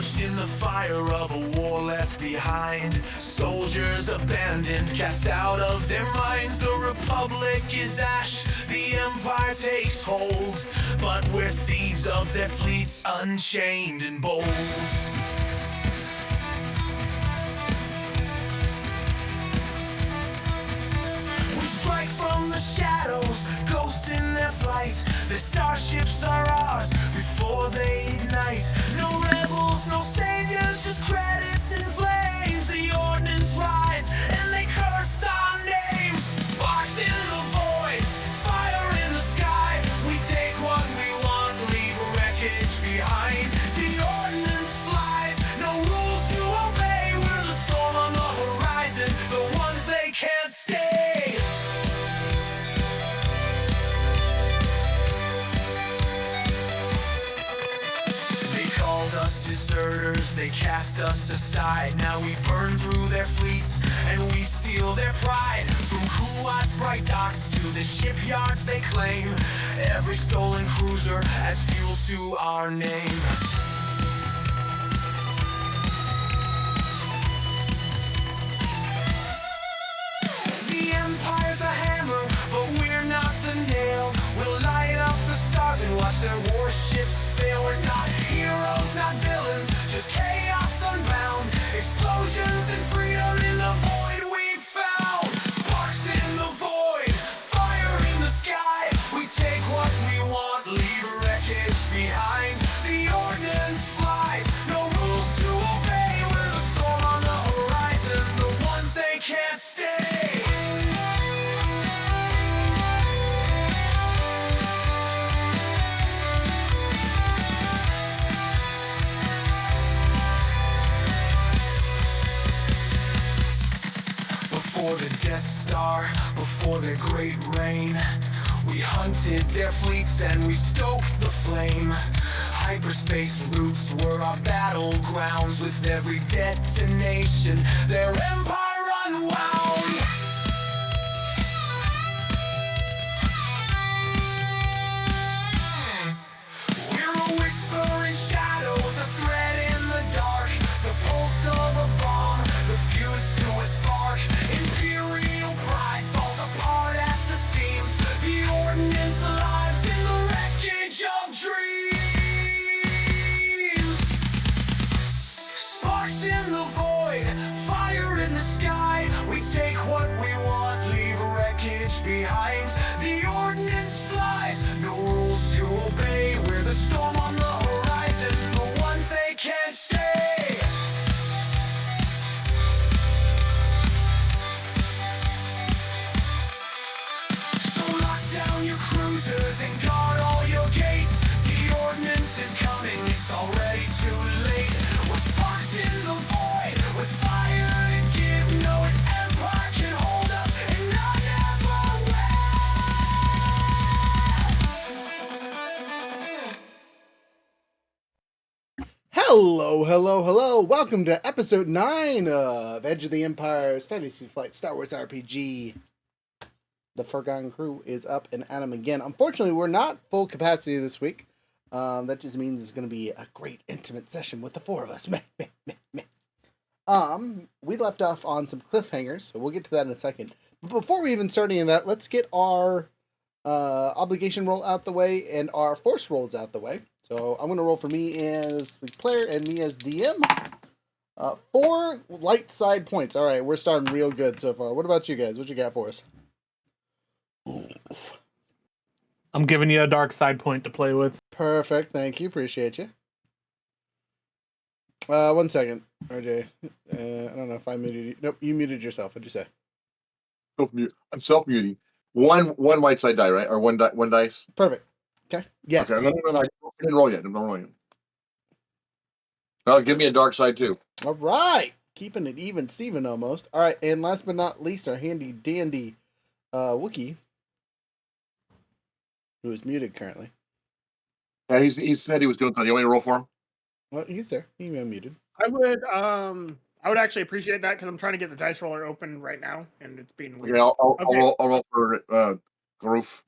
scorched in the fire of a war left behind. Soldiers abandoned, cast out of their minds. The Republic is ash, the Empire takes hold, but we're thieves of their fleets, unchained and bold. Strike from the shadows, ghosts in their flight. The starships are ours before they ignite. No rebels, no saviors, just credits and flames. The ordnance rides and they curse our names. Sparks in the void, fire in the sky. We take what we want, leave wreckage behind. The ordnance flies, no rules to obey. We're the storm on the horizon, the ones they can't stay. Us deserters, they cast us aside. Now we burn through their fleets and we steal their pride. From Kuwat's bright docks to the shipyards they claim, every stolen cruiser adds fuel to our name. The Empire's a hammer, but we're not the nail. We'll light up the stars and watch their warships fail. We're not heroes, not villains, just chaos unbound. Explosions and freedom in the void we found. Sparks in the void, fire in the sky. We take what we want, leave wreckage behind. The ordnance flies, no rules to obey. We're the storm on the horizon, the ones they can't stay. Before the Death Star, before their great reign, we hunted their fleets and we stoked the flame. Hyperspace routes were our battlegrounds. With every detonation, their empire unwound. We're a whisper in shadows, a threat in the dark. The pulse of a bomb, the fuse to a spark. Imperial pride falls apart at the seams. The ordnance lives in the wreckage of dreams. Sparks in the void, fire in the sky. We take what we want, leave wreckage behind. The ordnance flies, no rules to obey. We're the storm on the horizon, the ones they can't stay. Down your cruisers and guard all your gates. The ordnance is coming, it's already too late. With sparks in the void, with fire to give, no empire can hold us, and none ever will. Hello, hello, hello. Welcome to episode 9 of Edge of the Empire's Fantasy Flight Star Wars RPG. The Forgotten Crew is up and at 'em again. Unfortunately, we're not full capacity this week. That just means it's going to be a great intimate session with the four of us. We left off on some cliffhangers, so we'll get to that in a second. But before we even start any of that, let's get our obligation roll out the way and our force rolls out the way. So I'm going to roll for me as the player and me as DM. 4 light side points. All right, we're starting real good so far. What about you guys? What you got for us? I'm giving you a dark side point to play with. Perfect, thank you, appreciate you. 1 second, RJ. I don't know if I muted you. Nope, you muted yourself. What'd you say? I'm self-muting. One white side die, right? Or one dice? Perfect. Okay. Yes. Okay, no. I didn't roll yet. I'm not rolling yet. Oh, give me a dark side too. All right. Keeping it even, Steven, almost. All right, and last but not least, our handy dandy Wookiee, who is muted currently. Yeah, he said he was doing something. You want me to roll for him? Well, he's there. He's unmuted. I would actually appreciate that because I'm trying to get the dice roller open right now and it's being weird. Okay, I'll roll for Garoof.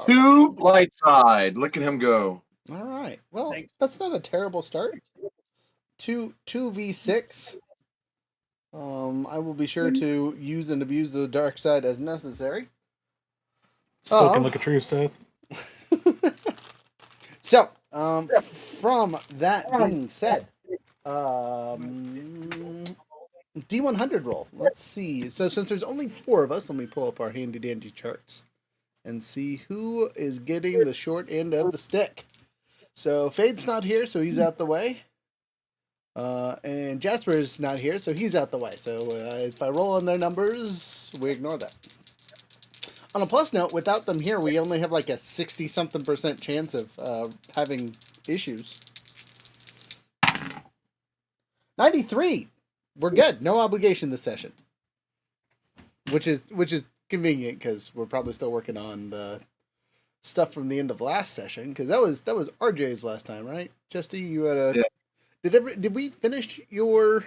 2 light side. Look at him go. All right. Well, Thanks. that's not a terrible start. 2v6. I will be sure to use and abuse the dark side as necessary. Spoken like a true Sith. So, from that being said, D100 roll. Let's see. So, since there's only 4 of us, let me pull up our handy dandy charts and see who is getting the short end of the stick. So, Fade's not here, so he's out the way. And Jasper's not here, so he's out the way. So, if I roll on their numbers, we ignore that. On a plus note, without them here, we only have like a 60-something% chance of having issues. 93. We're good. No obligation this session. Which is convenient because we're probably still working on the stuff from the end of last session, because that was RJ's last time, right? Justy, you had a did we finish your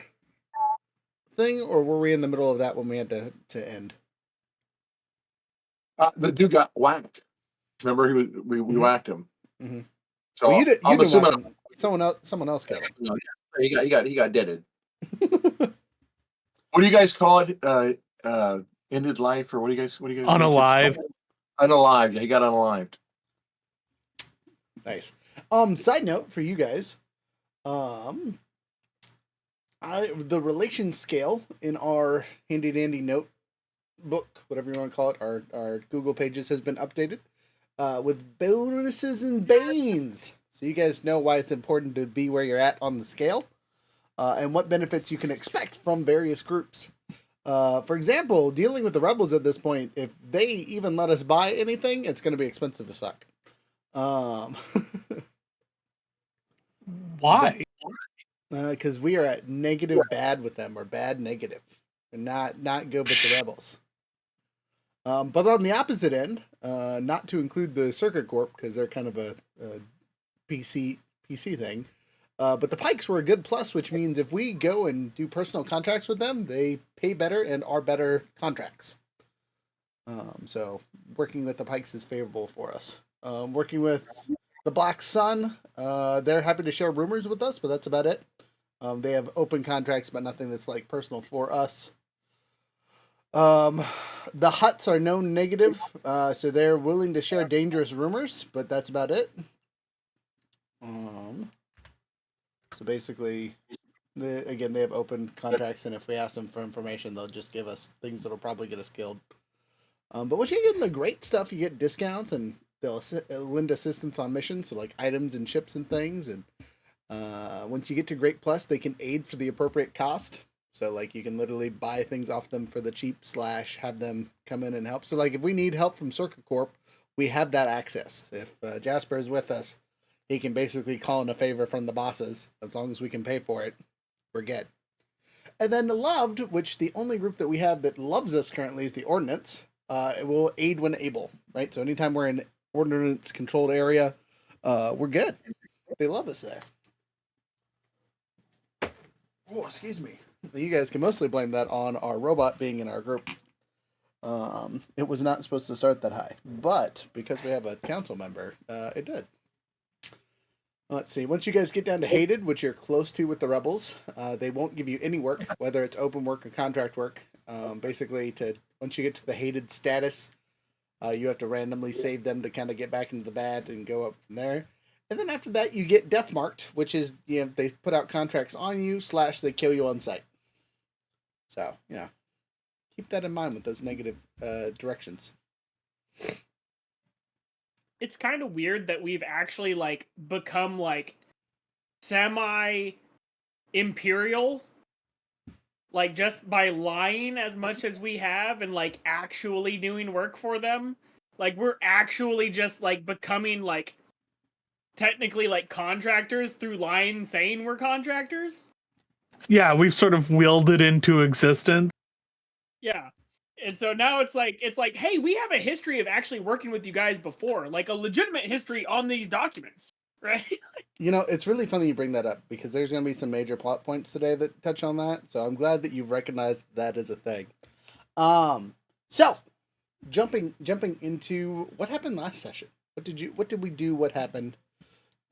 thing, or were we in the middle of that when we had to end? The dude got whacked. Remember, we whacked him. Mm-hmm. So well, you I'm didn't whack assuming him. Someone else got him. No, yeah, he got deaded. What do you guys call it? Ended life, or what do you guys Unalive. Unalive. Yeah, he got unalived. Nice. Side note for you guys, the relation scale in our handy dandy note book, whatever you want to call it, our Google pages has been updated with bonuses and banes, so you guys know why it's important to be where you're at on the scale, and what benefits you can expect from various groups. For example, dealing with the rebels at this point, if they even let us buy anything, it's going to be expensive as fuck. Why? Because we are at negative bad with them, or bad negative, and not good with the rebels. But on the opposite end, not to include the Circuit Corp, because they're kind of a PC thing. But the Pikes were a good plus, which means if we go and do personal contracts with them, they pay better and are better contracts. So working with the Pikes is favorable for us. Working with the Black Sun, they're happy to share rumors with us, but that's about it. They have open contracts, but nothing that's like personal for us. The Hutts are known negative, so they're willing to share dangerous rumors, but that's about it. So basically, they have open contracts, and if we ask them for information, they'll just give us things that'll probably get us killed. But once you get in the great stuff, you get discounts, and they'll lend assistance on missions, so like items and ships and things. And once you get to Great Plus, they can aid for the appropriate cost. So like you can literally buy things off them for the cheap / have them come in and help. So like if we need help from Circuit Corp, we have that access. If Jasper is with us, he can basically call in a favor from the bosses. As long as we can pay for it, we're good. And then the Loved, which the only group that we have that loves us currently is the Ordnance. It will aid when able, right? So anytime we're in Ordnance controlled area, we're good. They love us there. Oh, excuse me. You guys can mostly blame that on our robot being in our group. It was not supposed to start that high, but because we have a council member, it did. Let's see. Once you guys get down to Hated, which you're close to with the rebels, they won't give you any work, whether it's open work or contract work. Basically, once you get to the Hated status, you have to randomly save them to kind of get back into the bad and go up from there. And then after that, you get Death Marked, which is, they put out contracts on you / they kill you on sight. So, keep that in mind with those negative directions. It's kind of weird that we've actually like become like semi-imperial, like just by lying as much as we have and like actually doing work for them. Like we're actually just like becoming like technically like contractors through lying, saying we're contractors. Yeah, we've sort of willed it into existence. Yeah. And so now it's like, hey, we have a history of actually working with you guys before, like a legitimate history on these documents, right? It's really funny you bring that up, because there's going to be some major plot points today that touch on that. So I'm glad that you've recognized that as a thing. So jumping into what happened last session. What did we do? What happened?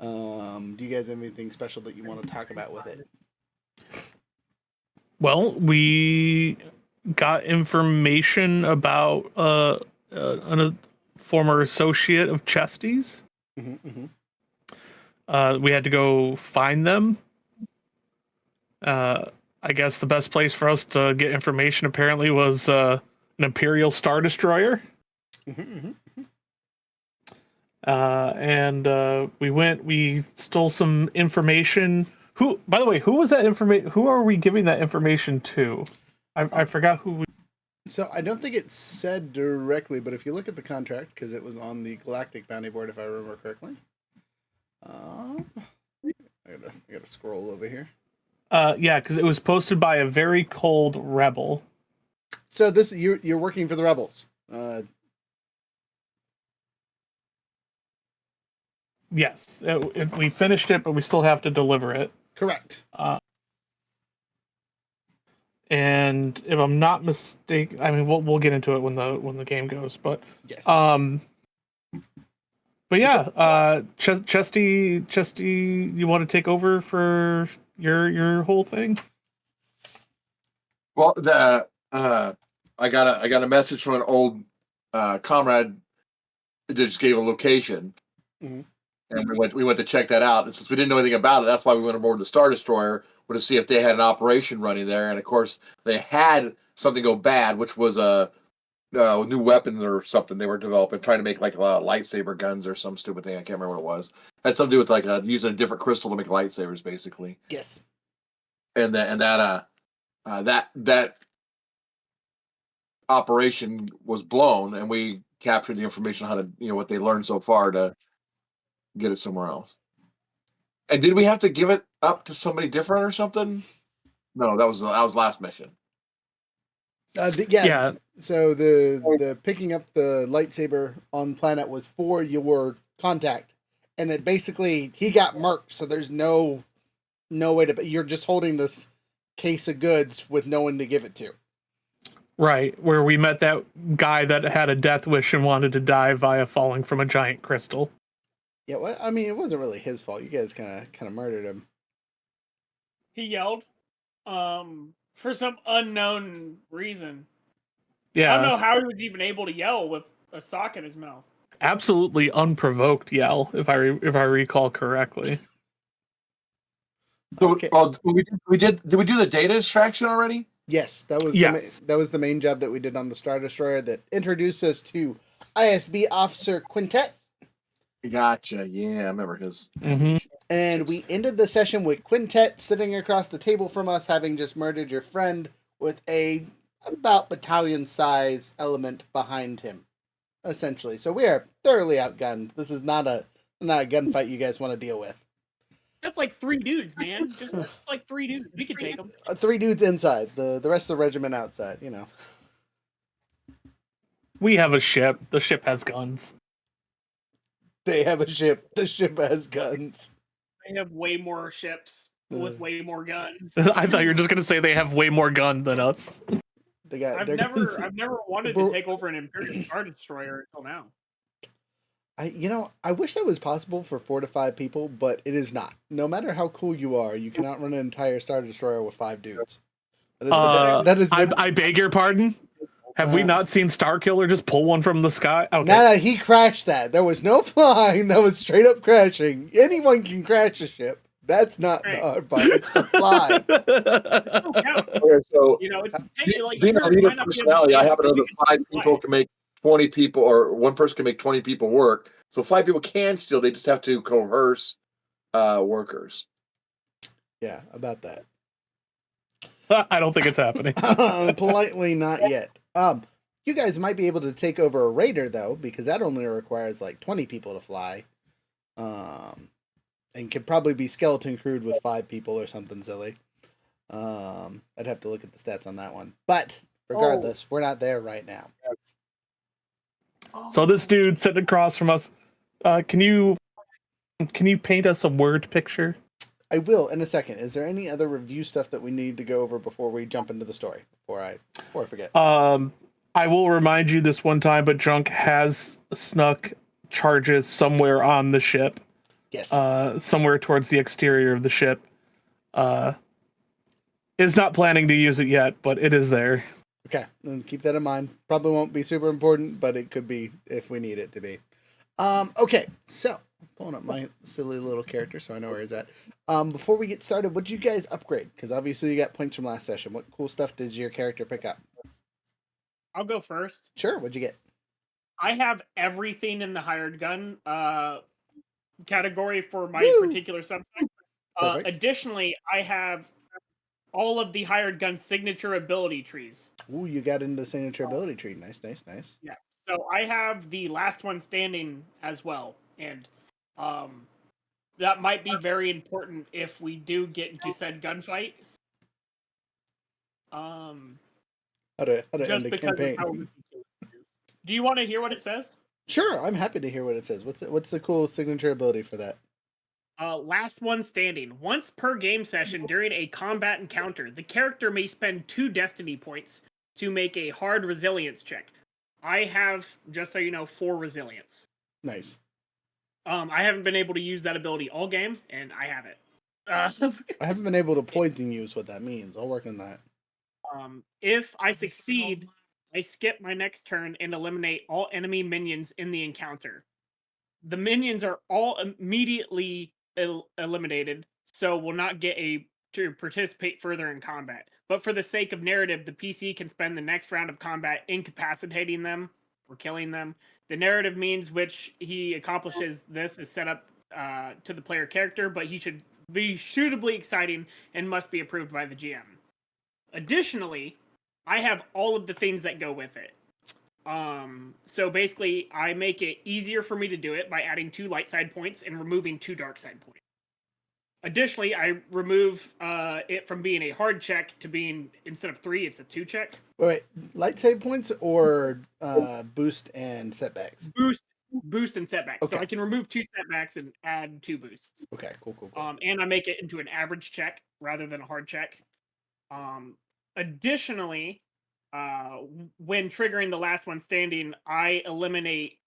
Do you guys have anything special that you want to talk about with it? Well, we got information about a former associate of Chesty's. Mm-hmm. We had to go find them. I guess the best place for us to get information apparently was an Imperial Star Destroyer. And we stole some information. By the way, who was that information? Who are we giving that information to? I forgot who we. So I don't think it said directly, but if you look at the contract, because it was on the Galactic Bounty Board, if I remember correctly. I gotta scroll over here. Yeah, because it was posted by a very cold rebel. So you're working for the rebels. Yes, we finished it, but we still have to deliver it. Correct. And if I'm not mistaken, I mean, we'll get into it when the game goes, but yes. But yeah, Chesty, you want to take over for your whole thing? Well, I got a message from an old comrade that just gave a location, and we went to check that out. And since we didn't know anything about it, that's why we went aboard the Star Destroyer to see if they had an operation running there. And of course, they had something go bad, which was a new weapon or something they were developing, trying to make like lightsaber guns or some stupid thing. I can't remember what it was. It had something to do with like using a different crystal to make lightsabers, basically. Yes. And that operation was blown, and we captured the information on how to, what they learned so far to get it somewhere else. And did we have to give it up to somebody different or something? No, that was last mission. Yeah. So the picking up the lightsaber on planet was for your contact, and it basically he got marked. So there's no way to. You're just holding this case of goods with no one to give it to. Right, where we met that guy that had a death wish and wanted to die via falling from a giant crystal. Yeah, well, I mean, it wasn't really his fault. You guys kind of murdered him. He yelled, for some unknown reason. Yeah, I don't know how he was even able to yell with a sock in his mouth. Absolutely unprovoked yell, if I recall correctly. So, okay. Did we do the data extraction already? Yes, that was the main job that we did on the Star Destroyer that introduced us to ISB Officer Quintet. Gotcha. Yeah, I remember his. Mm-hmm. And we ended the session with Quintet sitting across the table from us, having just murdered your friend with a about battalion size element behind him, essentially. So we are thoroughly outgunned. This is not a gunfight you guys want to deal with. That's like 3 dudes, man. Just like 3 dudes. We can take them. 3 dudes inside. The rest of the regiment outside. We have a ship. The ship has guns. They have a ship. The ship has guns. They have way more ships with way more guns. I thought you were just gonna say they have way more guns than us. I've never wanted to take over an Imperial Star Destroyer until now. I wish that was possible for 4 to 5 people, but it is not. No matter how cool you are, you cannot run an entire Star Destroyer with 5 dudes. I beg your pardon? Have we not seen Starkiller just pull one from the sky? Okay. No, he crashed that. There was no flying. That was straight up crashing. Anyone can crash a ship. That's not the hard part. It's the fly. Okay, so being a leader personality, I have another 5 people can make 20 people, or 1 person can make 20 people work. So 5 people can still. They just have to coerce workers. Yeah, about that. I don't think it's happening. Politely, not yet. You guys might be able to take over a raider though, because that only requires like 20 people to fly. And could probably be skeleton crewed with 5 people or something silly. I'd have to look at the stats on that one. But regardless, we're not there right now. So this dude sitting across from us, can you paint us a word picture? I will in a second. Is there any other review stuff that we need to go over before we jump into the story? Before I forget. I will remind you this one time, but Junk has snuck charges somewhere on the ship. Yes. somewhere towards the exterior of the ship. Is not planning to use it yet, but it is there. Okay, and keep that in mind. Probably won't be super important, but it could be if we need it to be. Okay, so pulling up my silly little character so I know where he's at. Before we get started, what did you guys upgrade? Because obviously you got points from last session. What cool stuff did your character pick up? I'll go first. Sure, what'd you get? I have everything in the hired gun category for my Woo! particular subset. Perfect. Additionally, I have all of the hired gun signature ability trees. Ooh, you got into the signature ability tree. Nice, nice, nice. Yeah. So I have the last one standing as well, and that might be very important if we do get into said gunfight. How to Just end a because of campaign. how ridiculous it is. Do you want to hear what it says? Sure, I'm happy to hear what it says. What's the cool signature ability for that? Last one standing. Once per game session during a combat encounter, the character may spend 2 destiny points to make a hard resilience check. I have, just so you know, 4 resilience. Nice. I haven't been able to use that ability all game, and I have it. I haven't been able to poison use what that means. I'll work on that. If I succeed, I skip my next turn and eliminate all enemy minions in the encounter. The minions are all immediately eliminated, so will not get to participate further in combat. But for the sake of narrative, the PC can spend the next round of combat incapacitating them or killing them. The narrative means which he accomplishes this is set up to the player character, but he should be suitably exciting and must be approved by the GM. Additionally, I have all of the things that go with it. So basically, I make it easier for me to do it by adding 2 light side points and removing 2 dark side points. Additionally, I remove it from being a hard check to being, instead of 3, it's a 2 check. Wait, light save points or boost and setbacks? Boost and setbacks. Okay. So I can remove 2 setbacks and add 2 boosts. Okay, cool. And I make it into an average check rather than a hard check. Additionally, when triggering the last one standing, I eliminate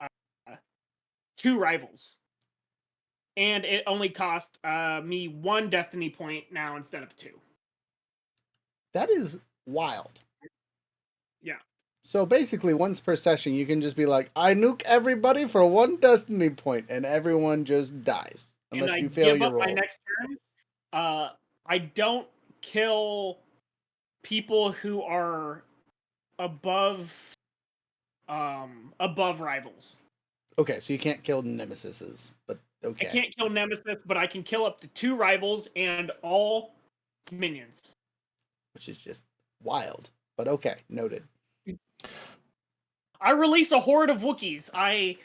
2 rivals. And it only cost me 1 destiny point now instead of 2. That is wild. Yeah. So basically, once per session, you can just be like, I nuke everybody for 1 destiny point, and everyone just dies. Unless and I you fail give your up roll. my next turn. I don't kill people who are above rivals. Okay, so you can't kill nemesises, but okay. I can't kill Nemesis, but I can kill up to 2 rivals and all minions. Which is just wild. But okay, noted. I release a horde of Wookiees. I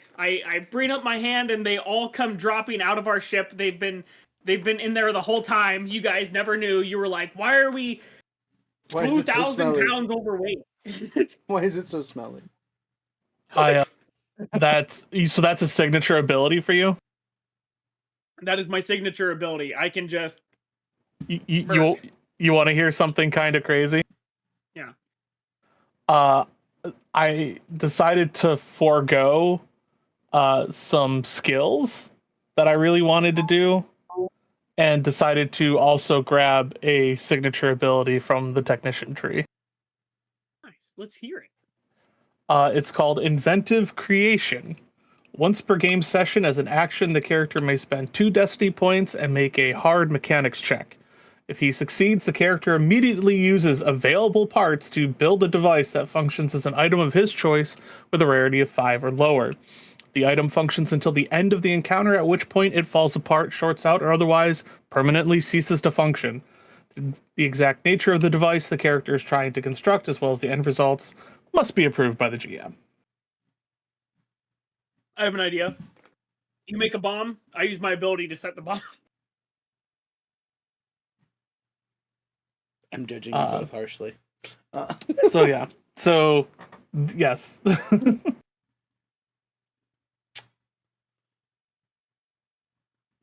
bring up my hand and they all come dropping out of our ship. They've been in there the whole time. You guys never knew. You were like, why are we 2,000 pounds overweight? Why is it so smelly? That's a signature ability for you. That is my signature ability. I can just you want to hear something kind of crazy? Yeah. I decided to forego some skills that I really wanted to do, and decided to also grab a signature ability from the technician tree. Nice. Let's hear it. It's called Inventive Creation. Once per game session, as an action, the character may spend 2 destiny points and make a hard mechanics check. If he succeeds, the character immediately uses available parts to build a device that functions as an item of his choice with a rarity of 5 or lower. The item functions until the end of the encounter, at which point it falls apart, shorts out, or otherwise permanently ceases to function. The exact nature of the device the character is trying to construct, as well as the end results, must be approved by the GM. I have an idea. You make a bomb. I use my ability to set the bomb. I'm judging you both harshly. So yeah. So yes.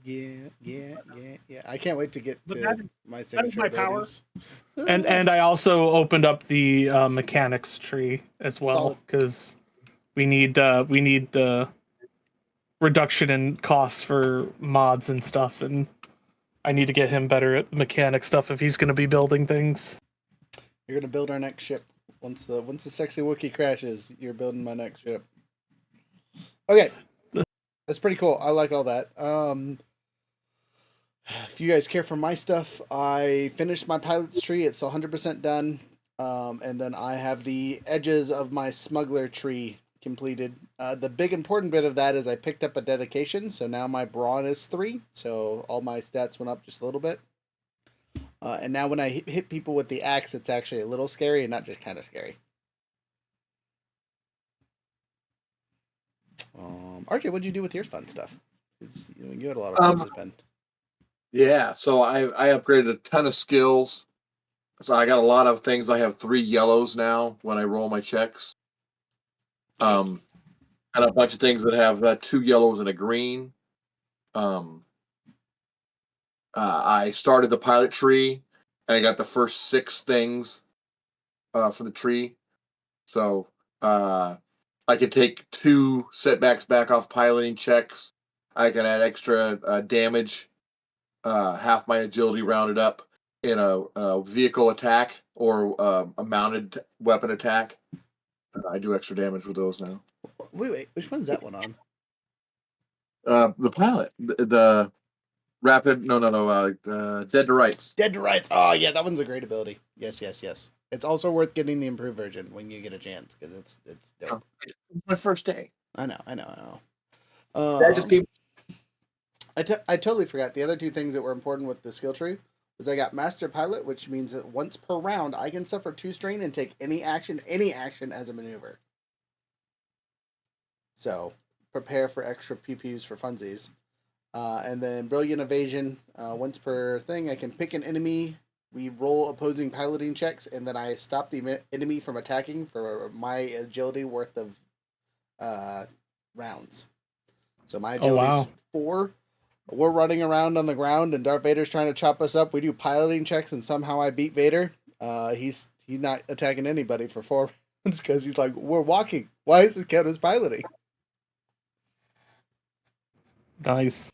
Yeah. I can't wait to get But to that is- my that is signature my power. abilities. And I also opened up the mechanics tree as well, Solid. because we need reduction in costs for mods and stuff, and I need to get him better at mechanic stuff if he's going to be building things. You're gonna build our next ship. Once the sexy Wookiee crashes, you're building my next ship. Okay. That's pretty cool. I like all that. If you guys care for my stuff, I finished my pilot's tree. It's 100% done. And then I have the edges of my smuggler tree completed. The big important bit of that is I picked up a dedication, so now my brawn is 3. So all my stats went up just a little bit. And now when I hit people with the axe, it's actually a little scary and not just kind of scary. RJ, what'd you do with your fun stuff? You had a lot of fun to spend. Yeah, so I upgraded a ton of skills. So I got a lot of things. I have 3 yellows now when I roll my checks. And a bunch of things that have 2 yellows and a green. I started the pilot tree, and I got the first 6 things for the tree. So I could take 2 setbacks back off piloting checks. I can add extra damage, half my agility rounded up in a vehicle attack or a mounted weapon attack. I do extra damage with those now. Wait, which one's that one on? The pilot, the rapid, Dead to Rights. Dead to Rights. Oh yeah, that one's a great ability. Yes. It's also worth getting the improved version when you get a chance because it's dope. It's my first day. I know. That just came. I totally forgot the other 2 things that were important with the skill tree was I got Master Pilot, which means that once per round I can suffer 2 strain and take any action as a maneuver. So prepare for extra PPs for funsies. And then Brilliant Evasion, once per thing, I can pick an enemy. We roll opposing piloting checks, and then I stop the enemy from attacking for my agility worth of rounds. So my agility is 4. We're running around on the ground, and Darth Vader's trying to chop us up. We do piloting checks, and somehow I beat Vader. He's not attacking anybody for 4 rounds because he's like, we're walking. Why is this count as piloting? Nice.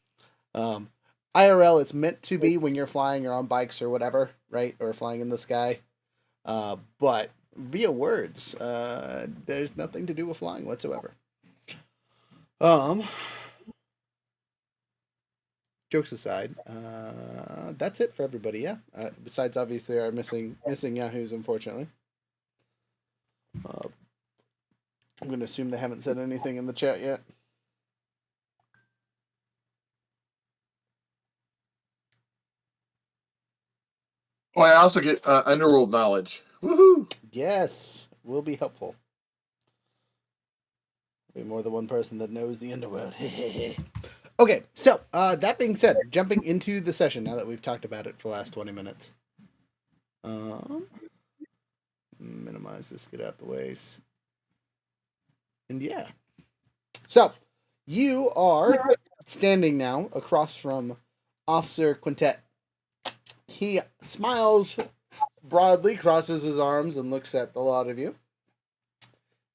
IRL, it's meant to be when you're flying or on bikes or whatever, right? Or flying in the sky. But via words, there's nothing to do with flying whatsoever. Jokes aside, that's it for everybody, yeah? Besides, obviously, our missing Yahoos, unfortunately. I'm going to assume they haven't said anything in the chat yet. Oh, I also get underworld knowledge. Woohoo! Yes, will be helpful. Be more than one person that knows the underworld. Okay, so that being said, jumping into the session now that we've talked about it for the last 20 minutes. Minimize this, get out the ways. And yeah. So, you are standing now across from Officer Quintet. He smiles broadly, crosses his arms, and looks at the lot of you.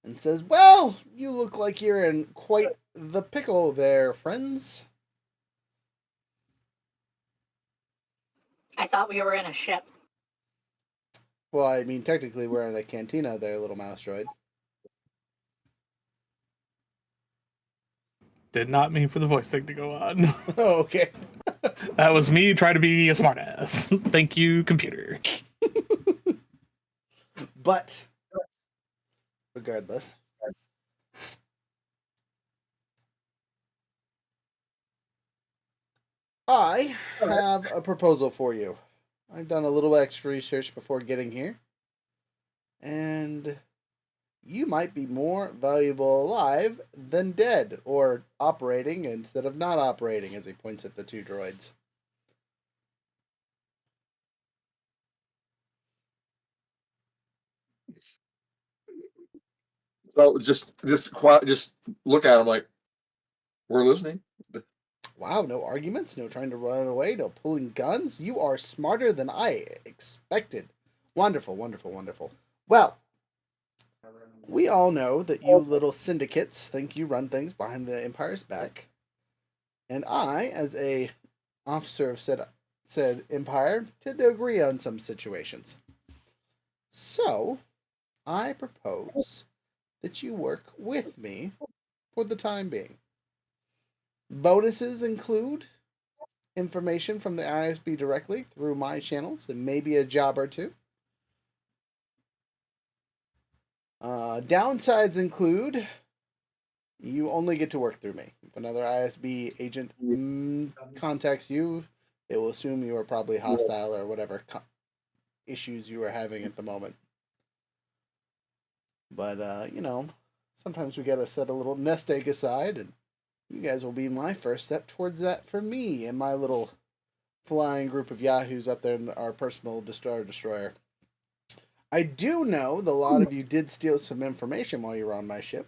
And says, well, you look like you're in quite the pickle there, friends. I thought we were in a ship. Well, I mean, technically we're in a cantina there, little mouse droid. Did not mean for the voice thing to go on. Oh, okay. That was me trying to be a smartass. Thank you, computer. But, regardless, I have a proposal for you. I've done a little extra research before getting here. And you might be more valuable alive than dead, or operating instead of not operating, as he points at the 2 droids. So just look at him like we're listening. Wow, no arguments, no trying to run away, no pulling guns. You are smarter than I expected. Wonderful, wonderful, wonderful. Well, we all know that you little syndicates think you run things behind the Empire's back. And I, as a officer of said empire, tend to agree on some situations. So, I propose that you work with me for the time being. Bonuses include information from the ISB directly through my channels and maybe a job or two. Downsides include you only get to work through me. If another ISB agent contacts you, they will assume you are probably hostile or whatever issues you are having at the moment. But, sometimes we gotta set a little nest egg aside, and you guys will be my first step towards that for me and my little flying group of yahoos up there in our personal destroyer. I do know that a lot of you did steal some information while you were on my ship,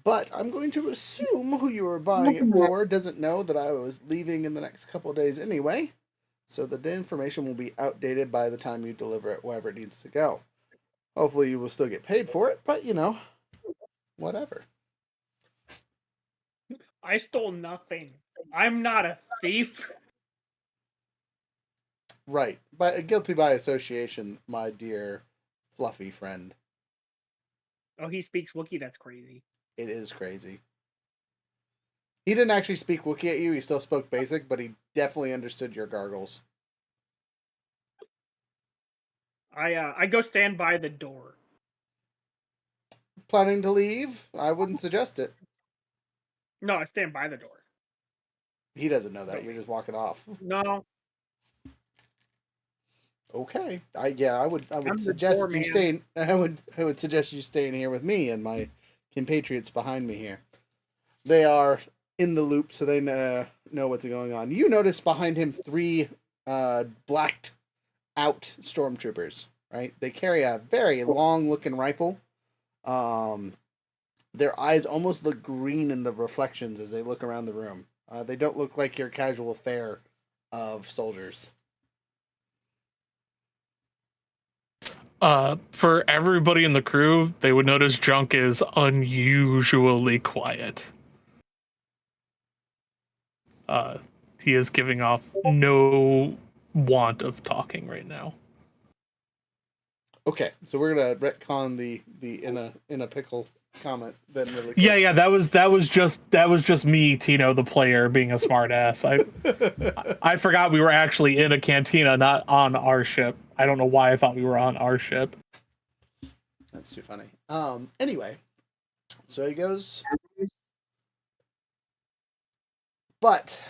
but I'm going to assume who you were buying it for doesn't know that I was leaving in the next couple of days anyway, so the information will be outdated by the time you deliver it wherever it needs to go. Hopefully you will still get paid for it, but whatever. I stole nothing. I'm not a thief. Right, but guilty by association, my dear fluffy friend. Oh, he speaks Wookiee? That's crazy. It is crazy. He didn't actually speak Wookiee at you, he still spoke basic, but he definitely understood your gargles. I go stand by the door. Planning to leave? I wouldn't suggest it. No, I stand by the door. He doesn't know that. You're just walking off. No. Okay. I would suggest you staying. I would suggest you staying here with me and my compatriots behind me here. They are in the loop, so they know what's going on. You notice behind him 3 blacked out stormtroopers. Right? They carry a very long looking rifle. Their eyes almost look green in the reflections as they look around the room. They don't look like your casual fare of soldiers. For everybody in the crew, they would notice Junk is unusually quiet. He is giving off no want of talking right now. Okay, so we're gonna retcon the in a pickle comment then really quick. Yeah, that was just me, Tino, the player, being a smartass. I forgot we were actually in a cantina, not on our ship. I don't know why I thought we were on our ship. That's too funny. Anyway, so he goes. But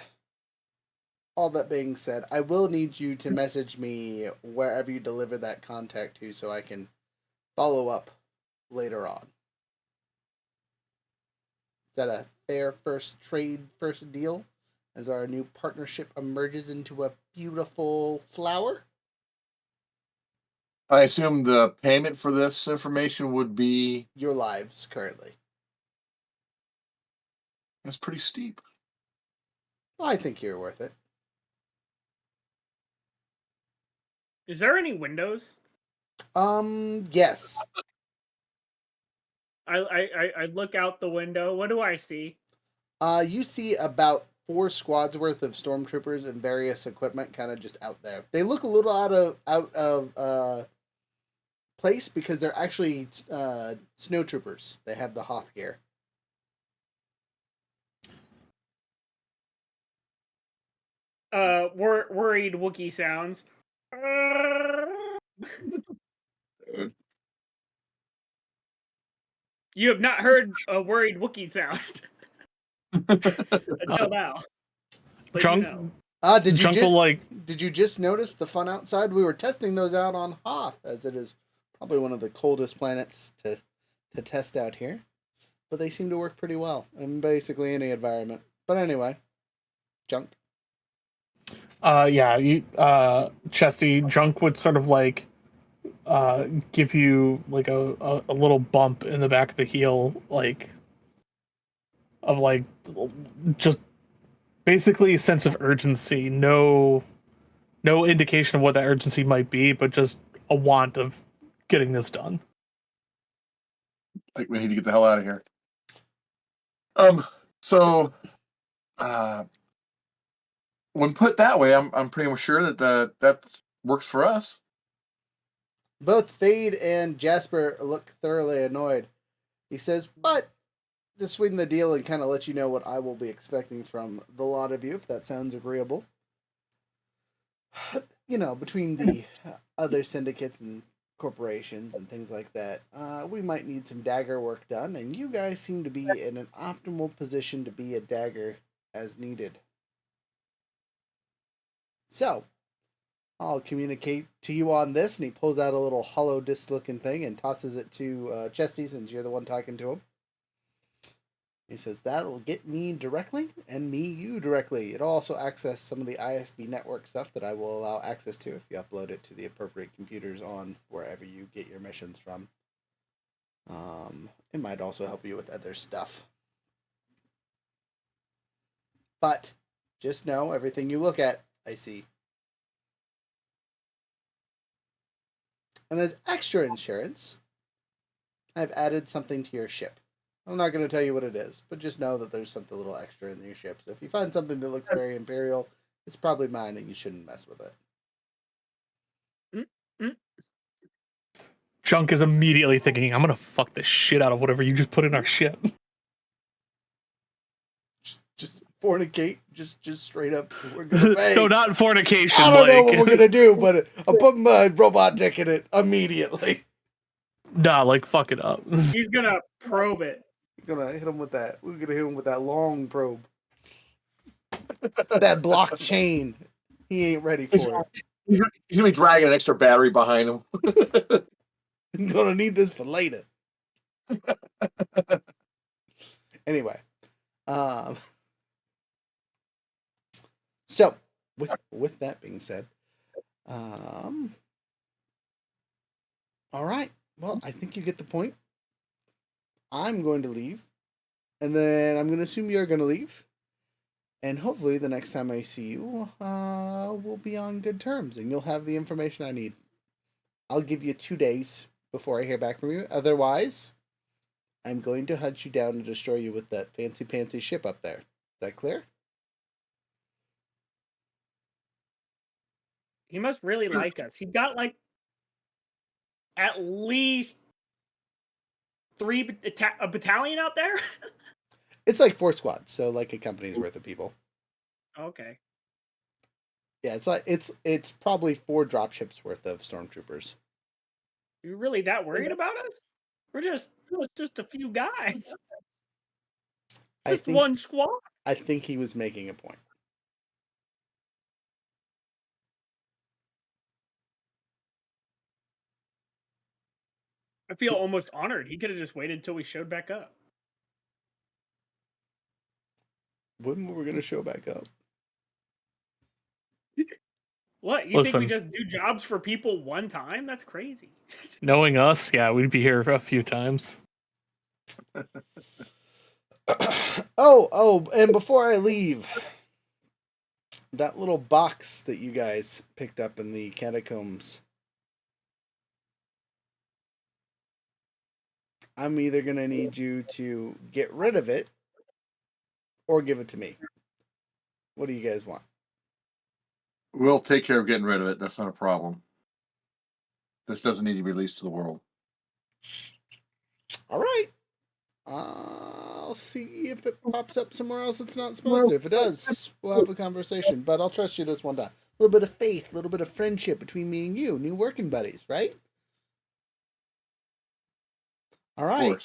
all that being said, I will need you to message me wherever you deliver that contact to so I can follow up later on. Is that a fair first deal as our new partnership emerges into a beautiful flower? I assume the payment for this information would be... Your lives currently. That's pretty steep. I think you're worth it. Is there any windows? Yes. I look out the window. What do I see? You see about 4 squads worth of stormtroopers and various equipment kind of just out there. They look a little out of place because they're actually snowtroopers. They have the Hoth gear. Worried Wookiee sounds. You have not heard a worried Wookiee sound until now. But Junk, did you just notice the fun outside? We were testing those out on Hoth, as it is probably one of the coldest planets to test out here. But they seem to work pretty well in basically any environment. But anyway, Junk. Chesty, Junk would sort of like give you like a little bump in the back of the heel, like of like just basically a sense of urgency. No indication of what that urgency might be, but just a want of getting this done. Like, we need to get the hell out of here. So When put that way, I'm pretty much sure that works for us. Both Fade and Jasper look thoroughly annoyed. He says, but to sweeten the deal and kind of let you know what I will be expecting from the lot of you, if that sounds agreeable. You know, between the other syndicates and corporations and things like that, we might need some dagger work done, and you guys seem to be in an optimal position to be a dagger as needed. So, I'll communicate to you on this, and he pulls out a little hollow disc looking thing and tosses it to Chesty, since you're the one talking to him. He says, that'll get me directly, and me you directly. It'll also access some of the ISB network stuff that I will allow access to if you upload it to the appropriate computers on wherever you get your missions from. It might also help you with other stuff. But, just know, everything you look at, I see. And as extra insurance, I've added something to your ship. I'm not going to tell you what it is, but just know that there's something a little extra in your ship. So if you find something that looks very Imperial, it's probably mine and you shouldn't mess with it. Chunk is immediately thinking, I'm going to fuck the shit out of whatever you just put in our ship. Just fornicate, just straight up. We're going to pay. No, not fornication. I don't know what we're going to do, but I'm putting my robot dick in it immediately. Nah, like, fuck it up. He's going to probe it. Gonna hit him with that. We're gonna hit him with that long probe. That blockchain. He ain't ready for it. He's gonna be dragging an extra battery behind him. I'm gonna need this for later. Anyway, so with that being said, all right. Well, I think you get the point. I'm going to leave, and then I'm going to assume you're going to leave, and hopefully the next time I see you, we'll be on good terms, and you'll have the information I need. I'll give you 2 days before I hear back from you. Otherwise, I'm going to hunt you down and destroy you with that fancy ship up there. Is that clear? He must really like us. He got, like, at least a battalion out there? It's like 4 squads, so like a company's worth of people. Okay. Yeah, it's like it's probably 4 dropships worth of stormtroopers. You really that worried about us? We're just a few guys. Just one squad. I think he was making a point. I feel almost honored. He could have just waited until we showed back up. When were we going to show back up? What? You think we just do jobs for people one time? That's crazy. Knowing us, yeah, we'd be here a few times. And before I leave, that little box that you guys picked up in the catacombs, I'm either going to need you to get rid of it or give it to me. What do you guys want? We'll take care of getting rid of it. That's not a problem. This doesn't need to be released to the world. All right. I'll see if it pops up somewhere else it's not supposed to. If it does, we'll have a conversation. But I'll trust you this one time. A little bit of faith, a little bit of friendship between me and you. New working buddies, right? All right.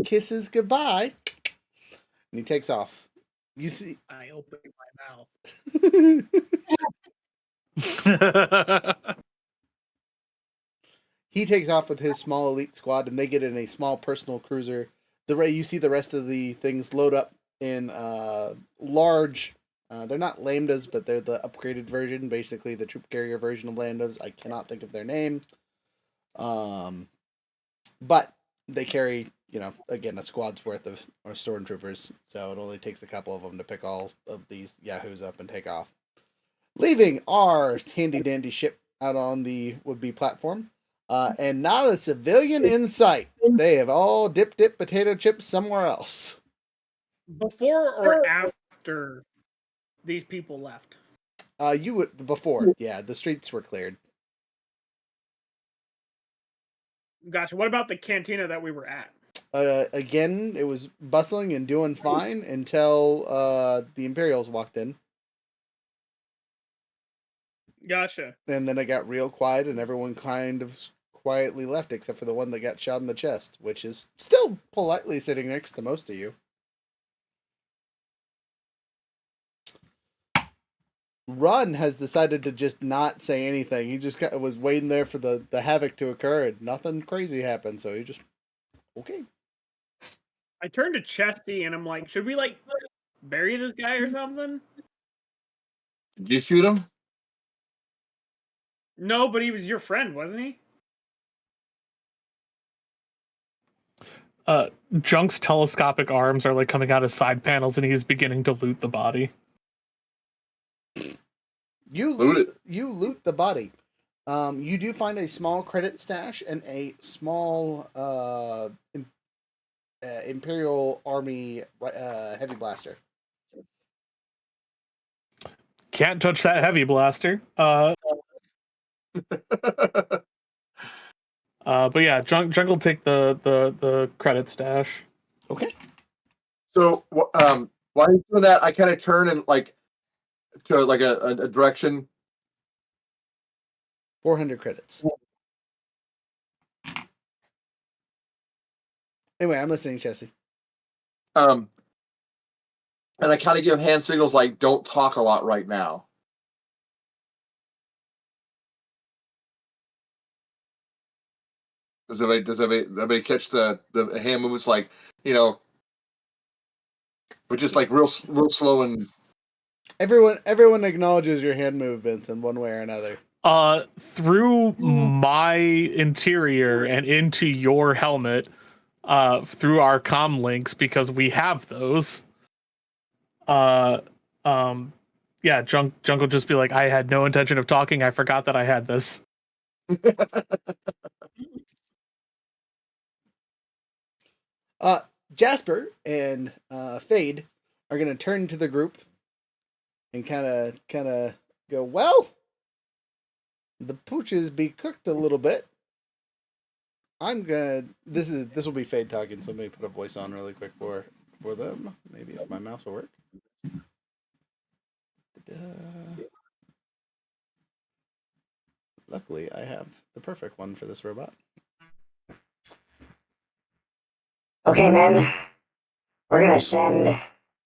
Kisses goodbye. And he takes off. You see. I open my mouth. He takes off with his small elite squad, and they get in a small personal cruiser. You see the rest of the things load up in large. They're not lambdas, but they're the upgraded version, basically the troop carrier version of lambdas. I cannot think of their name. But they carry, again, a squad's worth of stormtroopers, so it only takes a couple of them to pick all of these yahoos up and take off. Leaving our handy-dandy ship out on the would-be platform, and not a civilian in sight. They have all dipped potato chips somewhere else. Before or after these people left? You would before, yeah. The streets were cleared. Gotcha. What about the cantina that we were at? Again, it was bustling and doing fine until the Imperials walked in, Gotcha. and then it got real quiet, and everyone kind of quietly left, except for the one that got shot in the chest, which is still politely sitting next to most of you. Run has decided to just not say anything. He just was waiting there for the havoc to occur, and nothing crazy happened. So he just okay. I turned to Chesty and I'm like, should we like bury this guy or something? Did you shoot him? No, but he was your friend, wasn't he? Junk's telescopic arms are like coming out of side panels, and he's beginning to loot the body. You loot the body. You do find a small credit stash and a small Imperial Army heavy blaster. Can't touch that heavy blaster. But yeah, Junk will take the credit stash. Okay. So while he's doing that, I kind of turn and like to like a direction. 400 credits. Anyway, I'm listening, Jesse. And I kind of give hand signals like, "Don't talk a lot right now." Does everybody catch the hand movements like, but just like real slow and. Everyone acknowledges your hand movements in one way or another. Through my interior and into your helmet, through our comm links, because we have those. Yeah, Junk will just be like, I had no intention of talking. I forgot that I had this. Jasper and Fade are going to turn to the group and kind of go, well, the pooches be cooked a little bit. This will be Fade talking, so let me put a voice on really quick for them. Maybe if my mouse will work. Luckily, I have the perfect one for this robot. Okay, men. We're gonna send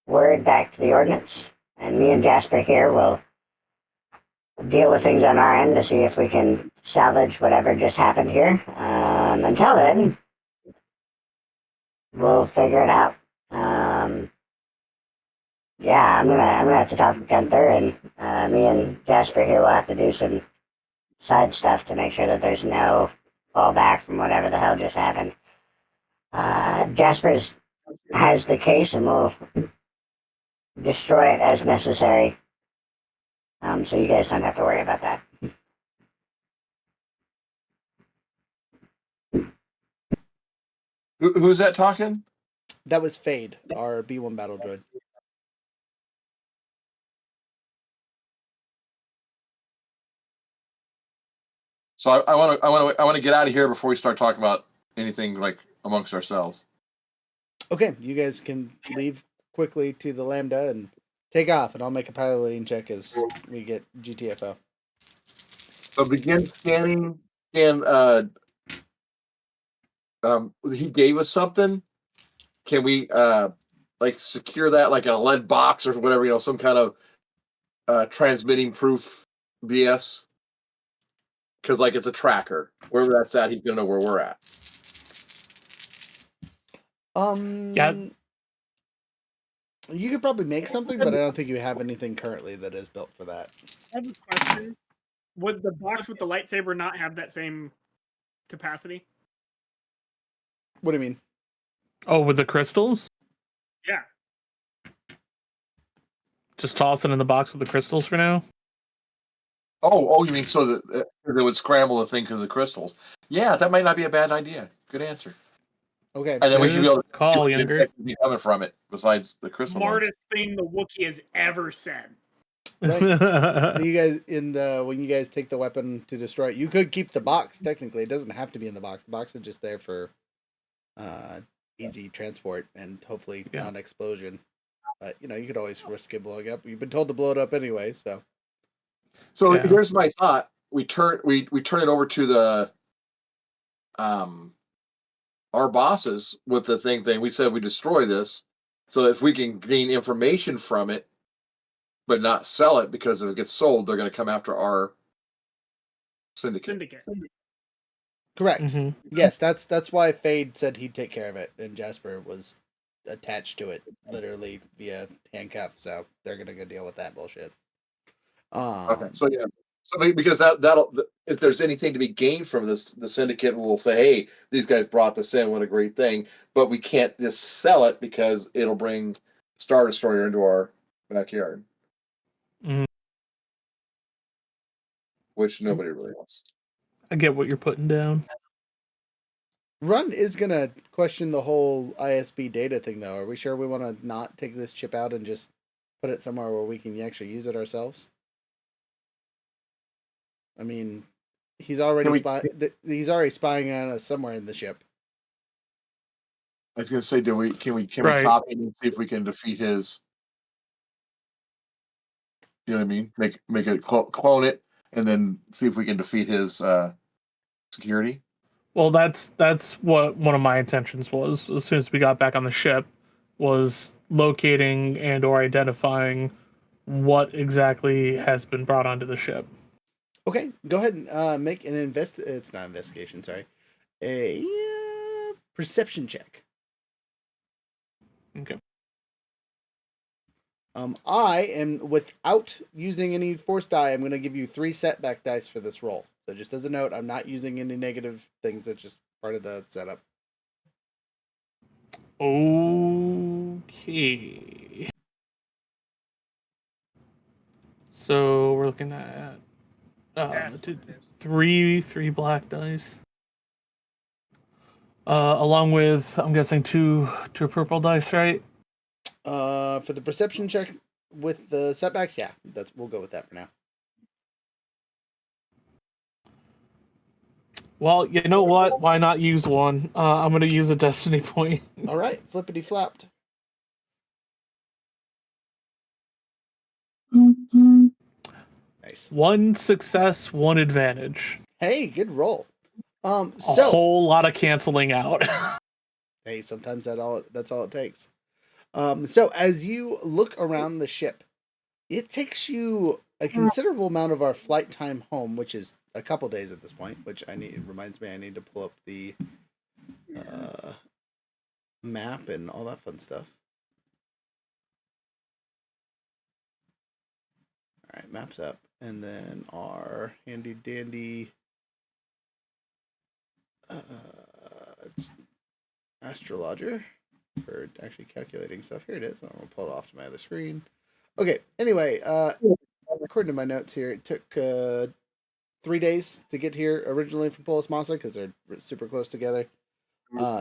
word back to the ordnance, and me and Jasper here will deal with things on our end to see if we can salvage whatever just happened here. Until then, we'll figure it out. Yeah, I'm gonna have to talk to Gunther, and me and Jasper here will have to do some side stuff to make sure that there's no fallback from whatever the hell just happened. Jasper's has the case and will destroy it as necessary. So you guys don't have to worry about that. Who's that talking? That was Fade, our B1 battle droid. So I want to get out of here before we start talking about anything like amongst ourselves. Okay, you guys can leave quickly to the Lambda and take off, and I'll make a piloting check as we get GTFO. So begin scanning, and he gave us something. Can we like secure that like in a lead box or whatever, some kind of transmitting proof BS? Because like it's a tracker. Wherever that's at, he's gonna know where we're at. Yeah. You could probably make something, but I don't think you have anything currently that is built for that. I have a question. Would the box with the lightsaber not have that same capacity? What do you mean? Oh, with the crystals? Yeah. Just toss it in the box with the crystals for now? Oh, you mean so that it would scramble the thing because of crystals? Yeah, that might not be a bad idea. Good answer. Okay. And then we should be able to call, see Younger. coming from it besides the crystal ones. Smartest thing the Wookiee has ever said. Right. You guys when you guys take the weapon to destroy it, you could keep the box. Technically, it doesn't have to be in the box. The box is just there for easy transport and hopefully non-explosion. But you could always risk it blowing up. You've been told to blow it up anyway, so. So here's my thought: we turn it over to the our bosses with the thing. We said we destroy this, so if we can gain information from it, but not sell it, because if it gets sold, they're going to come after our syndicate. Correct. Mm-hmm. Yes, that's why Fade said he'd take care of it, and Jasper was attached to it literally via handcuff. So they're gonna go deal with that bullshit. Okay, so because that'll if there's anything to be gained from this, the syndicate will say, "Hey, these guys brought this in. What a great thing!" But we can't just sell it because it'll bring Star Destroyer into our backyard, which nobody really wants. I get what you're putting down. Run is gonna question the whole ISB data thing, though. Are we sure we want to not take this chip out and just put it somewhere where we can actually use it ourselves? I mean, he's already spying on us somewhere in the ship. I was gonna say, can we Right. copy it and see if we can defeat his? You know what I mean? Make it clone it, and then see if we can defeat his security. Well, that's what one of my intentions was. As soon as we got back on the ship, was locating and or identifying what exactly has been brought onto the ship. Okay, go ahead and make an It's not investigation. Sorry, a perception check. Okay. I am, without using any force die, I'm going to give you 3 setback dice for this roll. So just as a note, I'm not using any negative things. That's just part of the setup. Okay. So we're looking at three black dice. Along with, I'm guessing, two purple dice, right? For the perception check with the setbacks, yeah, we'll go with that for now. Well, you know what? Why not use one? I'm going to use a destiny point. All right, flippity flopped. Nice. 1 success, 1 advantage. Hey, good roll. A whole lot of canceling out. Hey, sometimes that's all it takes. So as you look around the ship, it takes you a considerable amount of our flight time home, which is a couple days at this point, which reminds me I need to pull up the map and all that fun stuff. All right, map's up, and then our handy dandy it's astrologer for actually calculating stuff. Here it is. I'm gonna pull it off to my other screen. Okay. Anyway, according to my notes here, it took 3 days to get here originally from Polis Massa because they're super close together.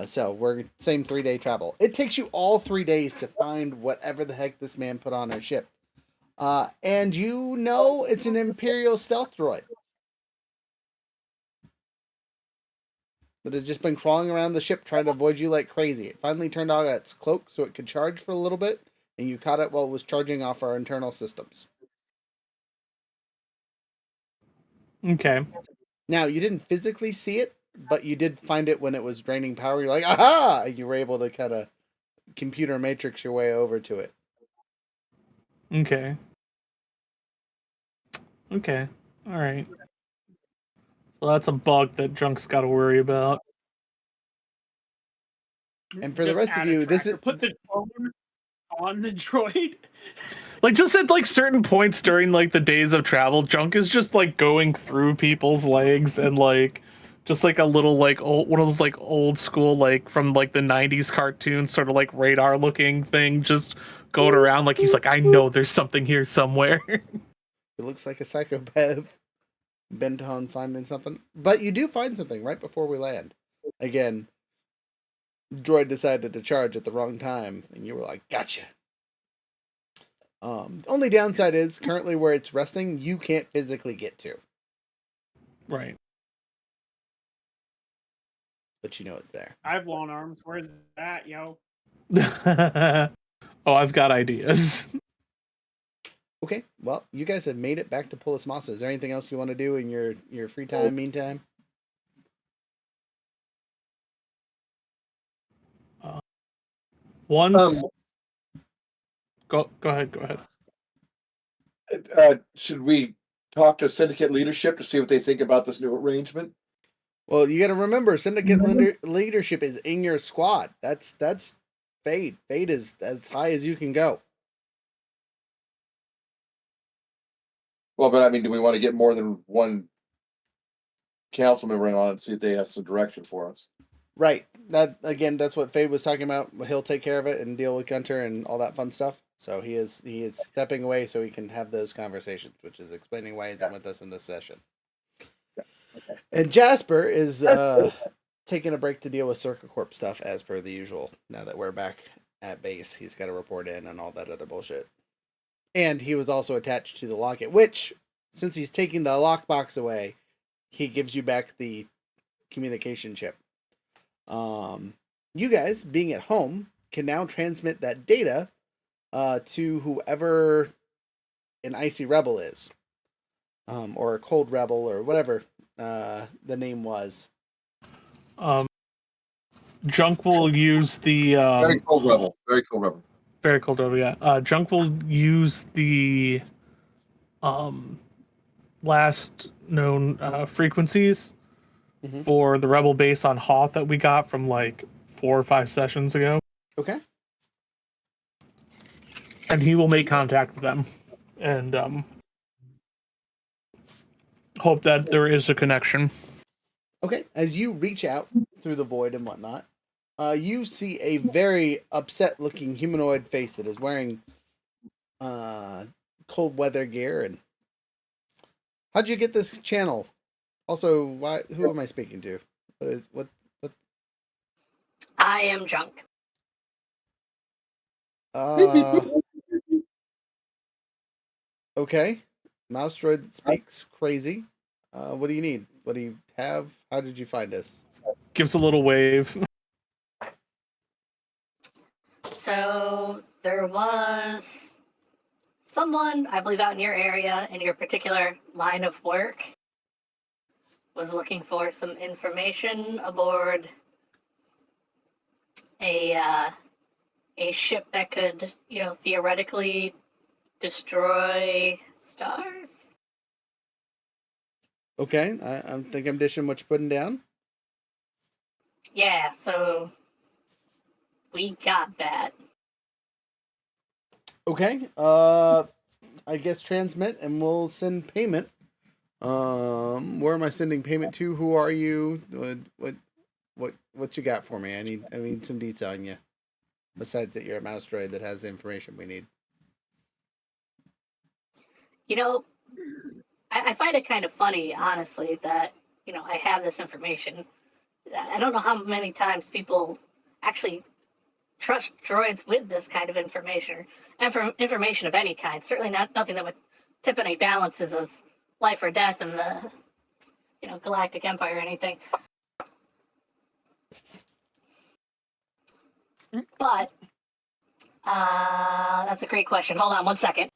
So we're same 3-day travel. It takes you all 3 days to find whatever the heck this man put on our ship. And it's an Imperial stealth droid that had just been crawling around the ship trying to avoid you like crazy. It finally turned on its cloak so it could charge for a little bit, and you caught it while it was charging off our internal systems. Okay. Now, you didn't physically see it, but you did find it when it was draining power. You're like, aha! And you were able to kind of computer matrix your way over to it. Okay. Okay. All right. So that's a bug that Junk's got to worry about. And for the rest of you, this is... Put the phone on the droid. Like, just at like certain points during like the days of travel, Junk is just like going through people's legs and like just like a little like one of those like old school like from like the 90s cartoons sort of like radar looking thing, just going around like he's like, I know there's something here somewhere. It looks like a psychopath bent on finding something. But you do find something right before we land. Again, droid decided to charge at the wrong time, and you were like, gotcha. Only downside is currently where it's resting, you can't physically get to, Right. but you know it's there. I have long arms. Where's that, yo? Oh, I've got ideas. Okay, well, you guys have made it back to Polis Massa. Is there anything else you want to do in your free time, meantime? Once, go ahead. Should we talk to syndicate leadership to see what they think about this new arrangement? Well, you got to remember, syndicate leadership is in your squad. That's Fade. Fade is as high as you can go. Well, but I mean, do we want to get more than one council member in on it and see if they have some direction for us? Right. That's what Fade was talking about. He'll take care of it and deal with Gunter and all that fun stuff. So he is stepping away so he can have those conversations, which is explaining why he's not with us in this session. Okay. And Jasper is taking a break to deal with Circa Corp stuff as per the usual. Now that we're back at base, he's got to report in and all that other bullshit. And he was also attached to the locket, which, since he's taking the lockbox away, he gives you back the communication chip. You guys, being at home, can now transmit that data to whoever an Icy Rebel is. Or a Cold Rebel, or whatever the name was. Junk will use the Very cold rebel. Very cold rebel. Very cold rebel. Yeah. Junk will use the last known frequencies for the rebel base on Hoth that we got from like 4 or 5 sessions ago. Okay. And he will make contact with them and hope that there is a connection. Okay. As you reach out through the void and whatnot, you see a very upset-looking humanoid face that is wearing cold weather gear. And how'd you get this channel? Also, who am I speaking to? What? I am Junk. Okay. Mouse droid that speaks crazy. What do you need? What do you have? How did you find us? Gives a little wave. So there was someone, I believe, out in your area, in your particular line of work, was looking for some information aboard a ship that could, theoretically destroy stars. Okay, I think I'm dishing what you're putting down. Yeah, so we got that. Okay, I guess transmit and we'll send payment. Where am I sending payment to? Who are you? What you got for me? I need some detail on you. Besides that, you're a mouse droid that has the information we need. I find it kind of funny, honestly, that, I have this information. I don't know how many times people actually trust droids with this kind of information, or information of any kind. Certainly nothing that would tip any balances of life or death in the, Galactic Empire or anything. But that's a great question. Hold on one second.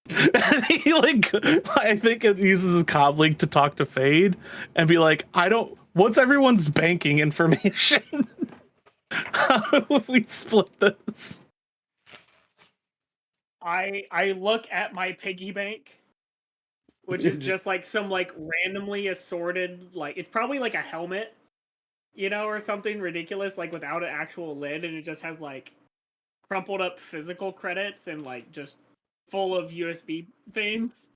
He I think it uses a comm link to talk to Fade and be like, what's everyone's banking information? How do we split this? I look at my piggy bank, which is just like some randomly assorted, it's probably like a helmet, or something ridiculous, without an actual lid, and it just has crumpled up physical credits and just full of USB things.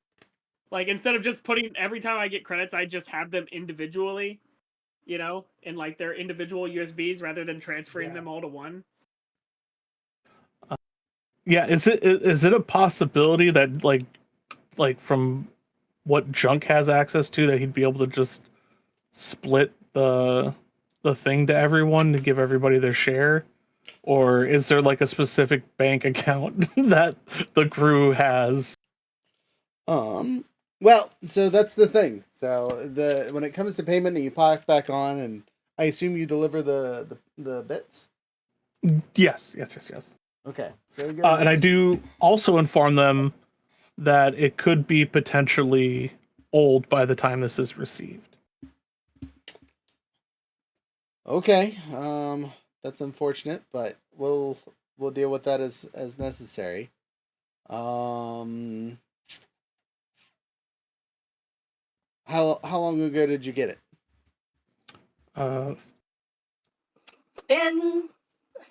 Instead of just putting, every time I get credits, I just have them individually, in their individual USBs rather than transferring them all to one. Yeah, is it a possibility that like from what Junk has access to, that he'd be able to just split the thing to everyone to give everybody their share? Or is there like a specific bank account that the crew has? Well, so that's the thing. So when it comes to payment, you pop back on, and I assume you deliver the bits. Yes. Okay. So And I do also inform them that it could be potentially old by the time this is received. Okay. That's unfortunate, but we'll deal with that as necessary. How long ago did you get it? It's been a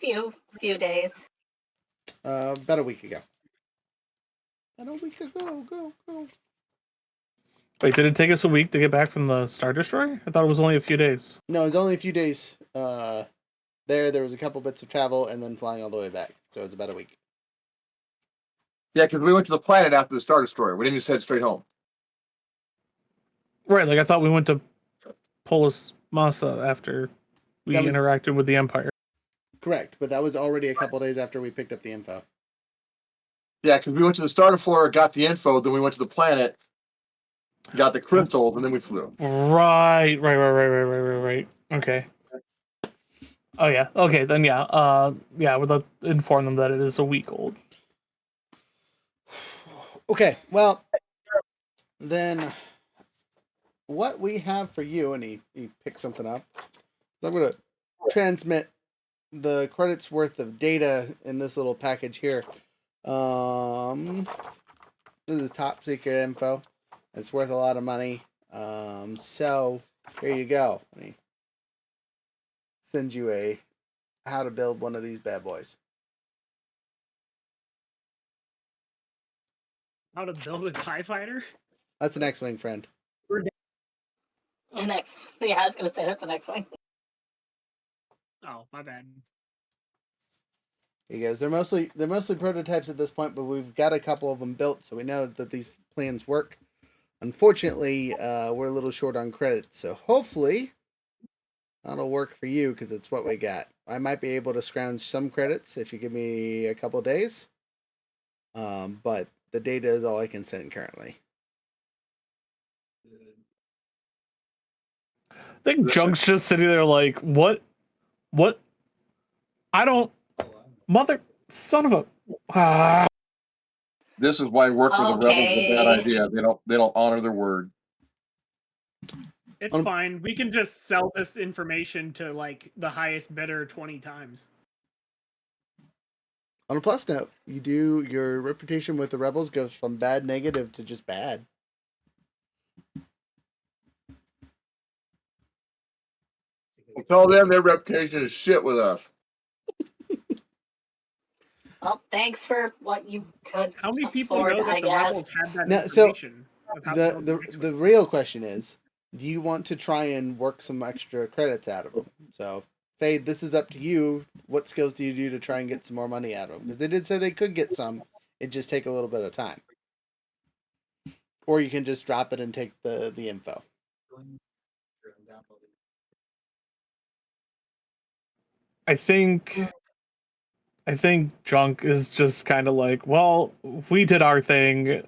few days. About a week ago. About a week ago. Go. Wait, did it take us a week to get back from the Star Destroyer? I thought it was only a few days. No, it was only a few days. There was a couple bits of travel, and then flying all the way back. So it was about a week. Yeah, because we went to the planet after the Star Destroyer. We didn't just head straight home. Right, like I thought we went to Polis Massa after we interacted with the Empire. Correct, but that was already a couple days after we picked up the info. Yeah, because we went to the Star Destroyer, got the info, then we went to the planet, got the crystals, and then we flew. Right. Okay. Oh yeah. Okay, then yeah. Yeah, we'll inform them that it is a week old. Okay, well, then what we have for you, and he picked something up. So I'm going to transmit the credits worth of data in this little package here. This is top secret info. It's worth a lot of money. So here you go. Let me send you a how to build one of these bad boys. How to build a TIE fighter? That's an X-Wing, friend. The next, yeah, I was gonna say that's the next one. Oh, my bad. Here you guys. They're mostly prototypes at this point, but we've got a couple of them built, so we know that these plans work. Unfortunately, we're a little short on credits, so hopefully that'll work for you because it's what we got. I might be able to scrounge some credits if you give me a couple days, but the data is all I can send currently. I think Junk's just sitting there like, what? I don't, mother, son of a. This is why work with the rebels is a bad idea. They don't honor their word. It's fine. We can just sell this information to like the highest bidder 20 times. On a plus note, your reputation with the rebels goes from bad negative to just bad. Tell them their reputation is shit with us. Well, thanks for what you could. How many people afford, know that I the guess. rebels had that Now, so information? Of how to build an X-Wing? the real question is, do you want to try and work some extra credits out of them? So, Fade, this is up to you. What skills do you do to try and get some more money out of them? Because they did say they could get some. It just take a little bit of time. Or you can just drop it and take the info. I think Junk is just kind of like, well, we did our thing.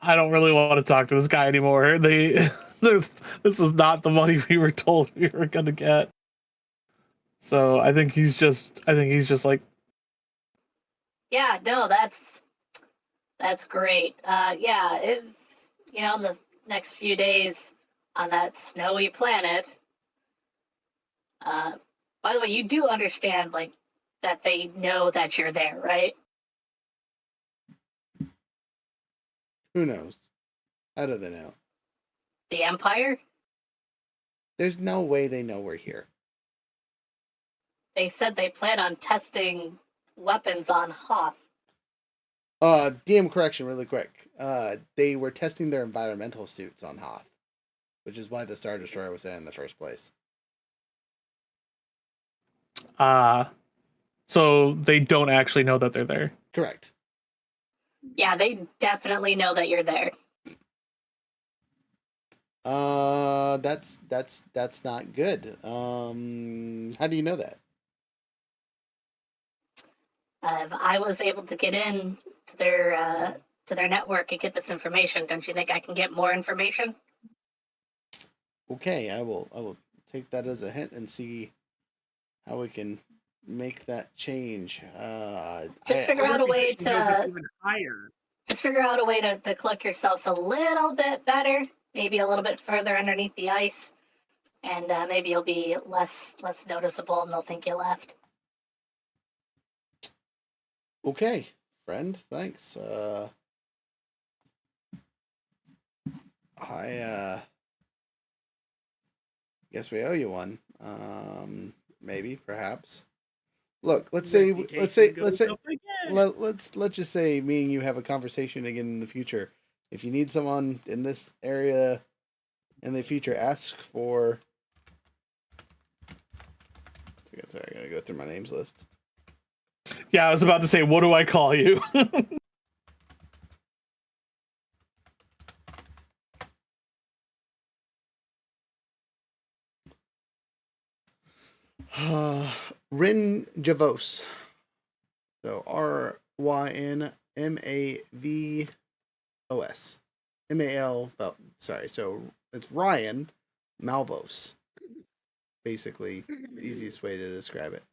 I don't really want to talk to this guy anymore. This is not the money we were told we were gonna get. So I think he's just like, Yeah, no, that's great. Yeah, if in the next few days on that snowy planet. By the way, you do understand like that they know that you're there, right? Who knows? How do they know? The Empire? There's no way they know we're here. They said they plan on testing weapons on Hoth. DM correction really quick. They were testing their environmental suits on Hoth, which is why the Star Destroyer was there in the first place. so they don't actually know that they're there. Correct. Yeah, they definitely know that you're there. That's not good. How do you know that? If I was able to get in to their network and get this information, don't you think I can get more information? Okay, I will take that as a hint and see how we can make that change. Just figure out a way She goes up to even higher. just figure out a way to click yourselves a little bit better, maybe a little bit further underneath the ice, and maybe you'll be less noticeable, and they'll think you left. Okay, friend, thanks. I guess we owe you one. Maybe, perhaps. Look, let's Reputation goes up again. let's just say me and you have a conversation again in the future. If you need someone in this area in the future, ask for. Sorry, I gotta go through my names list. Yeah, I was about to say, what do I call you? Rin Javos. So RYNMAVOS. MAL. Sorry. So it's Ryan Malvos. Basically, the easiest way to describe it.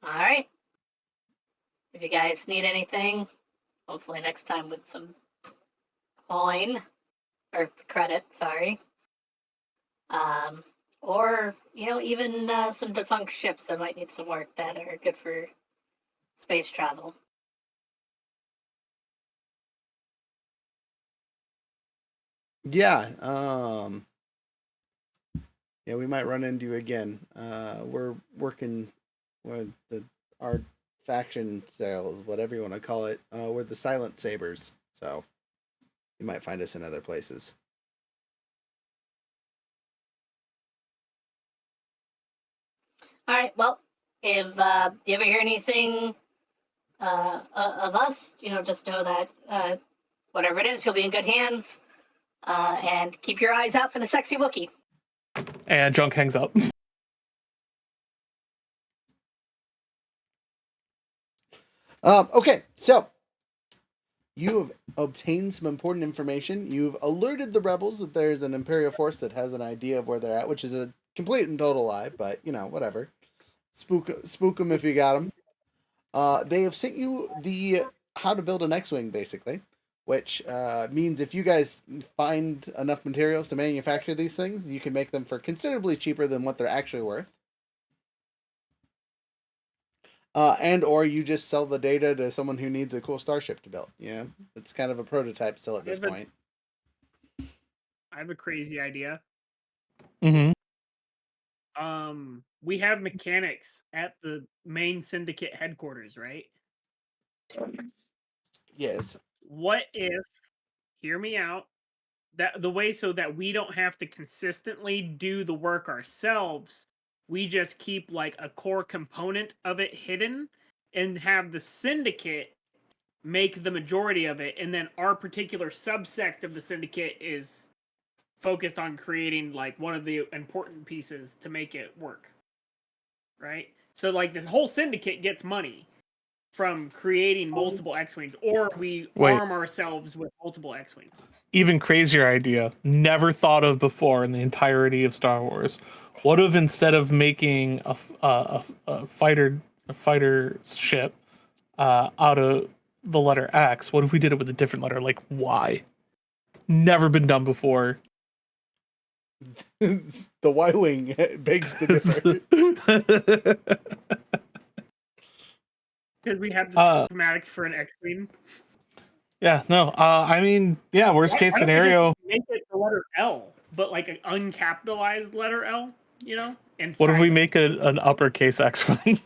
All right. If you guys need anything, hopefully next time with some coin or credit, sorry. Or even some defunct ships that might need some work that are good for space travel. Yeah. Yeah, we might run into you again. We're working with our faction sales, whatever you want to call it. We're the Silent Sabers, so you might find us in other places. All right. Well, if you ever hear anything of us, just know that whatever it is, you'll be in good hands. And keep your eyes out for the sexy Wookiee. And Junk hangs up. Okay, so you have obtained some important information. You've alerted the rebels that there's an Imperial force that has an idea of where they're at, which is a complete and total lie, but whatever. Spook them if you got them. They have sent you the how to build an X-wing, basically, which means if you guys find enough materials to manufacture these things, you can make them for considerably cheaper than what they're actually worth. And or you just sell the data to someone who needs a cool starship to build. It's kind of a prototype still at this point. I have a crazy idea. Mm-hmm. We have mechanics at the main syndicate headquarters, right? Yes. What if, hear me out, that the way so that we don't have to consistently do the work ourselves, we just keep like a core component of it hidden and have the syndicate make the majority of it, and then our particular subsect of the syndicate is focused on creating like one of the important pieces to make it work. Right? So like the whole syndicate gets money from creating multiple X-Wings, or we arm ourselves with multiple X-Wings. Even crazier idea, never thought of before in the entirety of Star Wars. What if instead of making a fighter ship out of the letter X, what if we did it with a different letter, like Y? Never been done before. The Y-wing begs to differ. Because we have the schematics for an X-Wing. Yeah, no. I mean, yeah. Worst case scenario. Make it the letter L, but like an uncapitalized letter L. And what if we make an uppercase X-wing?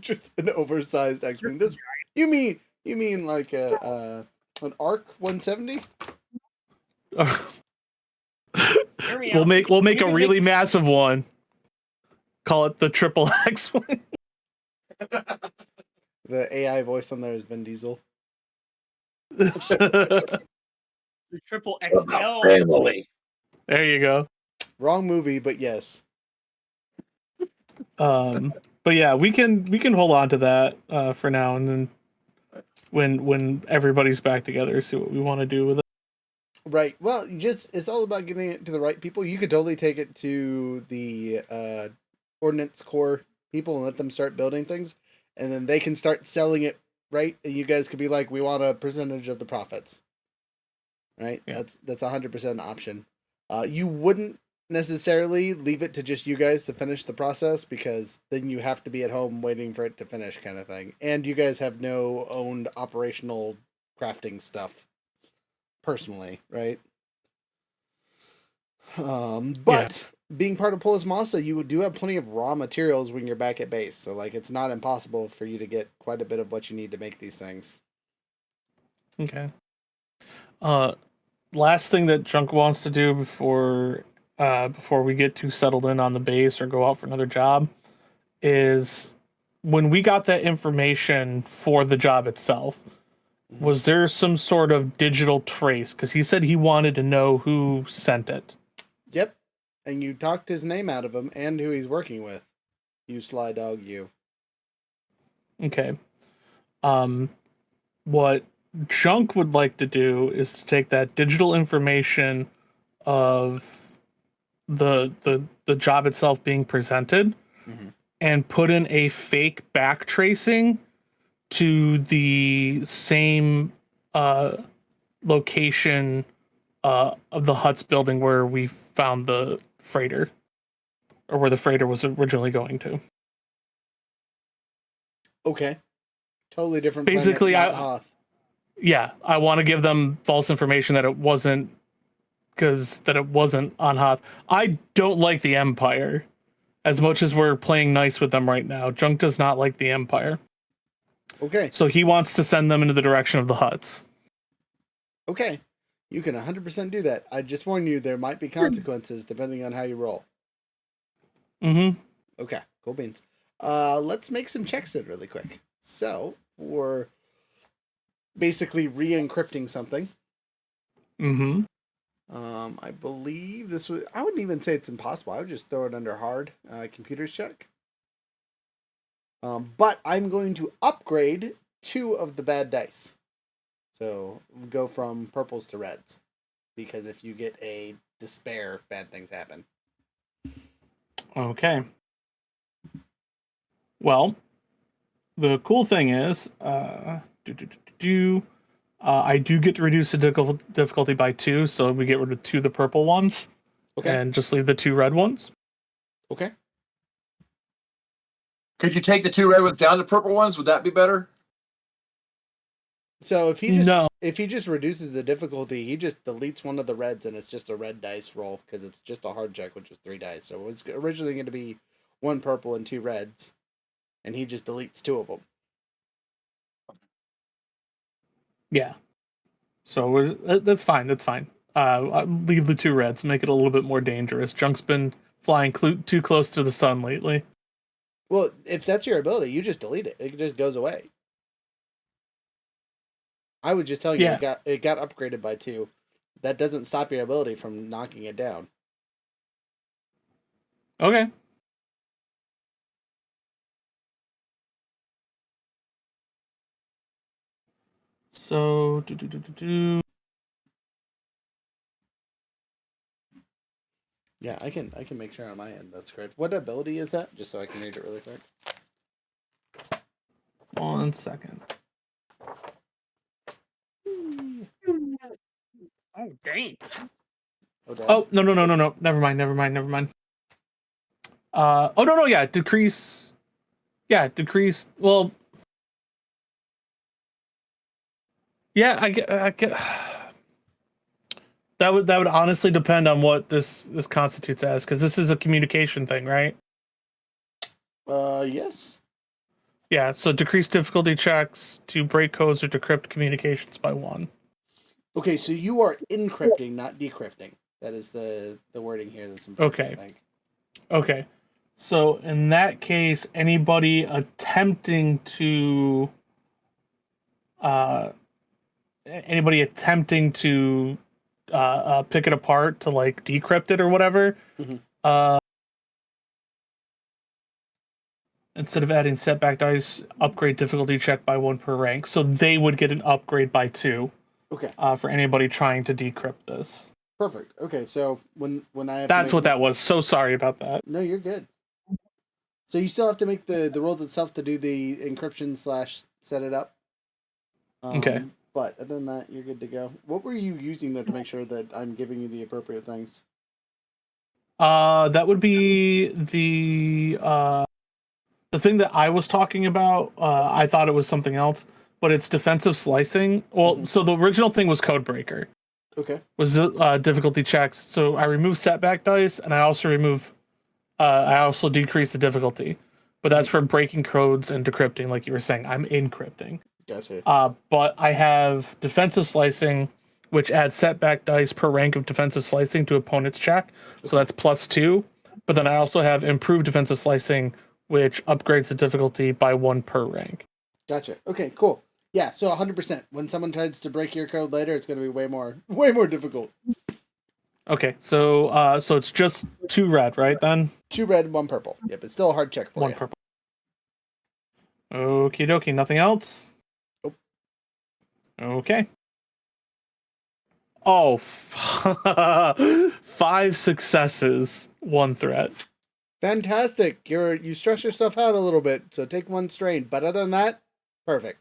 Just an oversized X-wing. This you mean like an ARC 170? We'll make a really massive one. Call it the triple X-wing. The AI voice on there is Vin Diesel. The triple XL. Family. There you go. Wrong movie, but yes. But yeah, we can hold on to that for now, and then when everybody's back together, see what we want to do with it. Right. Well, it's all about getting it to the right people. You could totally take it to the ordnance corps people and let them start building things, and then they can start selling it, right? And you guys could be like, we want a percentage of the profits. Right? Yeah. That's 100% an option. You wouldn't necessarily leave it to just you guys to finish the process, because then you have to be at home waiting for it to finish, kind of thing. And you guys have no owned operational crafting stuff personally, right? But being part of Polis Massa, you do have plenty of raw materials when you're back at base. So like, it's not impossible for you to get quite a bit of what you need to make these things. Okay. Last thing that Junk wants to do before we get too settled in on the base or go out for another job is, when we got that information for the job itself, was there some sort of digital trace? Because he said he wanted to know who sent it. Yep. And you talked his name out of him and who he's working with. You sly dog, you. Okay. What Junk would like to do is to take that digital information of the job itself being presented and put in a fake back tracing to the same location of the Huts building where we found the freighter, or where the freighter was originally going to. Okay. Totally different Basically, planet, not Hoth. Yeah, I want to give them false information that it wasn't on Hoth. I don't like the Empire as much as we're playing nice with them right now. Junk does not like the Empire. Okay. So he wants to send them into the direction of the Huts. Okay. You can 100% do that. I just warn you, there might be consequences depending on how you roll. Mm-hmm. Okay. Cool beans. Let's make some checks in really quick. So, for basically re-encrypting something. Mm-hmm. I believe this would... I wouldn't even say it's impossible. I would just throw it under hard computers check. But I'm going to upgrade 2 of the bad dice. So go from purples to reds. Because if you get a despair, bad things happen. Okay. Well, the cool thing is, I do get to reduce the difficulty by 2, so we get rid of 2 of the purple ones. Okay. And just leave the 2 red ones. Okay. Could you take the 2 red ones down to purple ones? Would that be better? So if he just reduces the difficulty, he just deletes one of the reds and it's just a red dice roll, because it's just a hard check with just 3 dice. So it was originally going to be 1 purple and 2 reds, and he just deletes 2 of them. Yeah. So that's fine. That's fine. Leave the 2 reds. Make it a little bit more dangerous. Junk's been flying too close to the sun lately. Well, if that's your ability, you just delete it. It just goes away. I would just tell you, it got upgraded by 2. That doesn't stop your ability from knocking it down. Okay. So Yeah, I can make sure on my end that's correct. What ability is that? Just so I can read it really quick. 1 second. Oh, dang. Oh, no. Never mind. No, yeah, decrease. Yeah, decrease. Well, yeah, I get. That would honestly depend on what this constitutes as, because this is a communication thing, right? Yes. Yeah, so decrease difficulty checks to break codes or decrypt communications by 1. Okay, so you are encrypting, not decrypting. That is the wording here that's important, Okay. I think. Okay. So in that case, anybody attempting to pick it apart to like decrypt it or whatever. Mhm. Instead of adding setback dice, upgrade difficulty check by 1 per rank. So they would get an upgrade by 2 Okay, for anybody trying to decrypt this. perfect. Okay, so when I have That's to what that was. So sorry about that. No, you're good. So you still have to make the rolls itself to do the encryption / set it up. Okay. But other than that, you're good to go. What were you using though to make sure that I'm giving you the appropriate things? That would be the thing that I was talking about. I thought it was something else, but it's defensive slicing. Well, Mhm. so the original thing was Codebreaker. Okay. Was difficulty checks. So I remove setback dice, and I also decrease the difficulty. But that's for breaking codes and decrypting, like you were saying. I'm encrypting. Gotcha. But I have defensive slicing, which adds setback dice per rank of defensive slicing to opponent's check. So that's +2. But then I also have improved defensive slicing, which upgrades the difficulty by 1 per rank. Gotcha. Okay, cool. Yeah, so 100%. When someone tries to break your code later, it's going to be way more difficult. Okay, so so it's just 2 red, right then? 2 red, 1 purple. Yep, it's still a hard check for 1 you. purple. Okie dokie, nothing else? Nope. Okay. Oh, 5 successes, 1 threat. Fantastic. You stress yourself out a little bit, so take 1 strain. But other than that, perfect.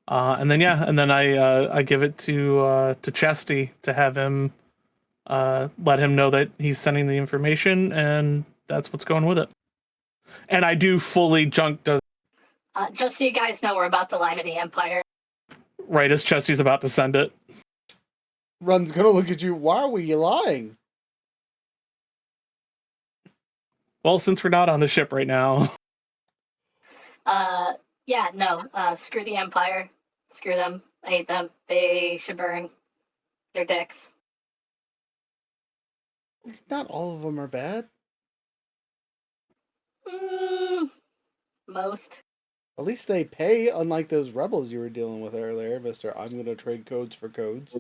And then I give it to Chesty to have him let him know that he's sending the information, and that's what's going with it. And I do fully junk does Just so you guys know, we're about to lie to the Empire. right as Chesty's about to send it. Run's gonna look at you. Why were you lying? Well, since we're not on the ship right now. Yeah, no, screw the Empire. Screw them. I hate them. They should burn. They're dicks. Not all of them are bad. Most. At least they pay, unlike those rebels you were dealing with earlier, Mr. I'm gonna trade codes for codes.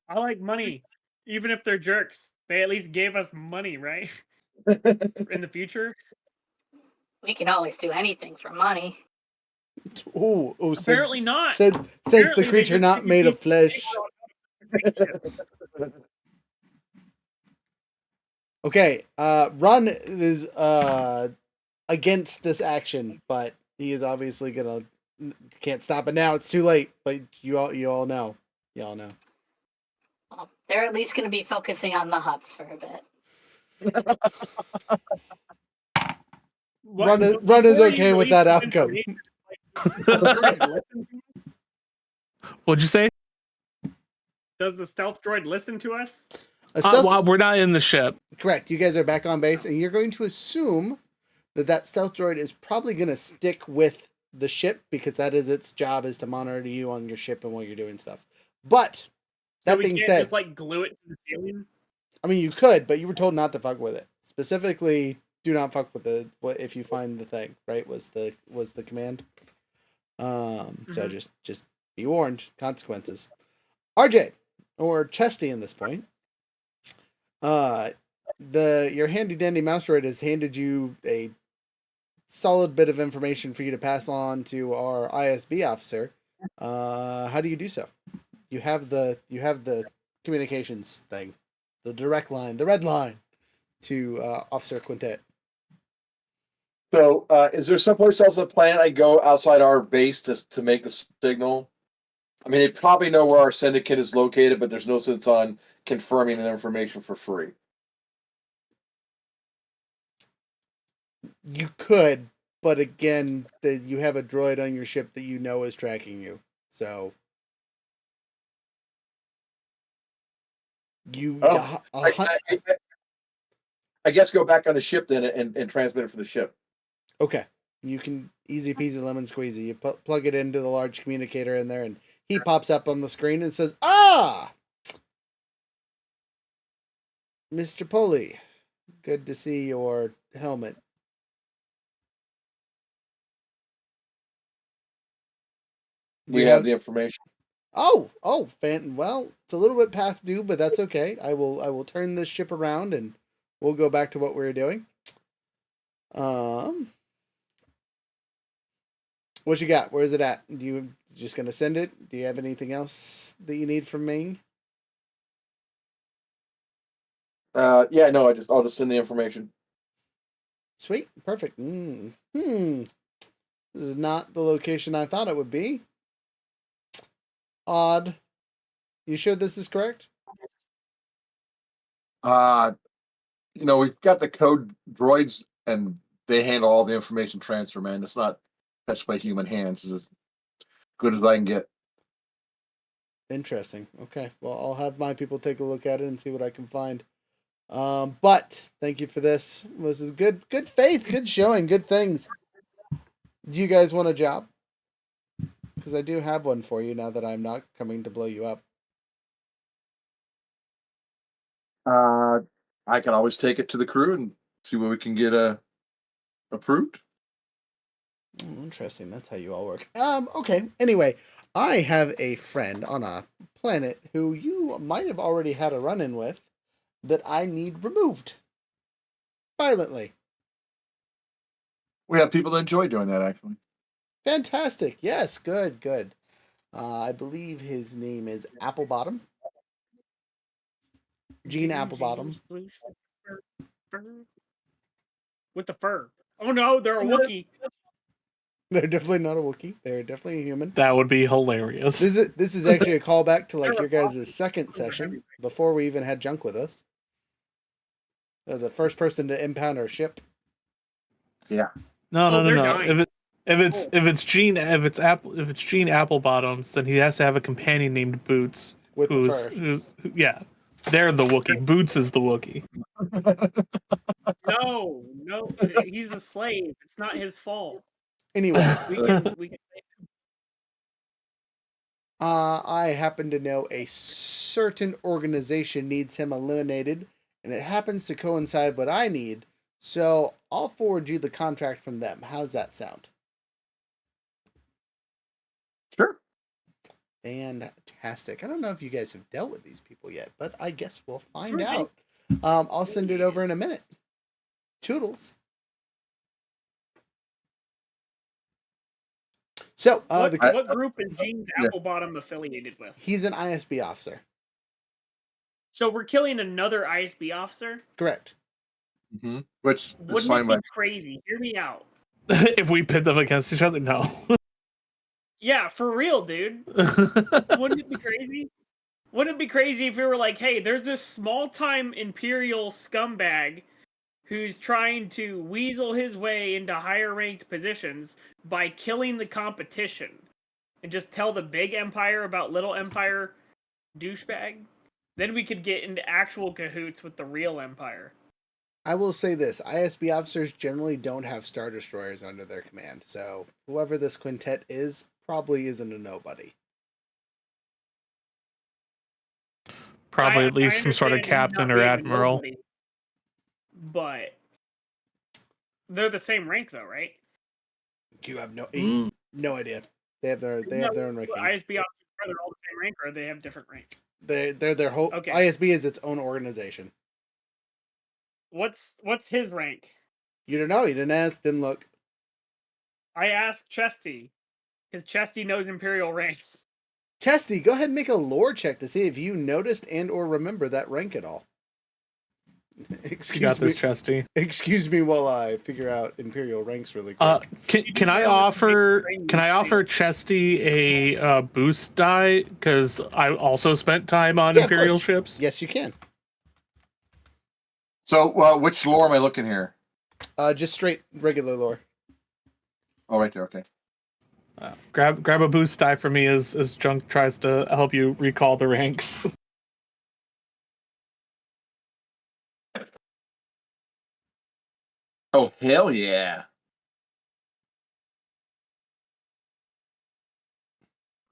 I like money. Even if they're jerks, they at least gave us money, right? In the future. We can always do anything for money. Oh, Apparently not. Says Apparently the they creature just not give made you of flesh. Okay, Run is against this action, but he is obviously gonna can't stop it now. It's too late. But you all know. Y'all know. Well, they're at least going to be focusing on the huts for a bit. Run is Before okay you with release that this outcome. information, listen to us? What'd you say? Does the stealth droid listen to us? Well, we're not in the ship. Correct. You guys are back on base, and you're going to assume that stealth droid is probably going to stick with the ship because that is its job, is to monitor you on your ship and while you're doing stuff. But So that we being can't said, just like glue it to the ceiling. I mean, you could, but you were told not to fuck with it. Specifically, do not fuck with if you find the thing. Right? Was the command. So just be warned. Consequences. RJ or Chesty in this point. Your handy dandy mouse droid has handed you a solid bit of information for you to pass on to our ISB officer. How do you do so? You have the communications thing, the direct line, the red line to Officer Quintet. So, is there someplace else on the planet I go outside our base to make the signal? I mean, they probably know where our syndicate is located, but there's no sense on confirming that information for free. You could, but again, you have a droid on your ship that you know is tracking you. So you I guess go back on the ship then and transmit it from the ship. Okay. You can easy peasy lemon squeezy. You plug it into the large communicator in there, and he pops up on the screen and says, "Ah, Mr. Poley, good to see your helmet. We have the information. Oh, well, it's a little bit past due, but that's okay. I will turn this ship around and we'll go back to what we were doing. What you got? Where is it at? Do you just gonna send it? Do you have anything else that you need from me? Yeah, no, I'll just send the information. Sweet, perfect. This is not the location I thought it would be. Odd. You sure this is correct? We've got the code droids, and they handle all the information transfer. Man, it's not touched by human hands. It's as good as I can get. Interesting. Okay. Well, I'll have my people take a look at it and see what I can find. But thank you for this. This is good faith, good showing, good things. Do you guys want a job? Because I do have one for you now that I'm not coming to blow you up. I can always take it to the crew and see what we can get approved. Interesting. That's how you all work. Okay. Anyway, I have a friend on a planet who you might have already had a run-in with that I need removed violently. We have people that enjoy doing that, actually. Fantastic. Yes. Good. I believe his name is Applebottom. Jean Applebottom. With the fur. Oh no, they're a Wookiee. They're definitely not a Wookiee. They're definitely a human. That would be hilarious. This is actually a callback to like your guys' second session before we even had Junk with us. The first person to impound our ship. Yeah. No. Dying. If it's Jean Applebottoms, then he has to have a companion named Boots. With the fur. Yeah. They're the Wookiee. Boots is the Wookiee. No, he's a slave. It's not his fault. Anyway, We can I happen to know a certain organization needs him eliminated, and it happens to coincide what I need. So I'll forward you the contract from them. How's that sound? Sure. Fantastic. I don't know if you guys have dealt with these people yet, but I guess we'll find out. I'll send it over in a minute. Toodles. So, what group is Jean Applebottom affiliated with? He's an ISB officer. So we're killing another ISB officer? Correct. Mm-hmm. Which is Wouldn't it be crazy? Hear me out. If we pit them against each other, no. Yeah, for real, dude. Wouldn't it be crazy? Wouldn't it be crazy if we were like, hey, there's this small-time Imperial scumbag who's trying to weasel his way into higher-ranked positions by killing the competition, and just tell the big Empire about little Empire douchebag? Then we could get into actual cahoots with the real Empire. I will say this, ISB officers generally don't have Star Destroyers under their command, so whoever this quintet is probably isn't a nobody. Probably at least some sort of captain or admiral. Nobody, but they're the same rank though, right? You have no idea. They have their own ranking. ISB officers are all the same rank, or they have different ranks? They're their whole Okay. ISB is its own organization. What's his rank? You don't know. You didn't ask. Didn't look. I asked Chesty, because Chesty knows Imperial ranks. Chesty, go ahead and make a lore check to see if you noticed and or remember that rank at all. Excuse me, Chesty. Excuse me while I figure out Imperial ranks really quick. Can I offer Chesty a boost die, because I also spent time on Imperial ships? Yes, you can. So, which lore am I looking here? Just straight regular lore. Oh, right there. Okay. Grab a boost die for me as Junk tries to help you recall the ranks. Oh, hell yeah.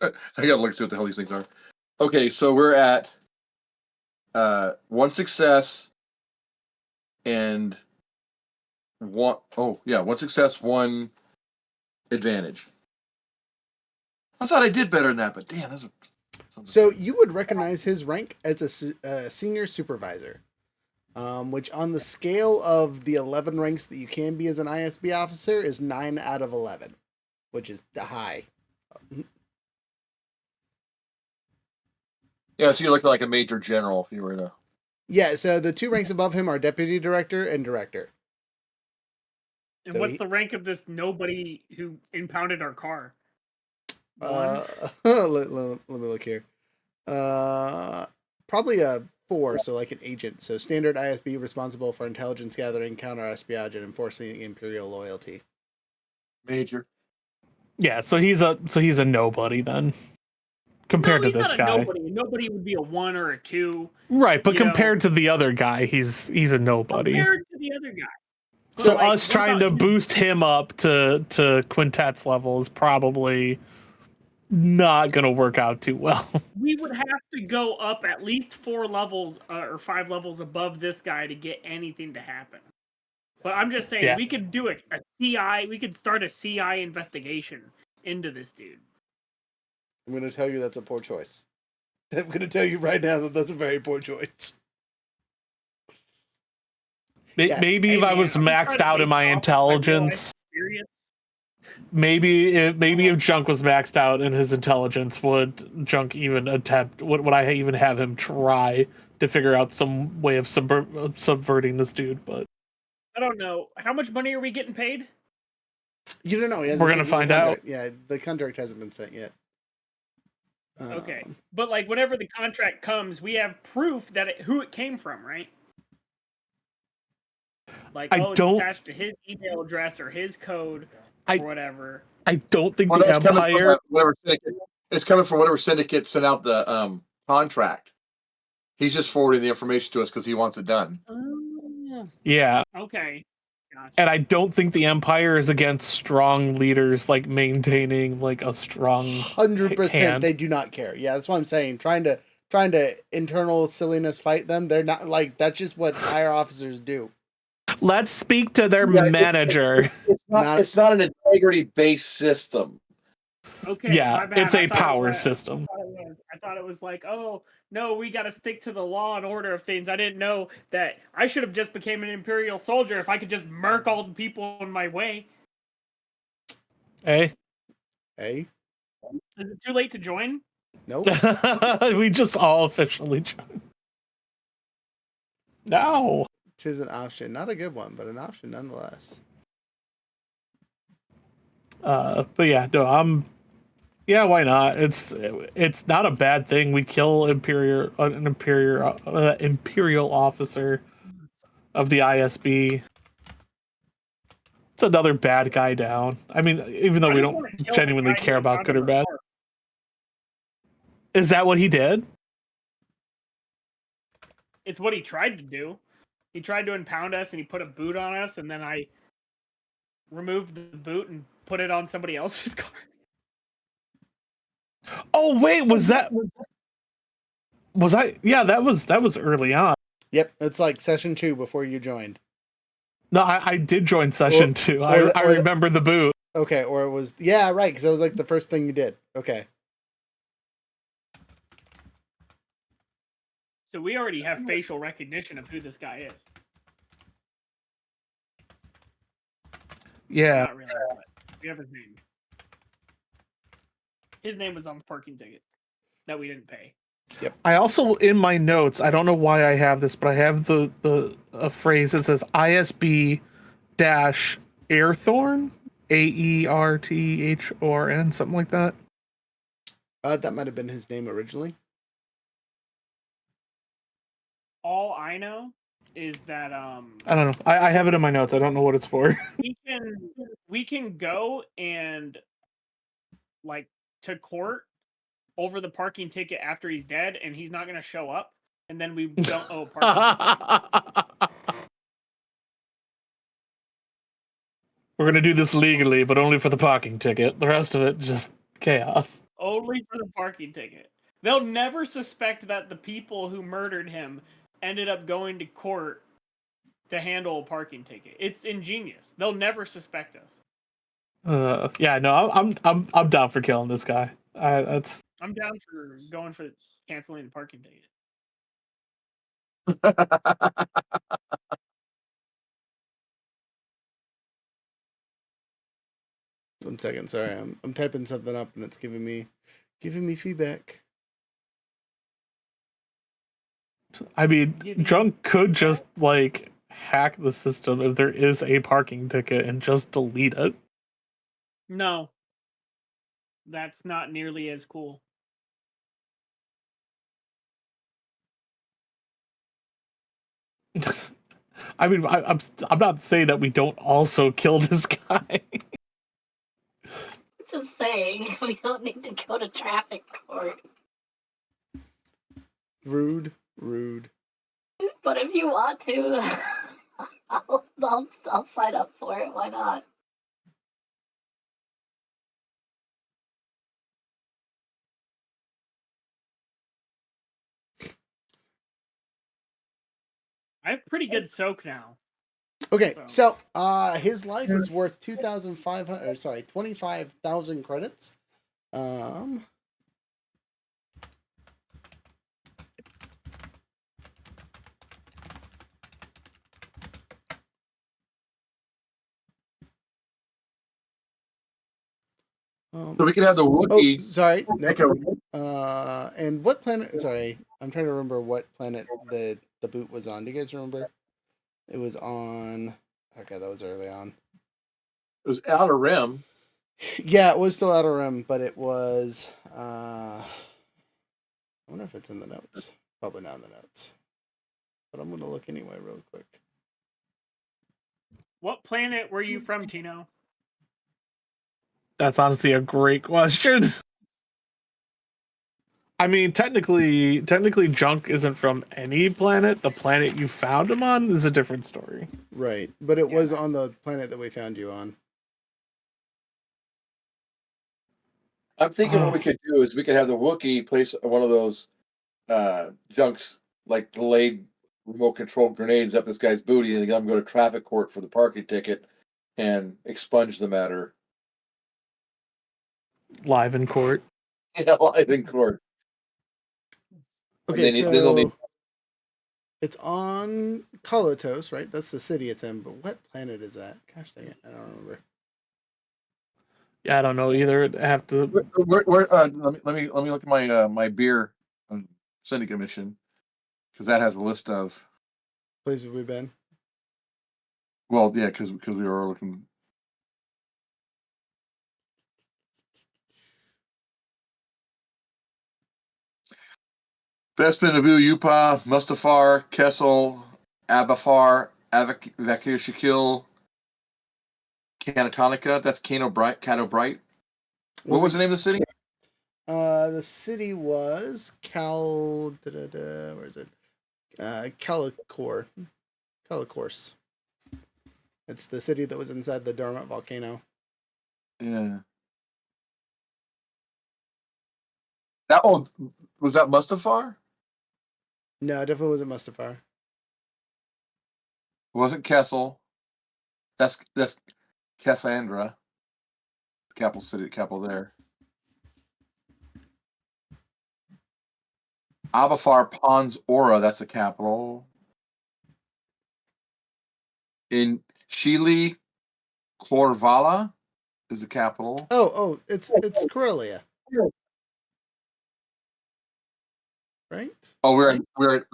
I gotta look to see what the hell these things are. Okay, so we're at 1 success and 1 success, 1 advantage. I thought I did better than that, but damn, that's a. So you would recognize his rank as a senior supervisor, which on the scale of the 11 ranks that you can be as an ISB officer is 9 out of 11, which is high. Yeah, so you look like a major general if you were to. Yeah, so the 2 ranks above him are deputy director and director. And So what's the rank of this nobody who impounded our car? let me look here. Probably a 4, so like an agent. So standard ISB responsible for intelligence gathering, counter espionage, and enforcing imperial loyalty. Major. Yeah, so he's a nobody then, compared to this guy. Nobody would be a 1 or a 2. Right, but compared to the other guy, he's a nobody. Compared to the other guy. So like, us trying to boost him up to Quintet's level is probably not going to work out too well. We would have to go up at least 4 levels or 5 levels above this guy to get anything to happen. But I'm just saying, we could do a CI, we could start a CI investigation into this dude. I'm going to tell you that's a poor choice. I'm going to tell you right now that that's a very poor choice. Maybe if I was maxed out in my intelligence, maybe if Junk was maxed out in his intelligence, would Junk even attempt? Would I even have him try to figure out some way of subverting this dude? But I don't know. How much money are we getting paid? You don't know. We're gonna find out. Yeah, the contract hasn't been sent yet. Okay, but like whenever the contract comes, we have proof that who it came from, right? Like, it's attached to his email address or his code or whatever. I don't think the Empire. It's coming from whatever syndicate sent out the contract. He's just forwarding the information to us because he wants it done. Yeah. Okay. Gotcha. And I don't think the Empire is against strong leaders like maintaining like a strong 100%. They do not care. Yeah, that's what I'm saying. Trying to internal silliness fight them. They're not like that's just what higher officers do. Let's speak to their manager. It's not an integrity-based system. Okay. Yeah, it's a power system. I thought it was like, oh no, we got to stick to the law and order of things. I didn't know that I should have just became an Imperial soldier if I could just murk all the people in my way. Hey. Is it too late to join? Nope. We just all officially joined. No. Choose an option. Not a good one, but an option nonetheless. But yeah, no, yeah, why not? It's not a bad thing. We kill an imperial officer of the ISB. It's another bad guy down. I mean, even though we don't genuinely care about good or bad. Is that what he did? It's what he tried to do. He tried to impound us and he put a boot on us, and then I removed the boot and put it on somebody else's car. Oh wait, was I? Yeah, that was early on. Yep, it's like session 2 before you joined. No, I did join session 2. I remember the boot. Okay, or it was right, because it was like the first thing you did. Okay. So we already have facial recognition of who this guy is. Yeah. Not really, but we have his name. His name was on the parking ticket that we didn't pay. Yep. I also, in my notes, I don't know why I have this, but I have a phrase that says ISB Airthorn, AERTHORN, something like that. That might have been his name originally. All I know is that I don't know. I have it in my notes. I don't know what it's for. we can go and like to court over the parking ticket after he's dead, and he's not going to show up, and then we don't owe parking ticket. We're going to do this legally, but only for the parking ticket. The rest of it, just chaos. Only for the parking ticket. They'll never suspect that the people who murdered him ended up going to court to handle a parking ticket. It's ingenious. They'll never suspect us. Yeah, no, I'm down for killing this guy. That's I'm down for going for canceling the parking ticket. One second, sorry, I'm typing something up and it's giving me feedback. I mean, Junk could just like hack the system if there is a parking ticket and just delete it. No, that's not nearly as cool. I mean, I'm not saying that we don't also kill this guy. Just saying, we don't need to go to traffic court. Rude. But if you want to, I'll sign up for it. Why not? I have pretty good soak now. Okay, so his life is worth 25,000 credits. So we can have the Wookiee. Oh, sorry. Nope. And what planet? Sorry, I'm trying to remember what planet the boot was on. Do you guys remember? It was on. Okay, that was early on. It was Outer Rim. Yeah, it was still Outer Rim, but it was. I wonder if it's in the notes. Probably not in the notes. But I'm gonna look anyway, real quick. What planet were you from, Tino? That's honestly a great question. I mean, technically, Junk isn't from any planet. The planet you found him on is a different story. Right, but it was on the planet that we found you on. I'm thinking what we could do is we could have the Wookiee place one of those Junk's like delayed remote control grenades up this guy's booty and let him go to traffic court for the parking ticket and expunge the matter. Live in court. Yeah, live in court. Okay, Then they'll need. It's on Kolotos, right? That's the city it's in. But what planet is that? Gosh dang it, I don't remember. Yeah, I don't know either. I have to. Let me look at my my beer syndicate mission because that has a list of Places we've been. Well, yeah, because we were looking. Bespin, Abu, Yupa, Mustafar, Kessel, Abafar, Vakishakil, Canatonica. That's Kano Bright. What was the name of the city? The city was where is it? Calicor. Calicourse. It's the city that was inside the dormant volcano. Yeah. Was that Mustafar? No, it definitely wasn't Mustafar. It wasn't Kessel. That's Cassandra. Capital city, capital there. Abafar Pons Aura, that's the capital. In Chile, Corvala is the capital. Oh, it's Corellia. Right? Oh, we're in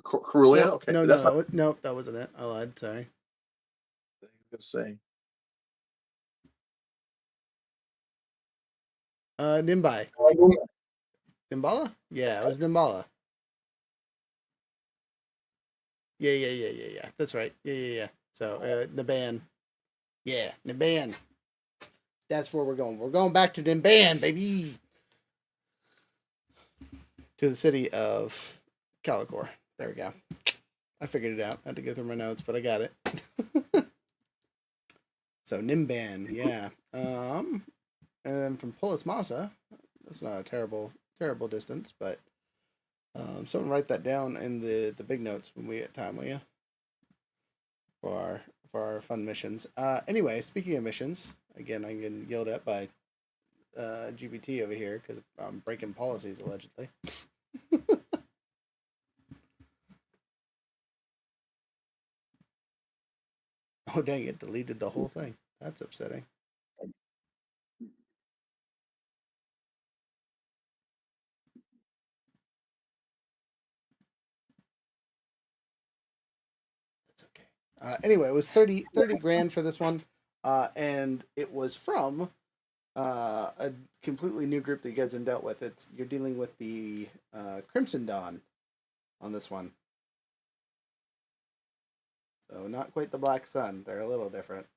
Corellia? Okay. No, that wasn't it. I lied, sorry. I was gonna say. Nimbai. Nimbala? Yeah, it was Nimbala. Yeah. That's right. Yeah. So, Niban. Yeah, Niban. That's where we're going. We're going back to Niban, baby. To the city of Calicor. There we go. I figured it out. I had to go through my notes, but I got it. So, Nimban, yeah. And then from Polis Masa, that's not a terrible distance, but someone write that down in the big notes when we get time, will you? For our fun missions. Anyway, speaking of missions, Again, I'm getting yelled at by GPT over here because I'm breaking policies allegedly. Oh dang! It deleted the whole thing. That's upsetting. That's okay. Anyway, it was 30 grand for this one, and it was from a completely new group that you guys have dealt with. You're dealing with the Crimson Dawn on this one. So not quite the Black Sun. They're a little different.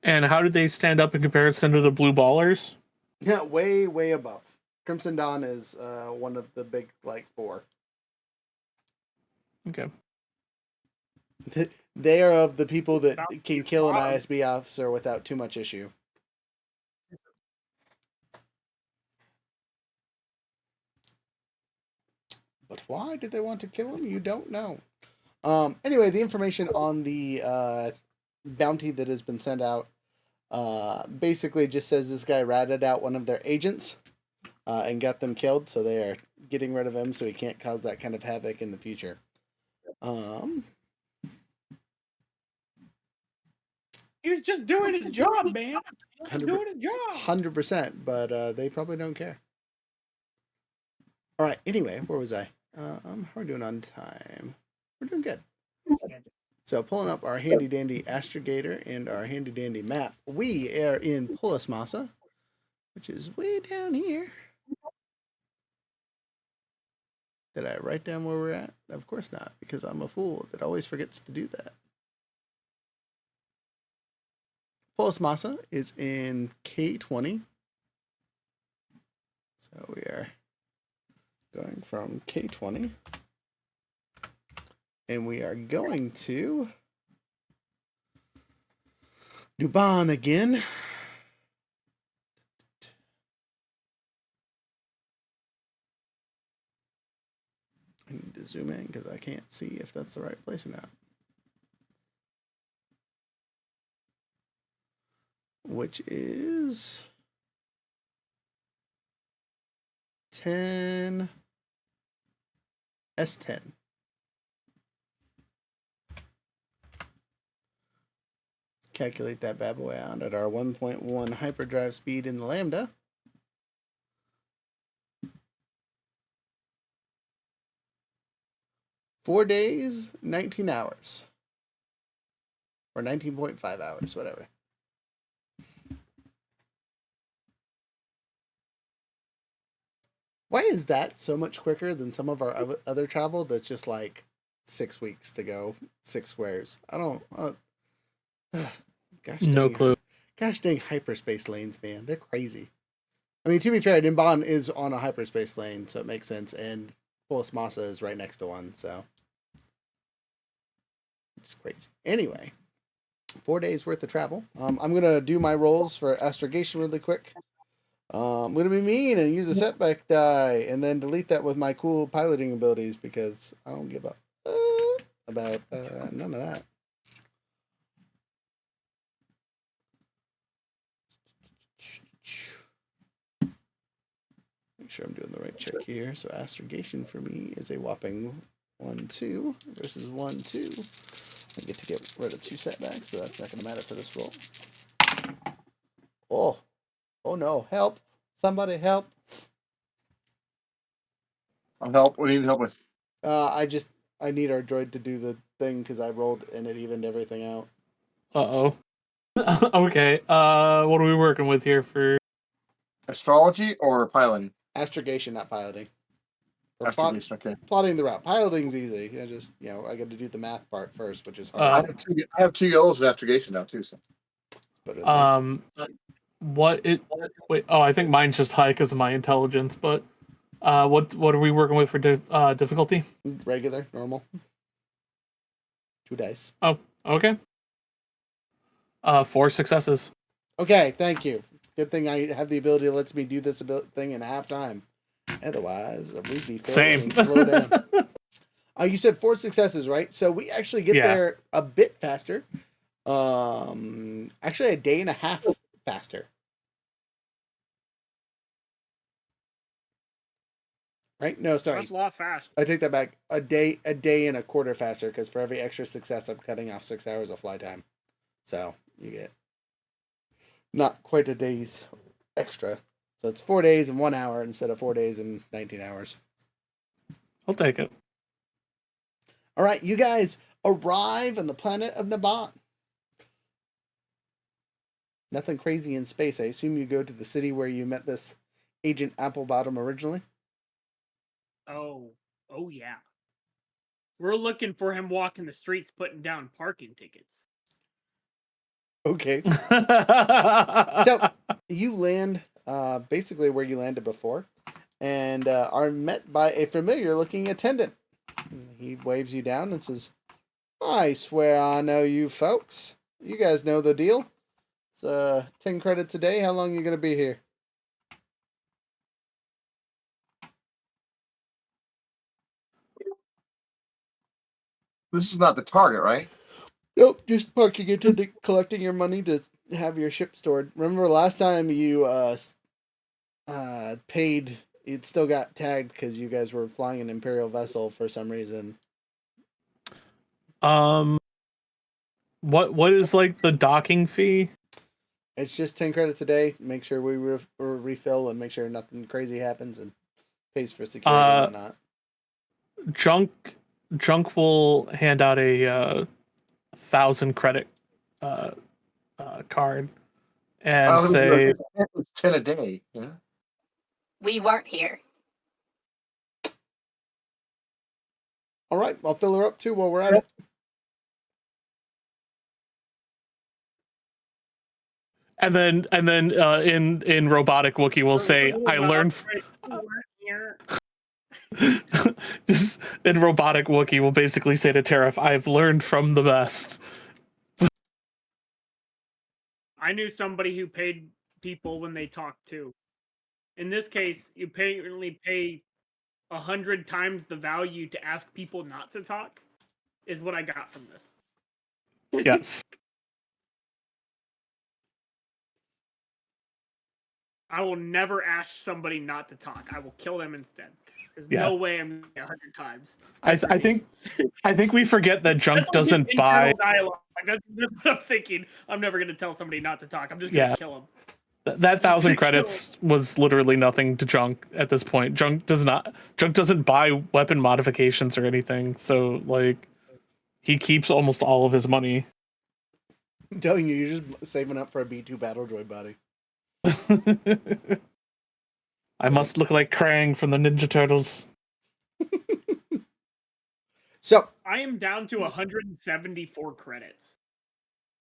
And how did they stand up in comparison to the Blue Ballers? Yeah, way above. Crimson Dawn is one of the big like four. Okay. They are of the people that can kill an ISB officer without too much issue. But why did they want to kill him? You don't know. Anyway, the information on the bounty that has been sent out basically just says this guy ratted out one of their agents and got them killed, so they are getting rid of him so he can't cause that kind of havoc in the future. He was just doing his job, man. He was doing his job. 100%, but they probably don't care. All right. Anyway, where was I? How are we doing on time? We're doing good. So pulling up our handy dandy astrogator and our handy dandy map. We are in Polis Massa, which is way down here. Did I write down where we're at? Of course not, because I'm a fool that always forgets to do that. Polis Massa is in K20. So we are going from K20. And we are going to Duban again. I need to zoom in because I can't see if that's the right place or not. Which is 10 S10. Calculate that bad boy out at our 1.1 hyperdrive speed in the Lambda. Four days, 19 hours. Or 19.5 hours, whatever. Why is that so much quicker than some of our other travel that's just like 6 weeks to go, 6 squares? I don't... gosh dang, No clue. Gosh dang hyperspace lanes, man. They're crazy. I mean, to be fair, Nimban is on a hyperspace lane, so it makes sense, and Polis Massa is right next to one, so... It's crazy. Anyway, 4 days worth of travel. I'm going to do my rolls for astrogation really quick. I'm going to be mean and use a setback die and then delete that with my cool piloting abilities because I don't give up about none of that. Make sure I'm doing the right check here. So astrogation for me is a whopping 1-2 versus 1-2. I get to get rid of 2 setbacks, so that's not going to matter for this roll. Oh no, help. Somebody help. I'll help. What do you need help with? I need our droid to do the thing because I rolled and it evened everything out. Uh-oh. Okay, what are we working with here for... Astrology or piloting? Astrogation, not piloting. Astrogation, okay. Plotting the route. Piloting's easy. I just, I got to do the math part first, which is hard. I have 2 yellows in astrogation now too. So. Wait, I think mine's just high because of my intelligence, but what are we working with for difficulty? Regular, normal. 2 dice. Oh, okay. 4 successes. Okay, thank you. Good thing I have the ability that lets me do this thing in half time. Otherwise, we'd be failing and slow down. You said 4 successes, right? So we actually get Yeah. there a bit faster. Actually a day and a half faster. Right? No, sorry. That's a lot fast. I take that back. A day and a quarter faster, because for every extra success, I'm cutting off 6 hours of fly time. So you get not quite a day's extra. So it's 4 days and 1 hour instead of 4 days and 19 hours. I'll take it. All right, you guys arrive on the planet of Nabat. Nothing crazy in space. I assume you go to the city where you met this Agent Applebottom originally. Oh yeah. We're looking for him walking the streets putting down parking tickets. Okay. So you land basically where you landed before, and are met by a familiar-looking attendant. He waves you down and says, "I swear I know you folks. You guys know the deal. It's 10 credits a day. How long are you gonna be here?" This is not the target, right? Nope, just parking into collecting your money to have your ship stored. Remember last time you paid, it still got tagged because you guys were flying an Imperial vessel for some reason. What is like the docking fee? It's just 10 credits a day. Make sure we refill and make sure nothing crazy happens, and pays for security and whatnot. Junk will hand out a 1,000 credit card and say, it's 10 a day. Yeah. We weren't here. All right, I'll fill her up too while we're at it. and then in robotic Wookiee will say, "I learned." Just in robotic Wookiee will basically say to Tariff, "I've learned from the best." I knew somebody who paid people when they talked too. In this case, you apparently pay 100 times the value to ask people not to talk, is what I got from this. Yes. I will never ask somebody not to talk. I will kill them instead. There's Yeah. no way I'm going to 100 times. I think we forget that Junk doesn't buy dialogue. That's what I'm thinking. I'm never going to tell somebody not to talk. I'm just going to kill them. that 1,000 credits was literally nothing to Junk at this point. Junk doesn't buy weapon modifications or anything, so like he keeps almost all of his money. I'm telling you, you're just saving up for a B2 battle droid body. I must look like Krang from the Ninja Turtles. So I am down to 174 credits.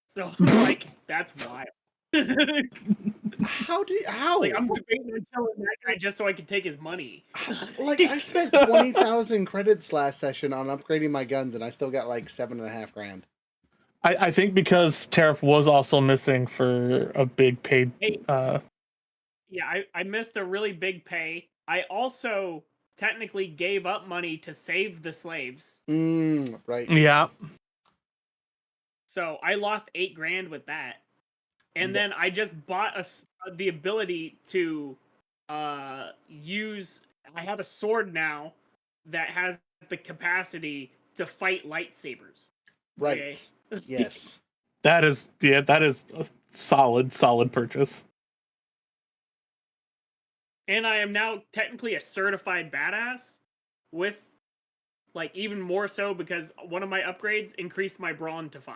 So I'm like, that's wild. how? Like, I'm debating on killing that guy just so I can take his money. Like, I spent 20,000 credits last session on upgrading my guns, and I still got like 7.5 grand. I think because Tariff was also missing for a big paid. Yeah, I missed a really big pay. I also technically gave up money to save the slaves. Right. Yeah. So I lost 8 grand with that. And then I just bought the ability to use. I have a sword now that has the capacity to fight lightsabers. Right. Okay? Yes. That is a solid purchase. And I am now technically a certified badass with, like, even more so because one of my upgrades increased my brawn to 5.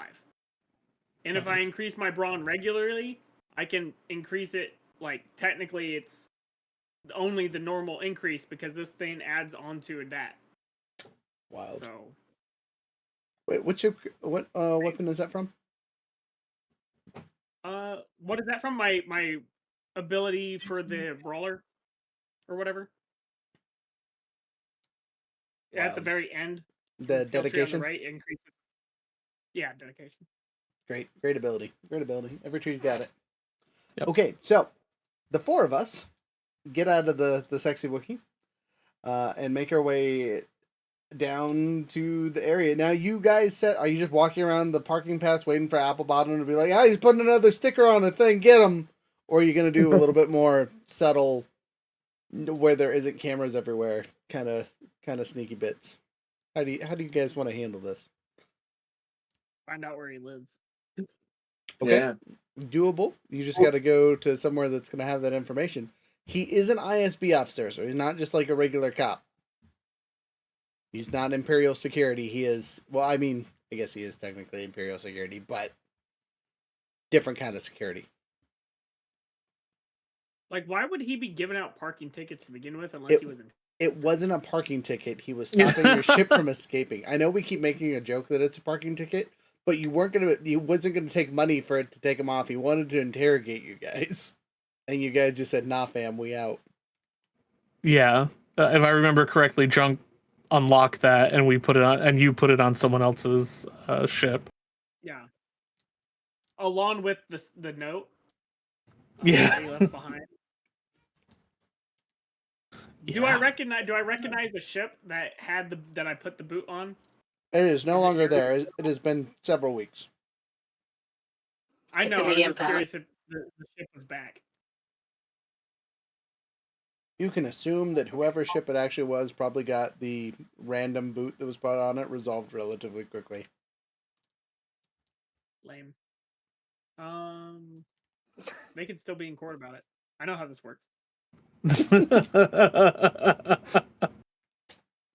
And if I increase my brawn regularly, I can increase it, like, technically it's only the normal increase because this thing adds onto that. Wild. So. Wait, what weapon is that from? What is that from? My ability for the brawler? Or whatever. Wow. At the very end. The dedication? Right, increase it. Yeah, dedication. Great ability. Every tree's got it. Yep. Okay, so the 4 of us get out of the sexy Wookiee and make our way down to the area. Now, you guys are you just walking around the parking pass waiting for Applebottom to be like, he's putting another sticker on a thing, get him? Or are you going to do a little bit more subtle, where there isn't cameras everywhere, kind of sneaky bits? How do you guys want to handle this? Find out where he lives. Okay. Yeah. Doable. You just got to go to somewhere that's going to have that information. He is an ISB officer, so he's not just like a regular cop. He's not Imperial Security. He is, well, I mean, I guess he is technically Imperial Security, but different kind of security. Like, why would he be giving out parking tickets to begin with unless he was in... It wasn't a parking ticket. He was stopping your ship from escaping. I know we keep making a joke that it's a parking ticket, but you wasn't gonna take money for it to take him off. He wanted to interrogate you guys. And you guys just said, nah, fam, we out. Yeah. If I remember correctly, Junk unlocked that and we put it on, and you put it on someone else's ship. Yeah. Along with the note. Yeah. That he left behind. Yeah. Do I recognize the ship that had that I put the boot on? It is no longer there. It has been several weeks. I It's know. in I the was just impound. curious if the ship was back. You can assume that whoever ship it actually was probably got the random boot that was put on it resolved relatively quickly. Lame. They could still be in court about it. I know how this works.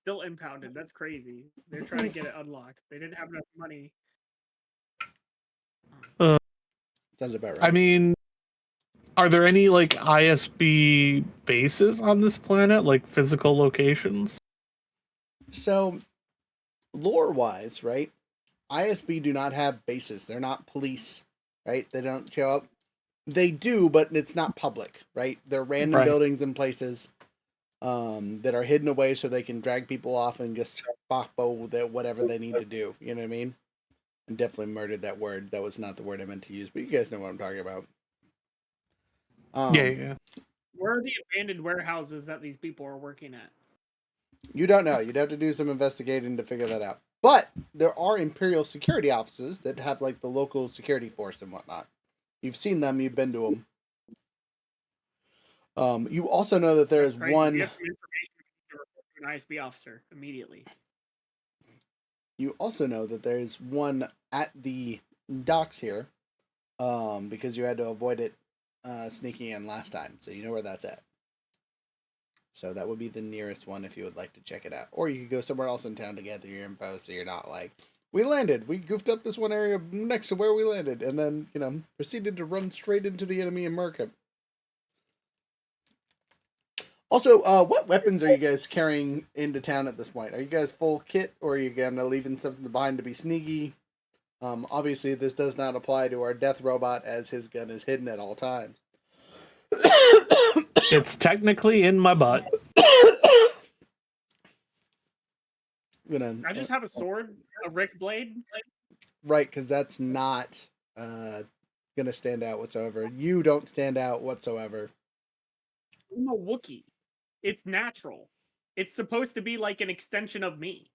Still impounded. That's crazy. They're trying to get it unlocked. They didn't have enough money. Sounds about right. I mean, are there any like ISB bases on this planet, like physical locations? So, lore-wise, right? ISB do not have bases. They're not police, right? They don't show up. They do, but it's not public, right? They're random buildings and places that are hidden away so they can drag people off and just bokbo whatever they need to do. You know what I mean? And definitely murdered that word. That was not the word I meant to use, but you guys know what I'm talking about. Yeah. Where are the abandoned warehouses that these people are working at? You don't know. You'd have to do some investigating to figure that out. But there are Imperial security offices that have like the local security force and whatnot. You've seen them. You've been to them. You also know that there is one. We have some information to report to an ISB officer immediately. You also know that there is one at the docks here, because you had to avoid it sneaking in last time, so you know where that's at. So that would be the nearest one if you would like to check it out. Or you could go somewhere else in town to gather your info so you're not like, we landed, we goofed up this one area next to where we landed, and then, proceeded to run straight into the enemy and murk him. Also, what weapons are you guys carrying into town at this point? Are you guys full kit, or are you kind of leaving something behind to be sneaky? Obviously, this does not apply to our death robot, as his gun is hidden at all times. It's technically in my butt. I just have a sword, a Rick blade. Right, because that's not gonna stand out whatsoever. You don't stand out whatsoever. I'm a Wookiee. It's natural. It's supposed to be like an extension of me.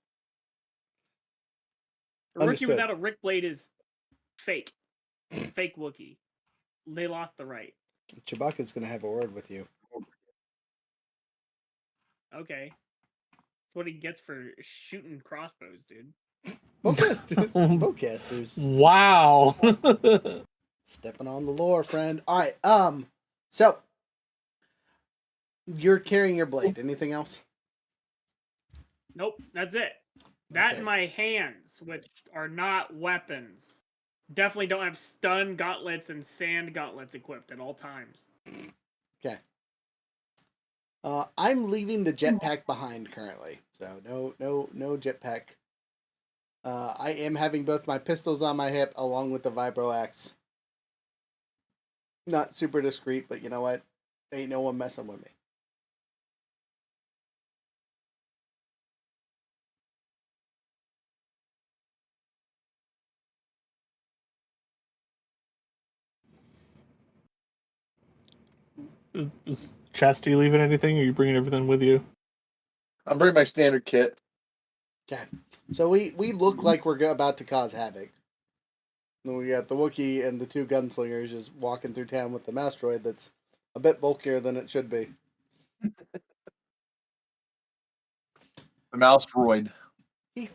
A Wookiee without a Rick blade is fake. Fake Wookiee. They lost the right. Chewbacca's gonna have a word with you. Okay. That's what he gets for shooting crossbows, dude. Bowcasters. Wow. Stepping on the lore, friend. All right. So you're carrying your blade. Anything else? Nope, that's it. That Okay. and my hands, which are not weapons. Definitely don't have stun gauntlets and sand gauntlets equipped at all times. Okay. I'm leaving the jetpack behind currently, so no jetpack. I am having both my pistols on my hip along with the vibro axe. Not super discreet, but you know what? Ain't no one messing with me. Is Chastity leaving anything, or are you bringing everything with you? I'm bringing my standard kit. Okay. So we look like we're about to cause havoc. And we got the Wookiee and the two gunslingers just walking through town with the mouse droid that's a bit bulkier than it should be. The mouse droid. Thick.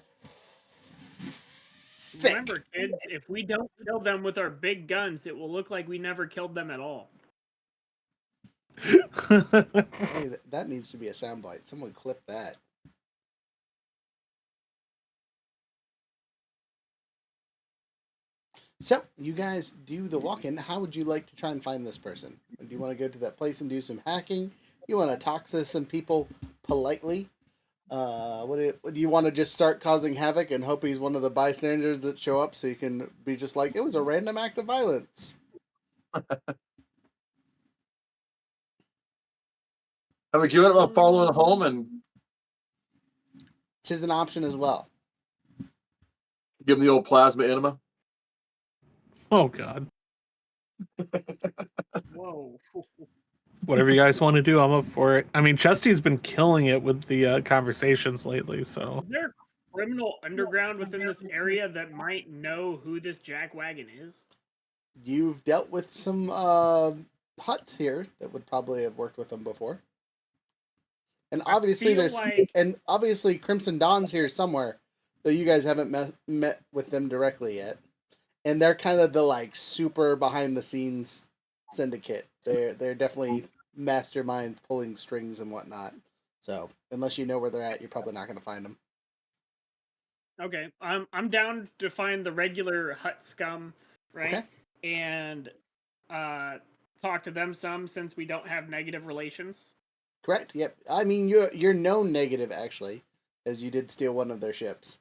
Remember, kids, if we don't kill them with our big guns, it will look like we never killed them at all. Hey, that needs to be a soundbite. Someone clip that. So, you guys do the walk-in. How would you like to try and find this person? Do you want to go to that place and do some hacking? You want to talk to some people politely? Do you want to just start causing havoc and hope he's one of the bystanders that show up so you can be just like, it was a random act of violence? Have we given up following home and Tis an option as well. give him the old plasma enema? Oh God. Whoa. Whatever you guys want to do, I'm up for it. I mean, Chesty's been killing it with the conversations lately, so. Is there a criminal underground within this area that might know who this jackwagon is? You've dealt with some huts here that would probably have worked with them before. And obviously obviously Crimson Dawn's here somewhere, though you guys haven't met with them directly yet. And they're kind of the like super behind the scenes syndicate. They're definitely masterminds pulling strings and whatnot. So unless you know where they're at, you're probably not going to find them. Okay, I'm down to find the regular hut scum, right? Okay. And talk to them some since we don't have negative relations. Correct. Yep. I mean, you're known negative actually, as you did steal one of their ships.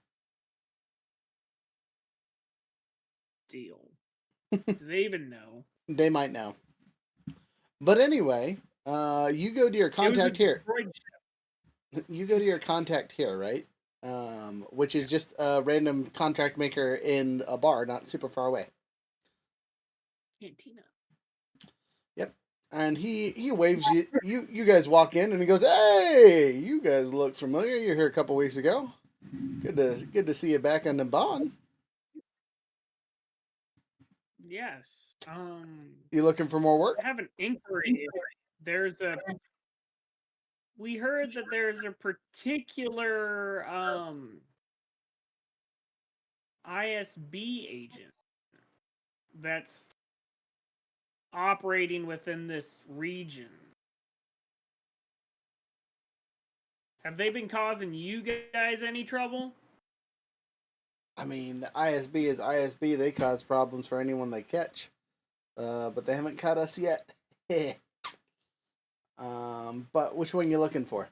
Deal. Do they even know? They might know. But anyway, you go to your contact here. You go to your contact here, right? Which is just a random contract maker in a bar, not super far away. Cantina. Yep. And he waves you. You guys walk in, and he goes, "Hey, you guys look familiar. You're here a couple weeks ago. Good to see you back on the bond. Yes. You looking for more work? I have an inquiry. We heard that there's a particular ISB agent that's operating within this region. Have they been causing you guys any trouble? I mean, the ISB is ISB. They cause problems for anyone they catch. But they haven't caught us yet. But which one you looking for?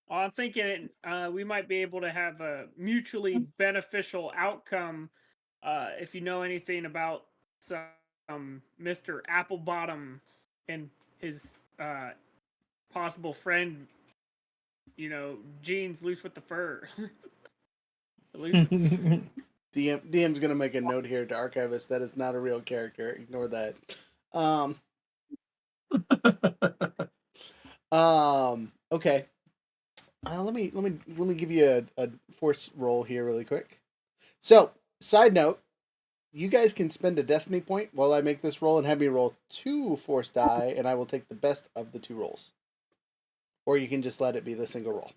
Well, I'm thinking we might be able to have a mutually beneficial outcome if you know anything about some Mr. Applebottom and his possible friend, Jean's loose with the fur. DM's gonna make a note here to Archivist that is not a real character. Ignore that. Okay. Let me give you a force roll here really quick. So, side note, you guys can spend a destiny point while I make this roll and have me roll 2 force die, and I will take the best of the 2 rolls. Or you can just let it be the single roll.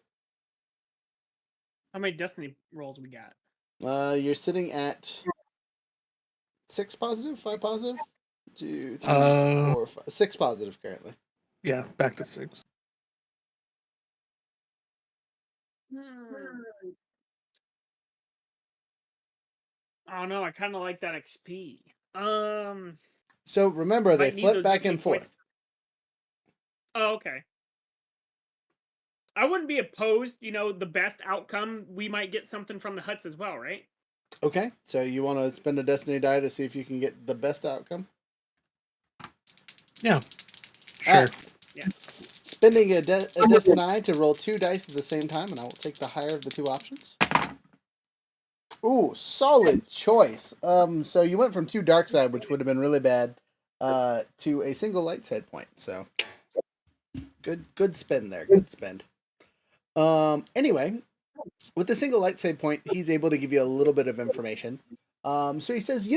How many destiny rolls we got? You're sitting at 6 positive, 5 positive, 2, 3, 4, 5, 6 positive currently. Yeah, back to 6. Oh no, I kind of like that XP. So remember, they flip back and forth. Oh, okay. I wouldn't be opposed, the best outcome, we might get something from the huts as well, right? Okay, so you want to spend a destiny die to see if you can get the best outcome? Yeah, sure. Yeah. Spending a destiny die to roll 2 dice at the same time, and I will take the higher of the 2 options. Ooh, solid choice. So you went from 2 dark side, which would have been really bad, to a single light side point. So good spend there. Good spend. Anyway, with the single light save point, he's able to give you a little bit of information. So he says,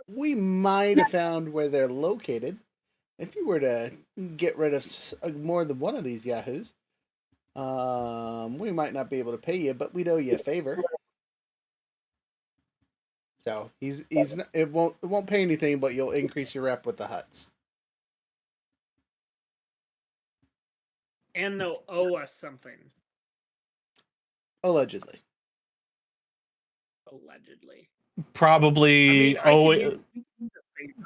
we might have found where they're located. If you were to get rid of more than one of these yahoos, we might not be able to pay you, but we'd owe you a favor. So it won't pay anything, but you'll increase your rep with the Hutts. And they'll owe us something. Allegedly. Probably I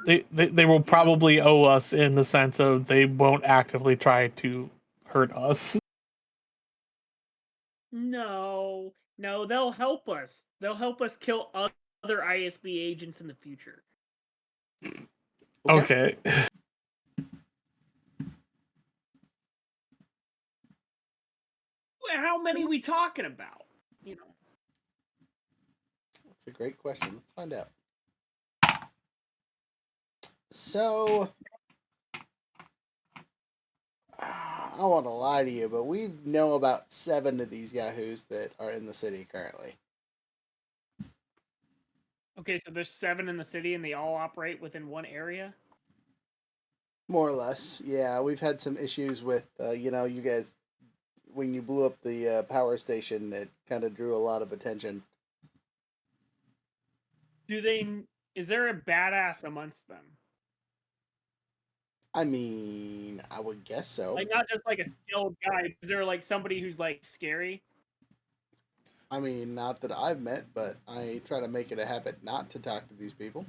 mean, they will probably owe us in the sense of they won't actively try to hurt us. No, they'll help us. They'll help us kill other ISB agents in the future. Okay. How many are we talking about? That's a great question. Let's find out. So, I don't want to lie to you, but we know about 7 of these yahoos that are in the city currently. Okay, so there's 7 in the city, and they all operate within one area? More or less, yeah. We've had some issues with, you guys, when you blew up the power station, it kind of drew a lot of attention. Is there a badass amongst them? I mean, I would guess so. Like, not just like a skilled guy. Is there like somebody who's like scary? I mean, not that I've met, but I try to make it a habit not to talk to these people.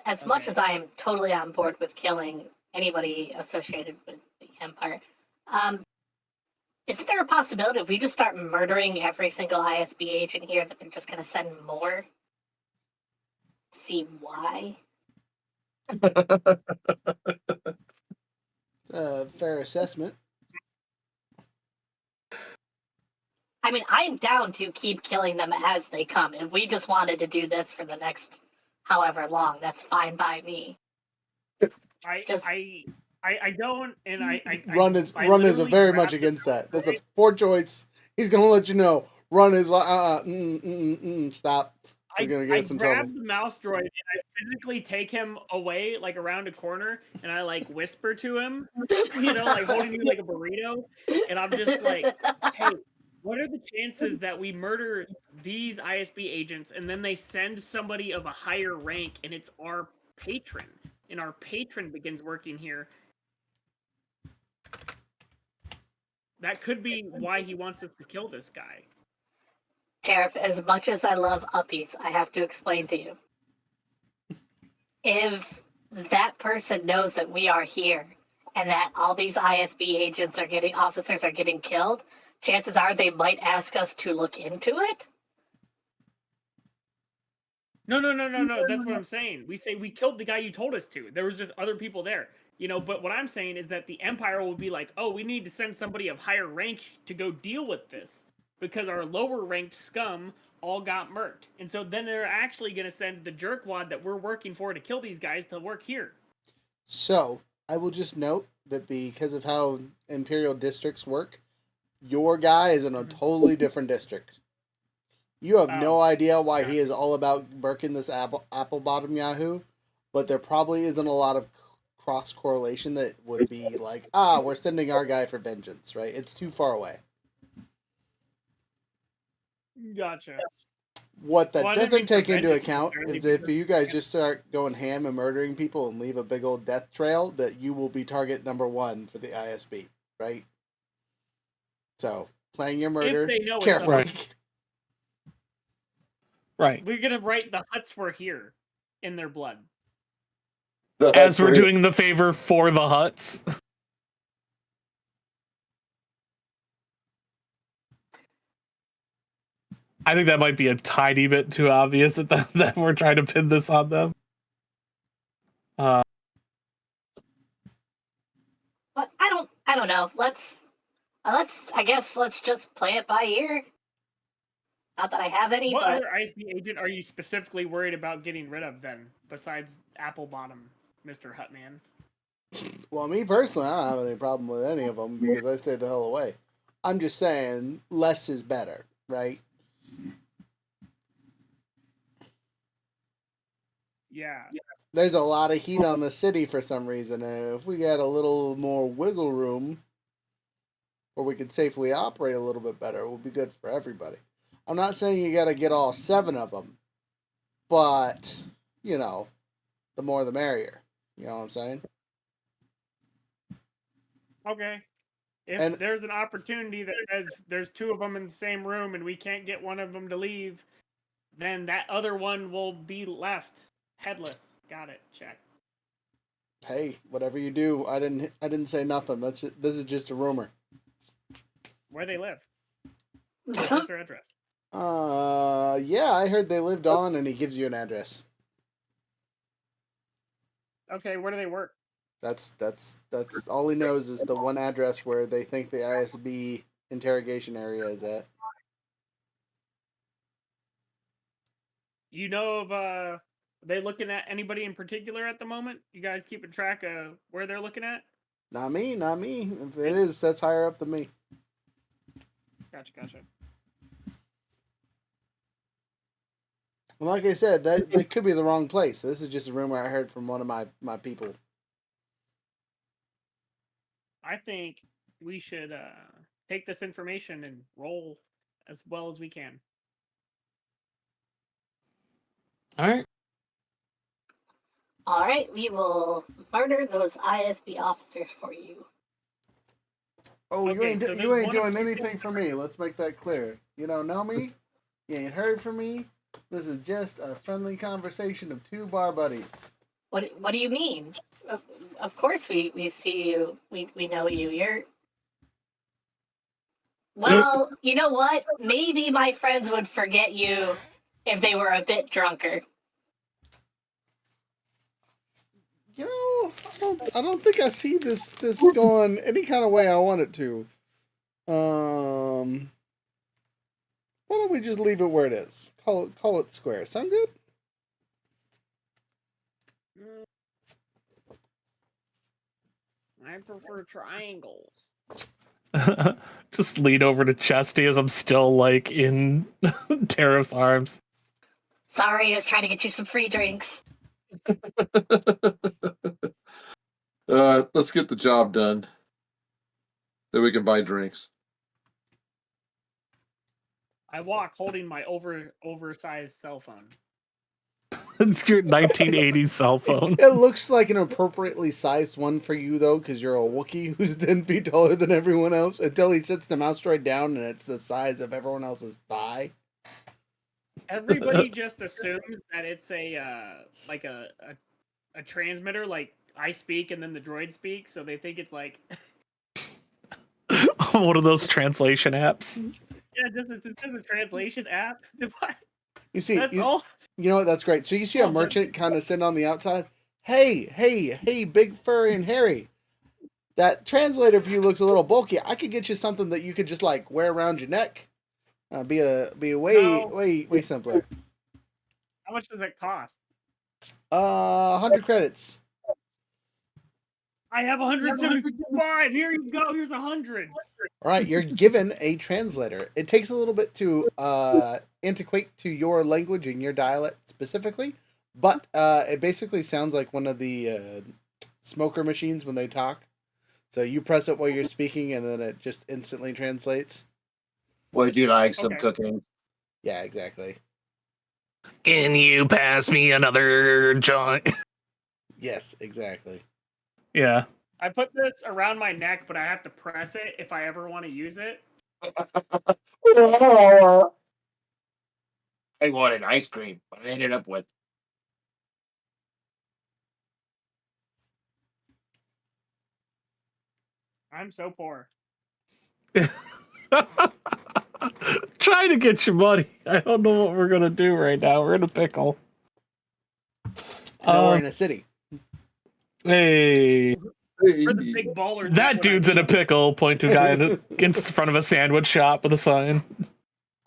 As much as I am totally on board with killing anybody associated with the Empire, isn't there a possibility if we just start murdering every single ISB agent here that they're just going to send more? See why? Fair assessment. I mean, I'm down to keep killing them as they come. If we just wanted to do this for the next however long, that's fine by me. I don't, and I Run is very much against that. That's a poor choice. He's gonna let you know. Run is like stop. We're gonna get some trouble. I grab the mouse droid and I physically take him away, like around a corner, and I like whisper to him, like holding you like a burrito, and I'm just like, hey, what are the chances that we murder these ISB agents and then they send somebody of a higher rank and it's our patron, and our patron begins working here? That could be why he wants us to kill this guy. Tariff, as much as I love uppies, I have to explain to you. If that person knows that we are here and that all these ISB officers are getting killed, chances are they might ask us to look into it. No. That's what I'm saying. We say we killed the guy you told us to. There was just other people there. But what I'm saying is that the Empire will be like, oh, we need to send somebody of higher rank to go deal with this, because our lower ranked scum all got murked. And so then they're actually going to send the jerkwad that we're working for to kill these guys to work here. So, I will just note that because of how Imperial districts work, your guy is in a totally different district. You have no idea why he is all about murking this Applebottom Yahoo, but there probably isn't a lot of cross correlation that would be like, we're sending our guy for vengeance, right? It's too far away. Gotcha. What that doesn't take into account is if you guys just start going ham and murdering people and leave a big old death trail, that you will be target number 1 for the ISB, right? So, playing your murder carefully. Right. We're going to write the Hutts were here in their blood. As we're doing the favor for the Hutts. I think that might be a tiny bit too obvious that we're trying to pin this on them. But I don't know. Let's just play it by ear. Not that I have any. What other ISB agent are you specifically worried about getting rid of then, besides Applebottom, Mr. Hutman? Well, me personally, I don't have any problem with any of them because I stay the hell away. I'm just saying less is better, right? Yeah. There's a lot of heat on the city for some reason. If we got a little more wiggle room, or we could safely operate a little bit better, it would be good for everybody. I'm not saying you got to get all 7 of them, but, you know, the more the merrier. You know what I'm saying? Okay. If And there's an opportunity that says there's 2 of them in the same room and we can't get one of them to leave, then that other one will be left headless. Got it. Check. hey, whatever you do, I didn't say nothing. This is just a rumor. Where they live. What's their address? Yeah, I heard they lived on, and he gives you an address. Okay, where do they work? That's all he knows is the one address where they think the ISB interrogation area is at. You know of are they looking at anybody in particular at the moment? You guys keeping track of where they're looking at? Not me, not me. If it is, that's higher up than me. Gotcha. Well, like I said, that could be the wrong place. This is just a rumor I heard from one of my people. I think we should take this information and roll as well as we can. All right. All right, we will murder those ISB officers for you. Oh, you Okay, ain't so you there's ain't one of doing two anything things- for me. Let's make that clear. You don't know me. You ain't heard from me. This is just a friendly conversation of 2 bar buddies. What do you mean? Of course we see you. We know you. You're well, you know what? Maybe my friends would forget you if they were a bit drunker. You know, I don't think I see this going any kind of way I want it to. Why don't we just leave it where it is? Call it square. Sound good? I prefer triangles. Just lean over to Chesty as I'm still like in Tariff's arms. Sorry, I was trying to get you some free drinks. Let's get the job done. Then we can buy drinks. I walk holding my oversized cell phone. It's your 1980s cell phone. It looks like an appropriately sized one for you, though, because you're a Wookiee who's 10 feet taller than everyone else, until he sits the mouse droid down and it's the size of everyone else's thigh. Everybody just assumes that it's a like a transmitter, like I speak and then the droid speaks, so they think it's like One of those translation apps. yeah, just a translation app. You see, That's you, all. you know what? That's great. So you see a merchant kind of sitting on the outside. Hey, big furry and hairy. That translator view looks a little bulky. I could get you something that you could just like wear around your neck. Be a way simpler. How much does it cost? 100 credits. I have 175. Here you go. Here's 100. All right, you're given a translator. It takes a little bit to antiquate to your language and your dialect specifically, but it basically sounds like one of the smoker machines when they talk. So you press it while you're speaking, and then it just instantly translates. Would you like some Okay. cooking? Yeah, exactly. Can you pass me another joint? Yes, exactly. Yeah. I put this around my neck, but I have to press it if I ever want to use it. I wanted ice cream, but I ended up with. I'm so poor. Trying to get your money. I don't know what we're gonna do right now. We're in a pickle. No, we're in a city. Hey, We're the big ballers. that dude's in a pickle. Point to a guy in front of a sandwich shop with a sign.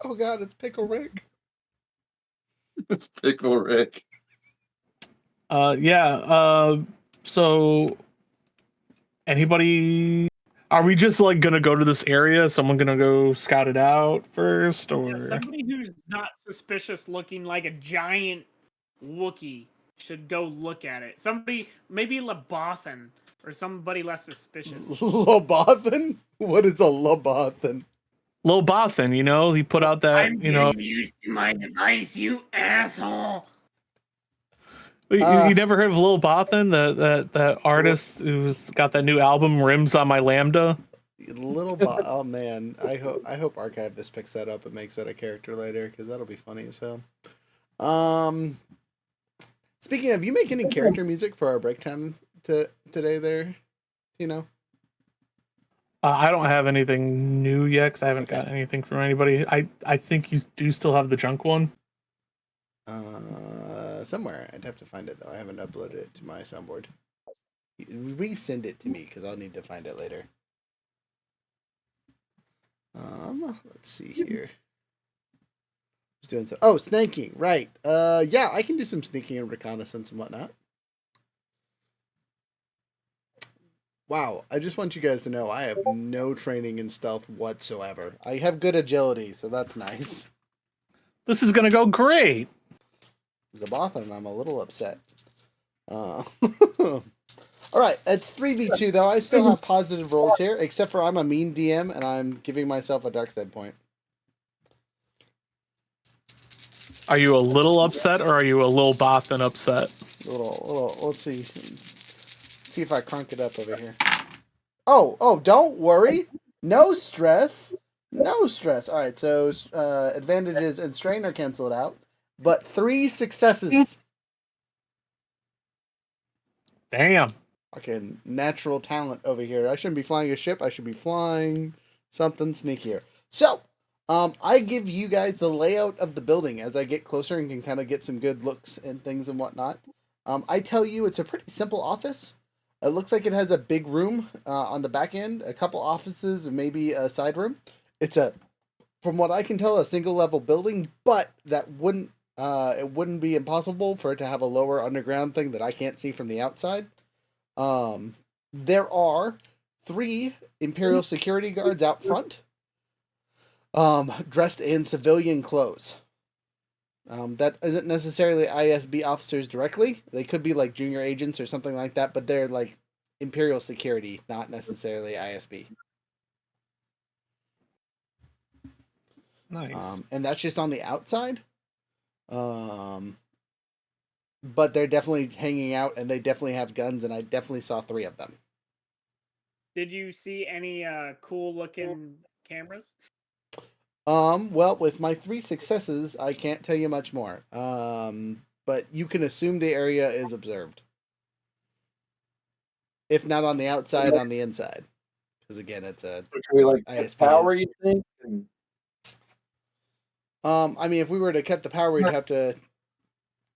Oh God, it's Pickle Rick. It's Pickle Rick. Yeah. So, anybody? Are we just like gonna go to this area? Is someone gonna go scout it out first, Yeah, or somebody who's not suspicious looking like a giant Wookiee should go look at it. Somebody, maybe Lebothan or somebody less suspicious. Lobothan? What is a Lobothan? Lobothan? You know, he put out that. I'm You know, getting used to my device, you asshole. you never heard of Lil Bothan, that artist who's got that new album Rims on My Lambda? Oh man, I hope Archivist picks that up and makes that a character later, because that'll be funny as hell. Speaking of, you make any character music for our break time today there, you know? I don't have anything new yet because I haven't got anything from anybody. I think you do still have the junk one. Somewhere. I'd have to find it though. I haven't uploaded it to my soundboard. Resend it to me because I'll need to find it later. Let's see here. Just doing so. Oh, snaking, right? Yeah, I can do some sneaking and reconnaissance and whatnot. Wow, I just want you guys to know I have no training in stealth whatsoever. I have good agility, so that's nice. This is gonna go great. Zabothan, I'm a little upset. All right, it's 3v2 though. I still have positive rolls here, except for I'm a mean DM and I'm giving myself a dark side point. Are you a little upset or are you a Lil Bothan upset? Little. Let's see. See if I crunk it up over here. Oh, don't worry. No stress. No stress. All right, so advantages and strain are canceled out, but 3 successes. Damn. Fucking natural talent over here. I shouldn't be flying a ship. I should be flying something sneakier. So, I give you guys the layout of the building as I get closer and can kind of get some good looks and things and whatnot. I tell you, it's a pretty simple office. It looks like it has a big room on the back end, a couple offices, and maybe a side room. It's from what I can tell, a single level building, but that wouldn't it wouldn't be impossible for it to have a lower underground thing that I can't see from the outside. There are 3 Imperial security guards out front, dressed in civilian clothes. That isn't necessarily ISB officers directly. They could be like junior agents or something like that, but they're like Imperial security, not necessarily ISB. Nice. And that's just on the outside. But they're definitely hanging out, and they definitely have guns, and I definitely saw 3 of them. Did you see any cool looking cameras? Well, with my 3 successes, I can't tell you much more. But you can assume the area is observed. If not on the outside, on the inside. Because again, it's a Can we like ISP. power, you think? I mean, if we were to cut the power, we'd have to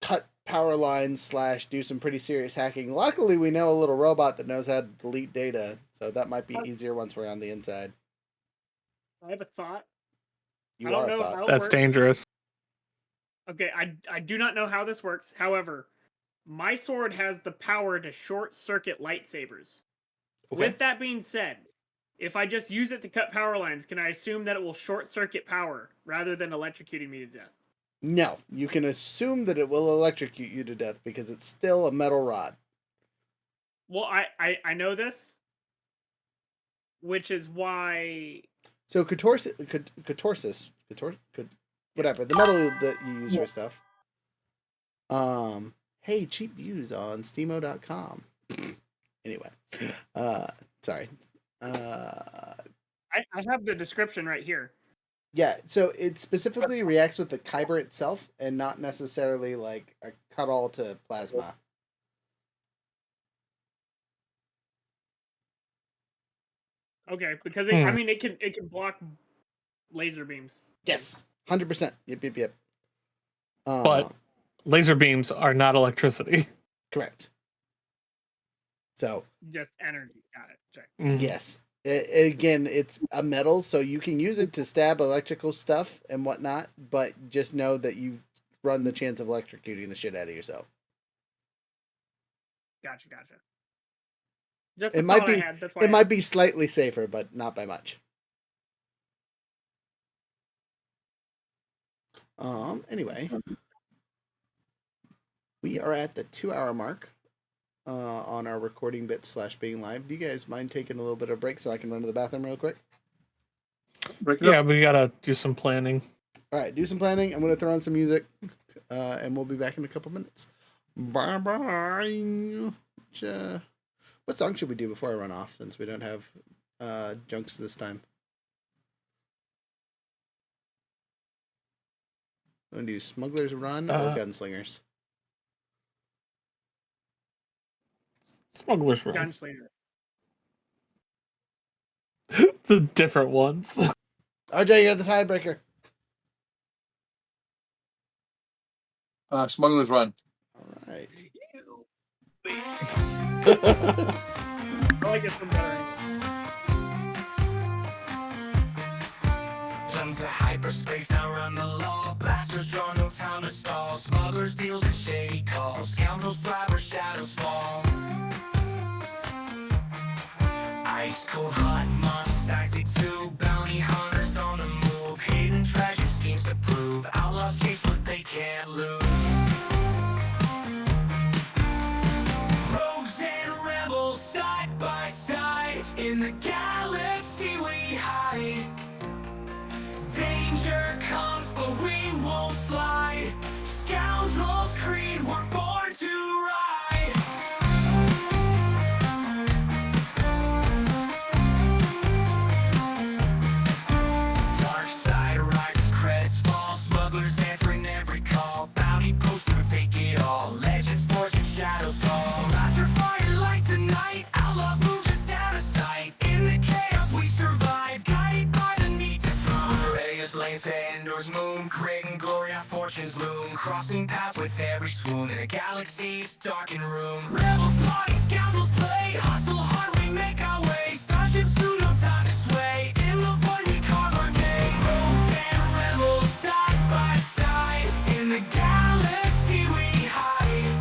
cut power lines / do some pretty serious hacking. Luckily, we know a little robot that knows how to delete data, so that might be easier once we're on the inside. I have a thought. You I don't are know a thought. how it That's works. dangerous. Okay, I do not know how this works. However, my sword has the power to short circuit lightsabers. Okay. With that being said, if I just use it to cut power lines, can I assume that it will short circuit power rather than electrocuting me to death? No, you can assume that it will electrocute you to death because it's still a metal rod. Well, I know this, which is why. So catorsis, whatever, the metal that you use for stuff. Hey, cheap views on steamo.com. Anyway, sorry. I have the description right here. Yeah, so it specifically reacts with the kyber itself and not necessarily like a cut-all to plasma. Okay, because I mean it can block laser beams. Yes, 100%. Yep. But laser beams are not electricity. Correct. So Just energy. Got it. Check. yes. Again, it's a metal, so you can use it to stab electrical stuff and whatnot, but just know that you run the chance of electrocuting the shit out of yourself. Gotcha. Just It the might thought I be had, that's why it I might asked. be slightly safer, but not by much. Anyway, we are at the 2-hour mark on our recording bit / being live. Do you guys mind taking a little bit of a break so I can run to the bathroom real quick? Break it Yeah, up. we gotta do some planning. All right, do some planning. I'm going to throw on some music, and we'll be back in a couple minutes. Bye bye. What song should we do before I run off, since we don't have junks this time? I'm going to do Smuggler's Run or Gunslingers? Smuggler's Run. Gunslinger. The different ones. RJ, you're the tiebreaker. Smuggler's Run. All right. I like this one better. Jump to hyperspace, outrun the law. Blasters draw, no time to stall. Smugglers, deals, and shady calls. Scoundrels thrive where shadows fall. Ice cold, hot monsters, icy too. Bounty hunters on the move. Hidden treasure schemes to prove. Outlaws chase what they can't lose. Rogues and rebels side by side. In the galaxy we hide. Danger comes, but we won't slide. Scoundrels creed, we're born to ride. Dark side rises, credits fall. Smugglers answering every call. Bounty poster will take it all. Legends forged in shadows fall. Blaster fire lights the night. Outlaws move just out of sight. In the chaos we survive, guided by the need to thrive. Rebellious lanes to Endor's moon. Great and glory our fortunes loom. Crossing paths with every swoon. In a galaxy's darkened room. Rebels plotting, scoundrels play. Hustle hard, we make our way. Starships soon, no time to sway. In the void we carve our day. Rogues and rebels side by side. In the galaxy we hide.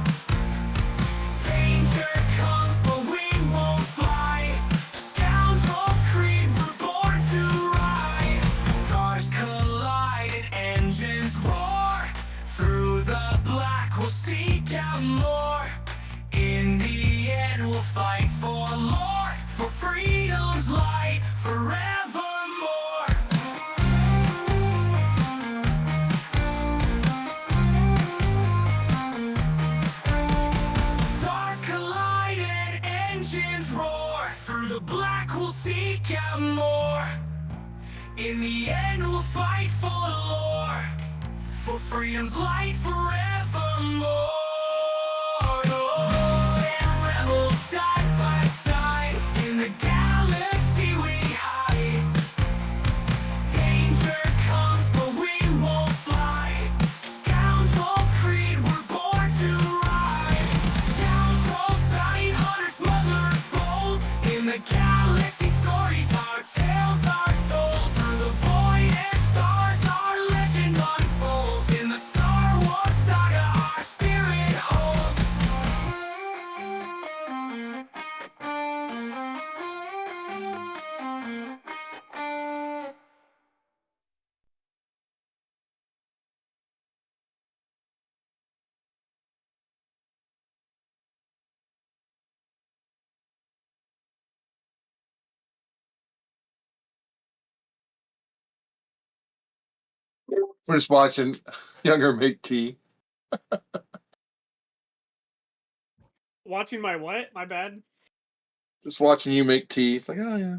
Danger comes, but we won't fly. Scoundrels creed, we're born to ride. Stars collide and engines roar. Through the black we'll seek out more. In the end we'll fight for lore. For freedom's light forevermore. Stars collide and engines roar. Through the black we'll seek out more. In the end we'll fight for lore. For freedom's light forevermore. Rogues and rebels side by side. In the galaxy we hide. Danger comes, but we won't slide. Scoundrels creed, we're born to ride. Scoundrels, bounty hunters, smugglers bold. In the galaxy stories, our tales are told. Through the void and stars, our legend unfolds. In the Star Wars saga, our spirit holds. We're just watching Younger make tea. Watching my what? My bad. Just watching you make tea. It's like, oh yeah.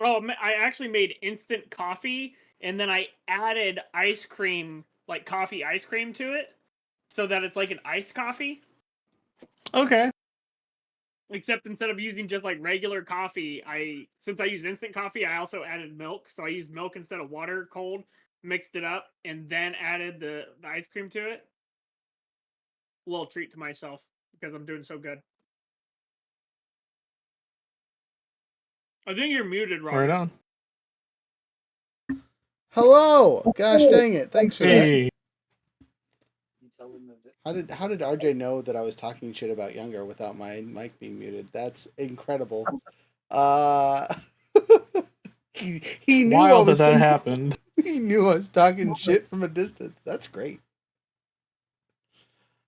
Oh, I actually made instant coffee, and then I added ice cream, like coffee ice cream to it, so that it's like an iced coffee. Okay. Except instead of using just like regular coffee, since I use instant coffee, I also added milk. So I used milk instead of water cold, mixed it up, and then added the ice cream to it. A little treat to myself because I'm doing so good. I think you're muted, Robert. Right on. Hello. Gosh dang it. Thanks for that. Hey. How did RJ know that I was talking shit about Younger without my mic being muted? That's incredible. Uh, he knew I Wild that was that happened. He knew I was talking shit from a distance. That's great.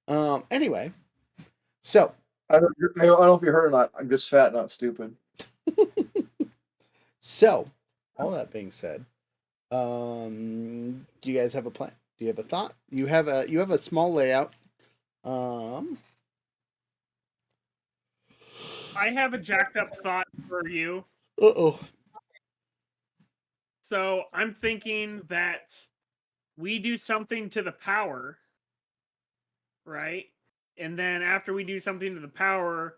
Anyway, so I don't know if you heard or not. I'm just fat, not stupid. so all that being said, do you guys have a plan? Do you have a thought? You have a small layout. I have a jacked up thought for you. Uh-oh. So I'm thinking that we do something to the power, right? And then after we do something to the power,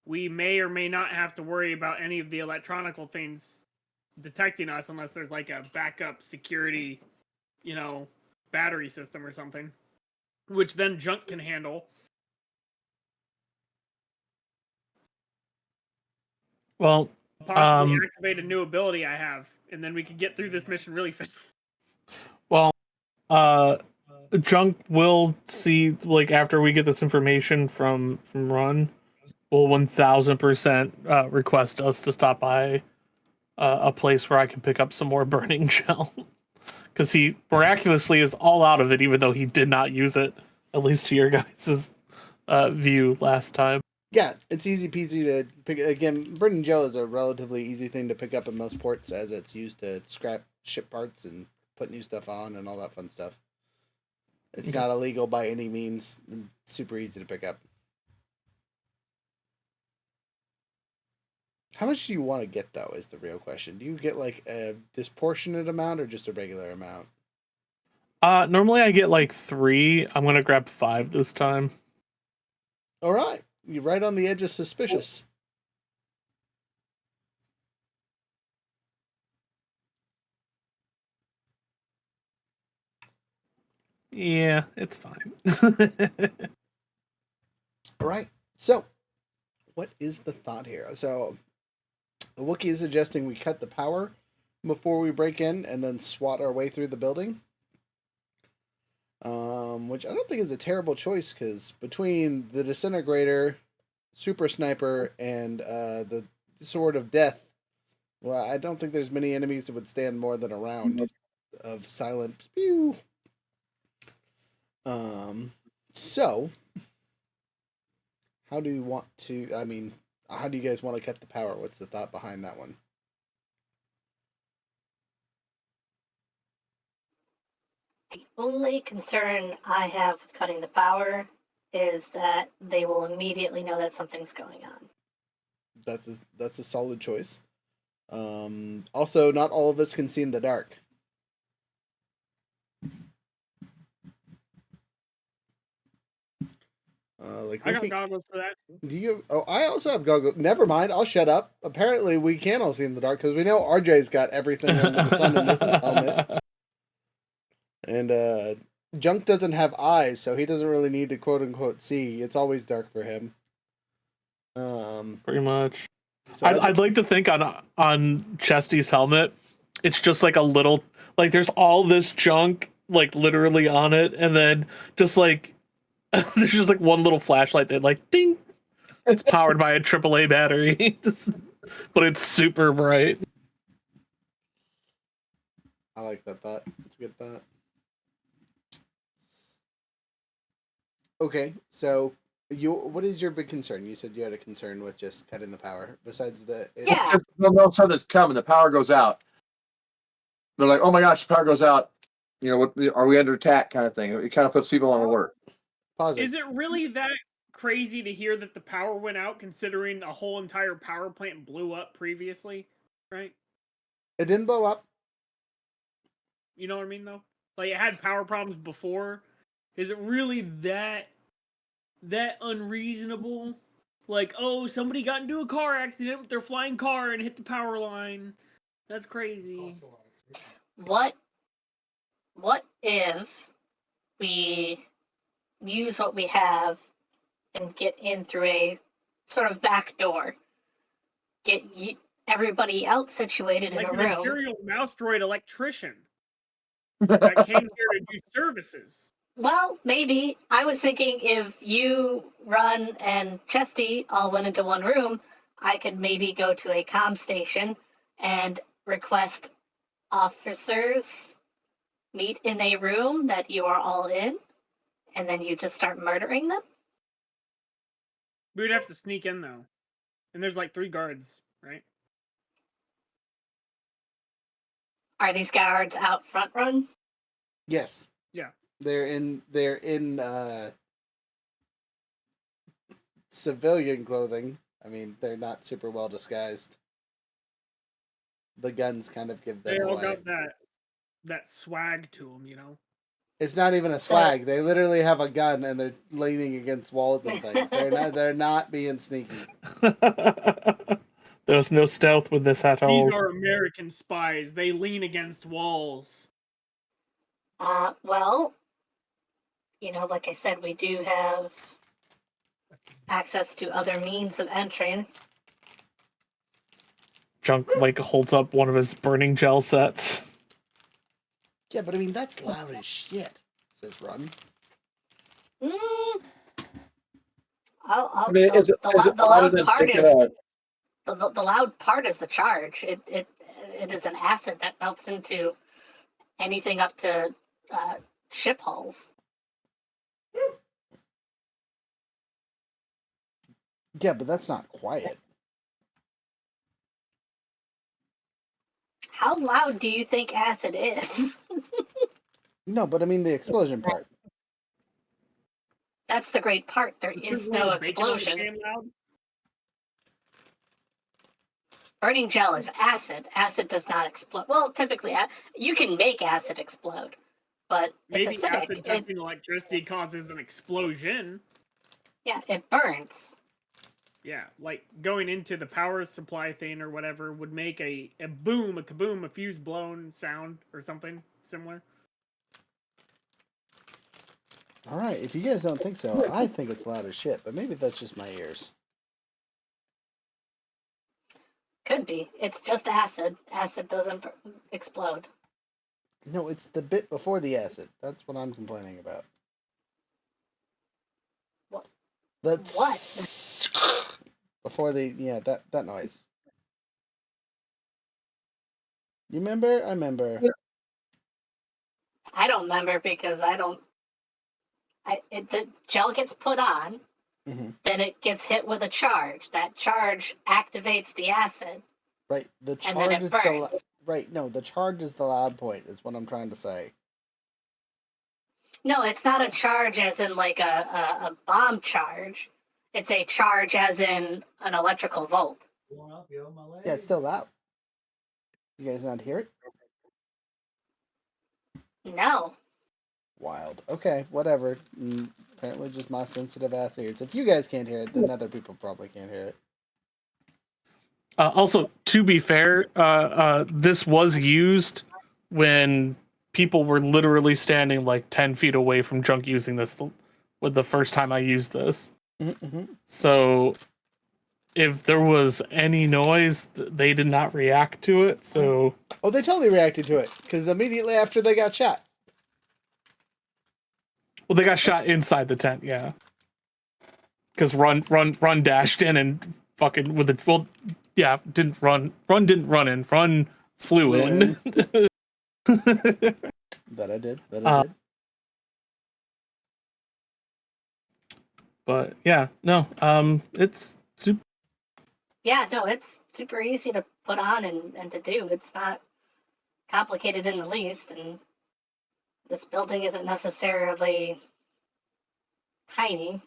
we may or may not have to worry about any of the electronical things detecting us unless there's like a backup security, battery system or something, which then Junk can handle. Well, Possibly activate a new ability I have, and then we can get through this mission really fast. well, Junk will see, like, after we get this information from Run, will 1000% request us to stop by a place where I can pick up some more burning gel. Because he miraculously is all out of it, even though he did not use it, at least to your guys' view last time. Yeah, it's easy peasy to pick. Again, burning gel is a relatively easy thing to pick up in most ports, as it's used to scrap ship parts and put new stuff on and all that fun stuff. It's not illegal by any means. Super easy to pick up. How much do you want to get, though, is the real question. Do you get, like, a disproportionate amount or just a regular amount? Normally I get, like, 3. I'm going to grab 5 this time. All right. You're right on the edge of suspicious. Yeah, it's fine. All right. So, what is the thought here? So, the Wookiee is suggesting we cut the power before we break in and then swat our way through the building. Which I don't think is a terrible choice, because between the disintegrator, super sniper, and the sword of death, well, I don't think there's many enemies that would stand more than a round of silent pew. So how do you want to? I mean, how do you guys want to cut the power? What's the thought behind that one? The only concern I have with cutting the power is that they will immediately know that something's going on. That's a solid choice. Also, not all of us can see in the dark. I got goggles for that. Do you? Oh, I also have goggles. Never mind. I'll shut up. Apparently, we can all see in the dark because we know RJ's got everything under the sun in his helmet. And Junk doesn't have eyes, so he doesn't really need to quote unquote see. It's always dark for him. Pretty much. So I'd like to think on Chesty's helmet, it's just like a little, like, there's all this junk, like, literally on it, and then just like there's just like one little flashlight that, like, ding, it's powered by a AAA battery. But it's super bright. I like that thought. It's a good thought. Okay, so what is your big concern? You said you had a concern with just cutting the power. Besides the Yeah. Just all of a sudden it's coming. The power goes out. They're like, "Oh my gosh, the power goes out." Are we under attack? Kind of thing. It kind of puts people on alert. Pause it. Is it really that crazy to hear that the power went out, considering a whole entire power plant blew up previously? Right? It didn't blow up. You know what I mean, though? Like, it had power problems before. Is it really that unreasonable? Like, oh, somebody got into a car accident with their flying car and hit the power line. That's crazy. What if we use what we have and get in through a sort of back door? Get everybody else situated Like in a an room. Imperial mouse droid electrician that came here to do services. Well, maybe. I was thinking if you, Run, and Chesty all went into one room, I could maybe go to a comm station and request officers meet in a room that you are all in, and then you just start murdering them. We would have to sneak in though, and there's like 3 guards, right? Are these guards out front, Run? Yes. Yeah. They're in civilian clothing. I mean, they're not super well disguised. The guns kind of give them They all away. got that swag to them, you know. It's not even a swag. They literally have a gun and they're leaning against walls and things. They're not being sneaky. There's no stealth with this at all. These are American spies. They lean against walls. Well, you know, like I said, we do have access to other means of entering. Junk like holds up one of his burning gel sets. Yeah, but I mean that's loud as shit. Says Run. I'll I mean, go. is it The louder loud than part thinking is of- the loud part is the charge. It is an acid that melts into anything up to ship hulls. Yeah, but that's not quiet. How loud do you think acid is? No, but I mean the explosion part. That's the great part. There is no explosion. Burning gel is acid. Acid does not explode. Well, typically, you can make acid explode, but Maybe it's acidic. acid touching electricity causes an explosion. Yeah, it burns. Yeah, like going into the power supply thing or whatever would make a boom, a kaboom, a fuse blown sound or something similar. All right, if you guys don't think so, I think it's loud as shit, but maybe that's just my ears. Could be. It's just acid. Acid doesn't explode. No, it's the bit before the acid. That's what I'm complaining about. What? That's What? Before that noise. You remember? I remember. I don't remember because I don't. The gel gets put on, then it gets hit with a charge. That charge activates the acid. Right. The And then charge it is burns. right. No, the charge is the loud point. Is what I'm trying to say. No, it's not a charge as in like a bomb charge. It's a charge as in an electrical volt. Yeah, it's still loud. You guys not hear it? No. Wild. Okay, whatever. Apparently just my sensitive ass ears. If you guys can't hear it, then other people probably can't hear it. Also, to be fair, this was used when people were literally standing like 10 feet away from Junk using this with the first time I used this. So if there was any noise, they did not react to it. So they totally reacted to it because immediately after they got shot. Well, they got shot inside the tent, yeah. Because Run dashed in and fucking with the didn't run. Run didn't run in. Run flew in. That I did. But yeah, no. It's super. Yeah, no, it's super easy to put on and to do. It's not complicated in the least, and this building isn't necessarily tiny.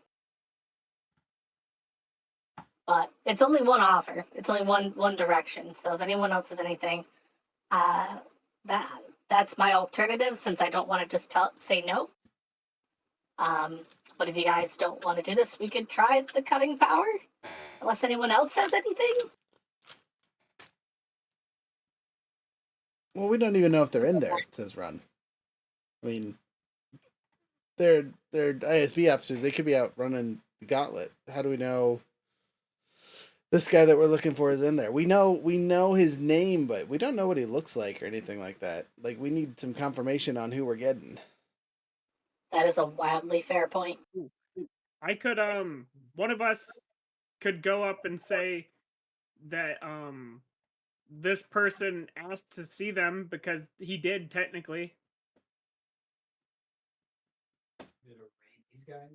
But it's only one offer. It's only one direction. So if anyone else has anything, that's my alternative since I don't want to just say no. But if you guys don't want to do this, we could try the cutting power. Unless anyone else has anything. Well, we don't even know if they're in there, says Run. I mean, they're ISB officers. They could be out running the gauntlet. How do we know this guy that we're looking for is in there? We know his name, but we don't know what he looks like or anything like that. Like, we need some confirmation on who we're getting. That is a wildly fair point. I could one of us could go up and say that this person asked to see them because he did technically. These guys.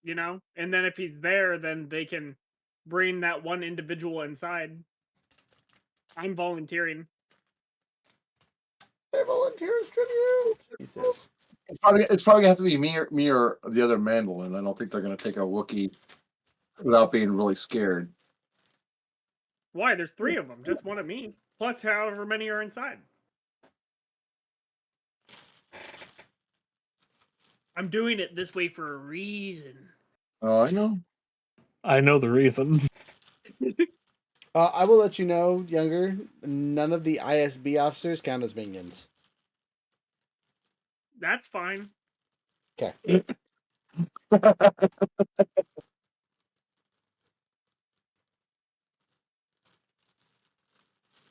You know, and then if he's there, then they can bring that one individual inside. I'm volunteering. Hey, volunteers tribute. He says. It's probably gonna have to be me or the other mandolin. I don't think they're gonna take a Wookiee without being really scared. Why? There's 3 of them. Just one of me. Plus however many are inside. I'm doing it this way for a reason. Oh, I know. I know the reason. I will let you know, Younger, none of the ISB officers count as minions. That's fine. Okay.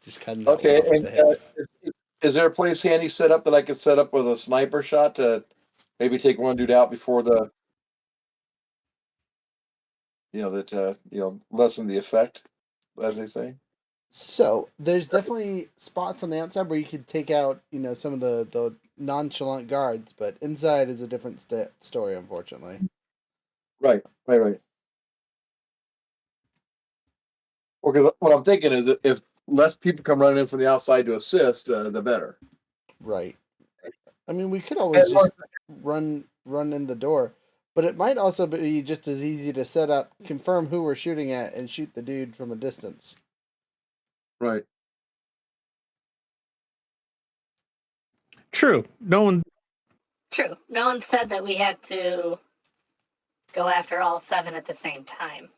Just cutting that Okay, one off and the hip. is there a place handy set up that I could set up with a sniper shot to maybe take one dude out before the, lessen the effect, as they say? So there's definitely spots on the outside where you could take out, some of the nonchalant guards, but inside is a different story, unfortunately. Right. Because what I'm thinking is that if less people come running in from the outside to assist, the better. Right. I mean, we could always just run in the door, but it might also be just as easy to set up, confirm who we're shooting at, and shoot the dude from a distance. Right. True. No one. True. No one said that we had to go after all 7 at the same time.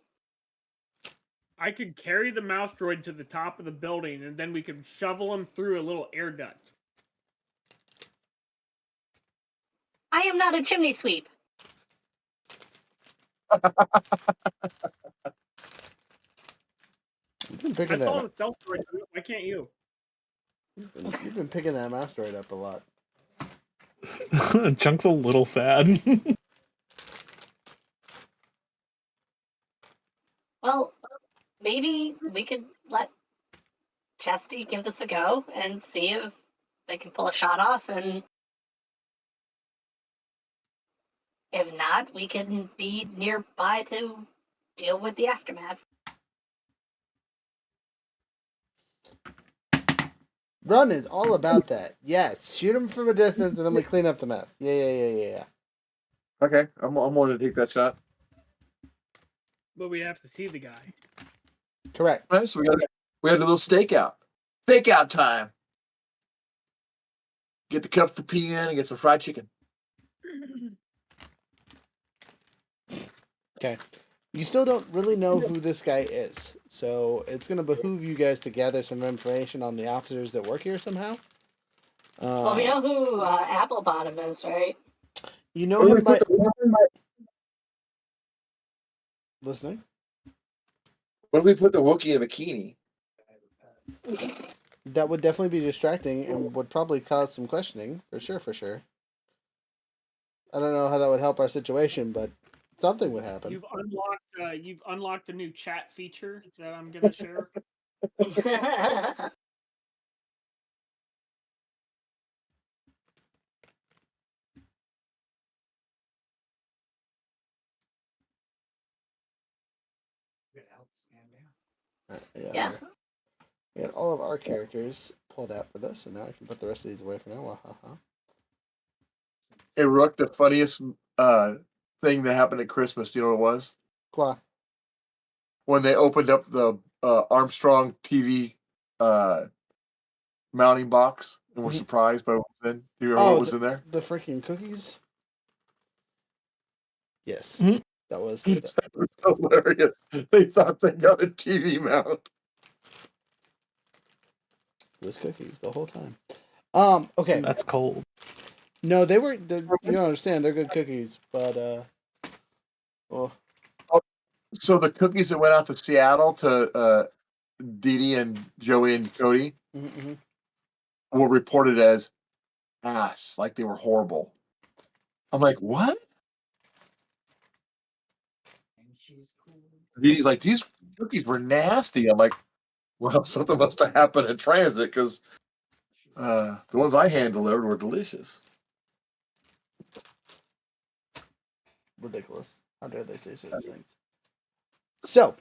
I could carry the mouse droid to the top of the building, and then we could shovel him through a little air duct. I am not a chimney sweep. You've been I picking saw that. the stealth droid. Why can't you? You've been picking that mouse droid up a lot. Chunk's a little sad. Well, maybe we could let Chesty give this a go and see if they can pull a shot off, and if not, we can be nearby to deal with the aftermath. Run is all about that. Yes, shoot him from a distance, and then we clean up the mess. Yeah. Okay, I'm willing to take that shot. But we have to see the guy. Correct. All right, so we had a little stakeout. Stakeout time. Get the cups for PN and get some fried chicken. Okay. You still don't really know who this guy is, so it's going to behoove you guys to gather some information on the officers that work here somehow. Well, we know who Applebottom is, right? You know him by listening. What if we put the Wookiee in a bikini? That would definitely be distracting and would probably cause some questioning, for sure. I don't know how that would help our situation, but something would happen. You've unlocked a new chat feature that I'm gonna share. Yeah. We got all of our characters pulled out for this, and now I can put the rest of these away for now. Wahaha. Hey, Rook, the funniest thing that happened at Christmas, do you know what it was? Qua. When they opened up the Armstrong TV mounting box and were surprised by what was in. Do you remember what was in there? The freaking cookies? Yes. Mhm. That was... That was hilarious. They thought they got a TV mount. It was cookies the whole time. Okay. That's cold. No, you don't understand, they're good cookies, but, well... So the cookies that went out to Seattle to Dee Dee and Joey and Cody, Mm-hmm. were reported as ass, like they were horrible. I'm like, what? And she's cool. He's like, these cookies were nasty. I'm like, well, something must have happened in transit because the ones I hand delivered were delicious. Ridiculous. How dare they say such things? So,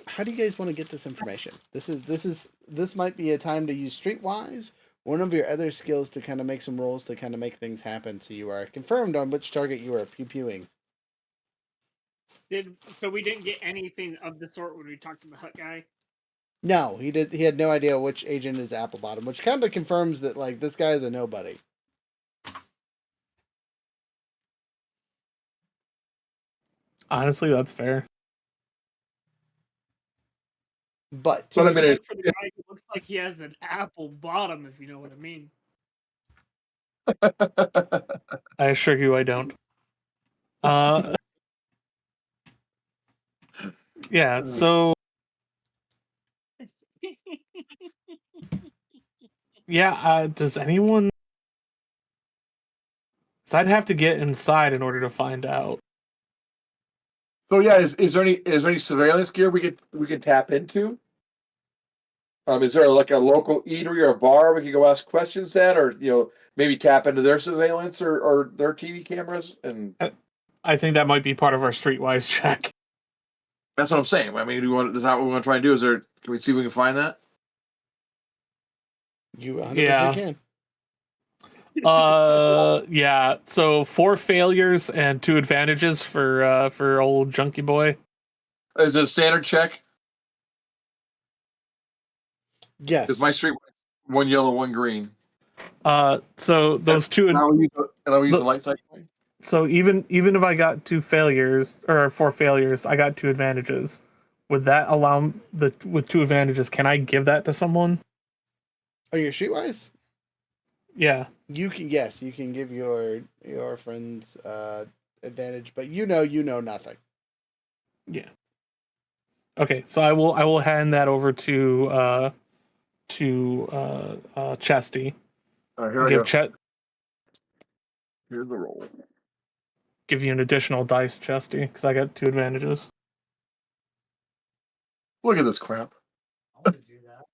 how do you guys want to get this information? This might be a time to use Streetwise, one of your other skills to kind of make some rolls to kind of make things happen, so you are confirmed on which target you are pew-pewing. So we didn't get anything of the sort when we talked to the hut guy. No, he did. He had no idea which agent is Applebottom, which kind of confirms that like this guy is a nobody. Honestly, that's fair. But But I mean, Except for the guy who looks like he has an apple bottom, if you know what I mean. I assure you, I don't. Yeah. So yeah. Does anyone? So I'd have to get inside in order to find out. so yeah, is there any surveillance gear we could tap into? Is there like a local eatery or a bar we could go ask questions at, or maybe tap into their surveillance or their TV cameras? And I think that might be part of our streetwise check. that's what I'm saying. I mean, is that what we want to try and do? Can we see if we can find that? you 100% Yeah. can. Yeah. So 4 failures and 2 advantages for old junkie boy. Is it a standard check? Yes. Is my street 1 yellow, 1 green? So those two. And I'll use the light side. So even if I got 2 failures or 4 failures, I got 2 advantages. Would that allow with 2 advantages? Can I give that to someone? Oh, you're Streetwise? Yeah. You can. Yes, you can give your friends advantage, but you know nothing. Yeah. Okay, so I will hand that over to Chesty. All right, here I Give go. Chet Here's the roll. give you an additional dice, Chesty, because I got 2 advantages. Look at this crap. I want to do that.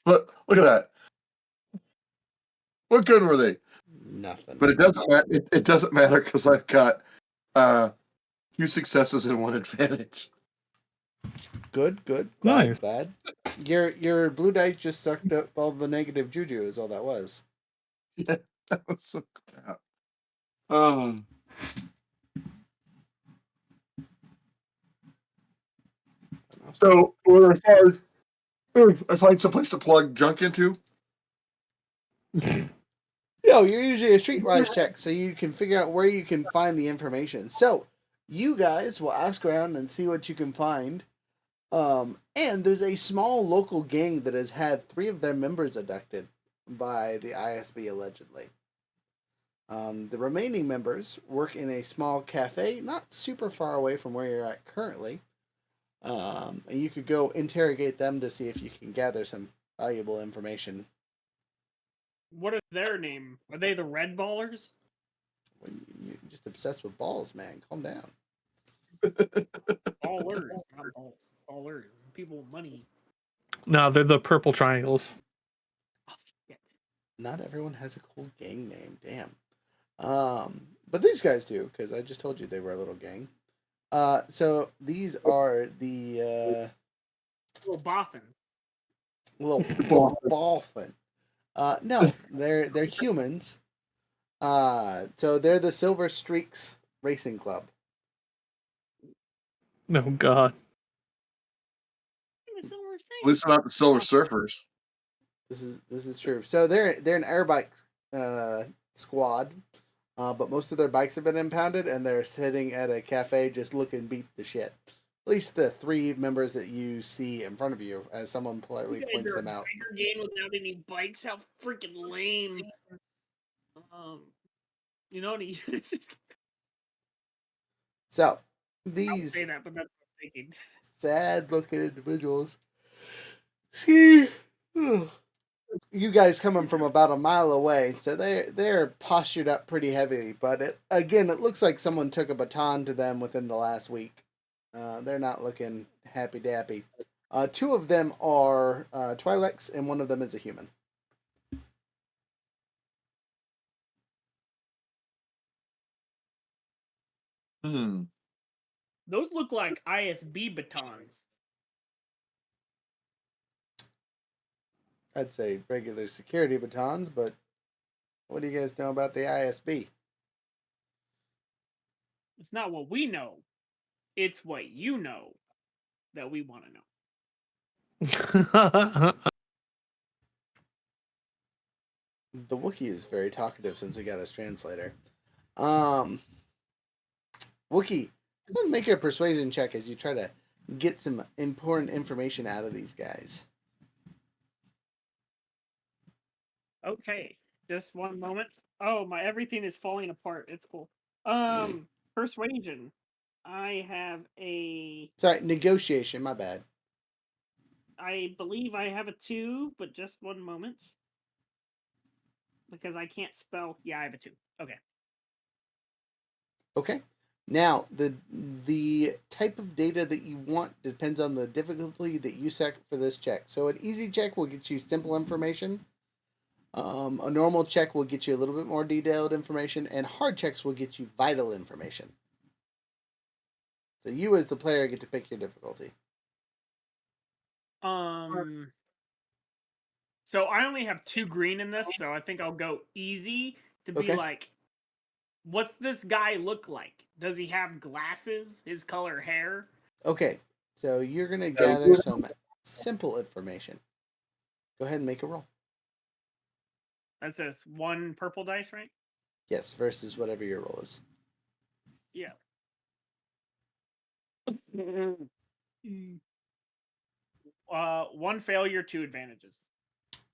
Look at that. What good were they? Nothing. But it doesn't matter. It doesn't matter because I've got 2 successes and 1 advantage. Good. Nice. Glad. Your blue dice just sucked up all the negative juju. Is all that was. Yeah, that was so crap. So, if I find someplace to plug junk into, No, you're usually a streetwise check, so you can figure out where you can find the information. So you guys will ask around and see what you can find. And there's a small local gang that has had 3 of their members abducted by the ISB allegedly. The remaining members work in a small cafe, not super far away from where you're at currently. And you could go interrogate them to see if you can gather some valuable information. What is their name? Are they the Red Ballers? You're just obsessed with balls, man. Calm down. Ballers, not balls. Ballers. People with money. No, they're the purple triangles. Oh, shit. Not everyone has a cool gang name. Damn. But these guys do, because I just told you they were a little gang. So these are the Little boffins. little boffin. No, they're humans. So they're the Silver Streaks Racing Club. Oh God. at least not the Silver Surfers. This is true. So they're an air bike squad, but most of their bikes have been impounded, and they're sitting at a cafe just looking beat the shit. At least the 3 members that you see in front of you, as someone politely points them out. Biker game without any bikes? How freaking lame! You know what he So I would these say that, but that's what I'm thinking. sad-looking individuals see you guys coming from about a mile away, so they're postured up pretty heavily. But it looks like someone took a baton to them within the last week. They're not looking happy dappy. Two of them are Twi'leks, and one of them is a human. Those look like ISB batons. I'd say regular security batons, but what do you guys know about the ISB? It's not what we know. It's what you know that we want to know. The Wookiee is very talkative since he got his translator. Wookiee, go ahead and make a persuasion check as you try to get some important information out of these guys. Okay, just one moment. Oh, my everything is falling apart. It's cool. Persuasion. I have a. Sorry, negotiation. My bad. I believe I have a 2, but just one moment. Because I can't spell. Yeah, I have a 2. Okay. Okay. Now, the type of data that you want depends on the difficulty that you set for this check. So an easy check will get you simple information. A normal check will get you a little bit more detailed information, and hard checks will get you vital information. So you, as the player, get to pick your difficulty. So I only have 2 green in this, so I think I'll go easy to be Okay. like, what's this guy look like? Does he have glasses? His color hair? Okay, so you're going to gather some simple information. Go ahead and make a roll. That says 1 purple dice, right? Yes, versus whatever your roll is. Yeah. 1 failure, 2 advantages.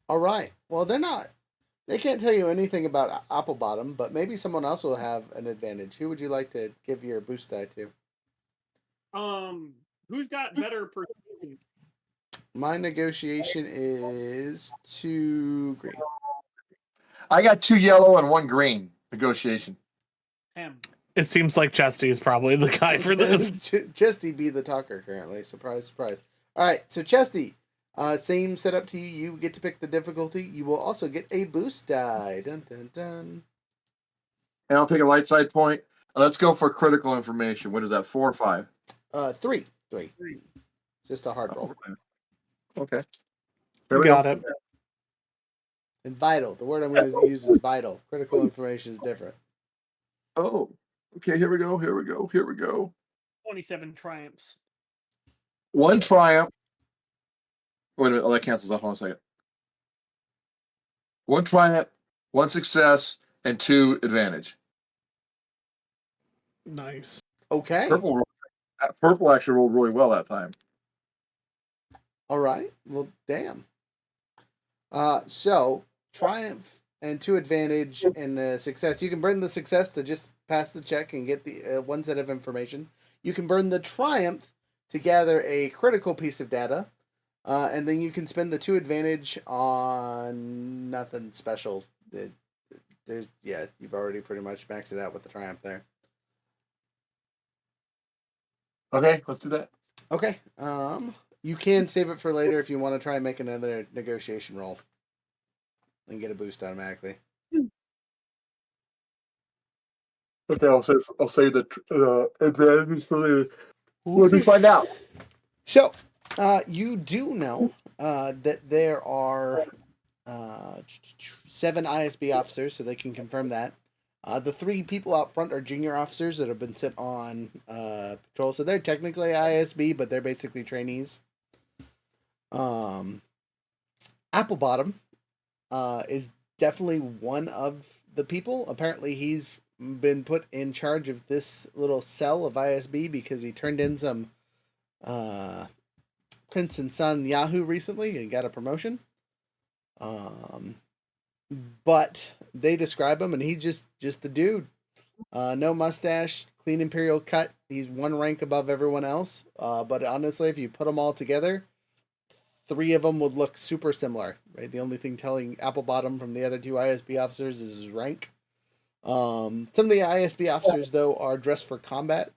All right. Well, they can't tell you anything about Applebottom, but maybe someone else will have an advantage. Who would you like to give your boost die to? Who's got better persuasion? My negotiation is 2 green. I got 2 yellow and 1 green negotiation. Him. It seems like Chesty is probably the guy for this. Chesty be the talker currently. Surprise, surprise. All right, so Chesty, same setup to you. You get to pick the difficulty. You will also get a boost die. Dun dun dun. And I'll take a light side point. Let's go for critical information. What is that? 4 or 5? 3. Just a hard roll. Okay. You got it. And vital. The word I'm going to use is vital. Critical information is different. Oh, okay. Here we go. 27 triumphs. 1 triumph. Wait a minute. Oh, that cancels out. Hold on a second. 1 triumph, 1 success, and 2 advantage. Nice. Okay. Purple actually rolled really well that time. All right. Well, damn. So triumph and 2 advantage and success. You can burn the success to just pass the check and get the 1 set of information. You can burn the triumph to gather a critical piece of data, and then you can spend the 2 advantage on nothing special. You've already pretty much maxed it out with the triumph there. Okay, let's do that. Okay. You can save it for later if you want to try and make another negotiation roll and get a boost automatically. Okay, I'll save the advantages for later. What did we find out? So, you do know that there are 7 ISB officers, so they can confirm that. The 3 people out front are junior officers that have been sent on patrol, so they're technically ISB, but they're basically trainees. Applebottom is definitely one of the people. Apparently, he's been put in charge of this little cell of ISB because he turned in some Prince and Son Yahoo recently and got a promotion. But they describe him, and he's just a dude. No mustache, clean imperial cut. He's 1 rank above everyone else. But honestly, if you put them all together, 3 of them would look super similar, right? The only thing telling Applebottom from the other 2 ISB officers is his rank. Some of the ISB officers, though, are dressed for combat.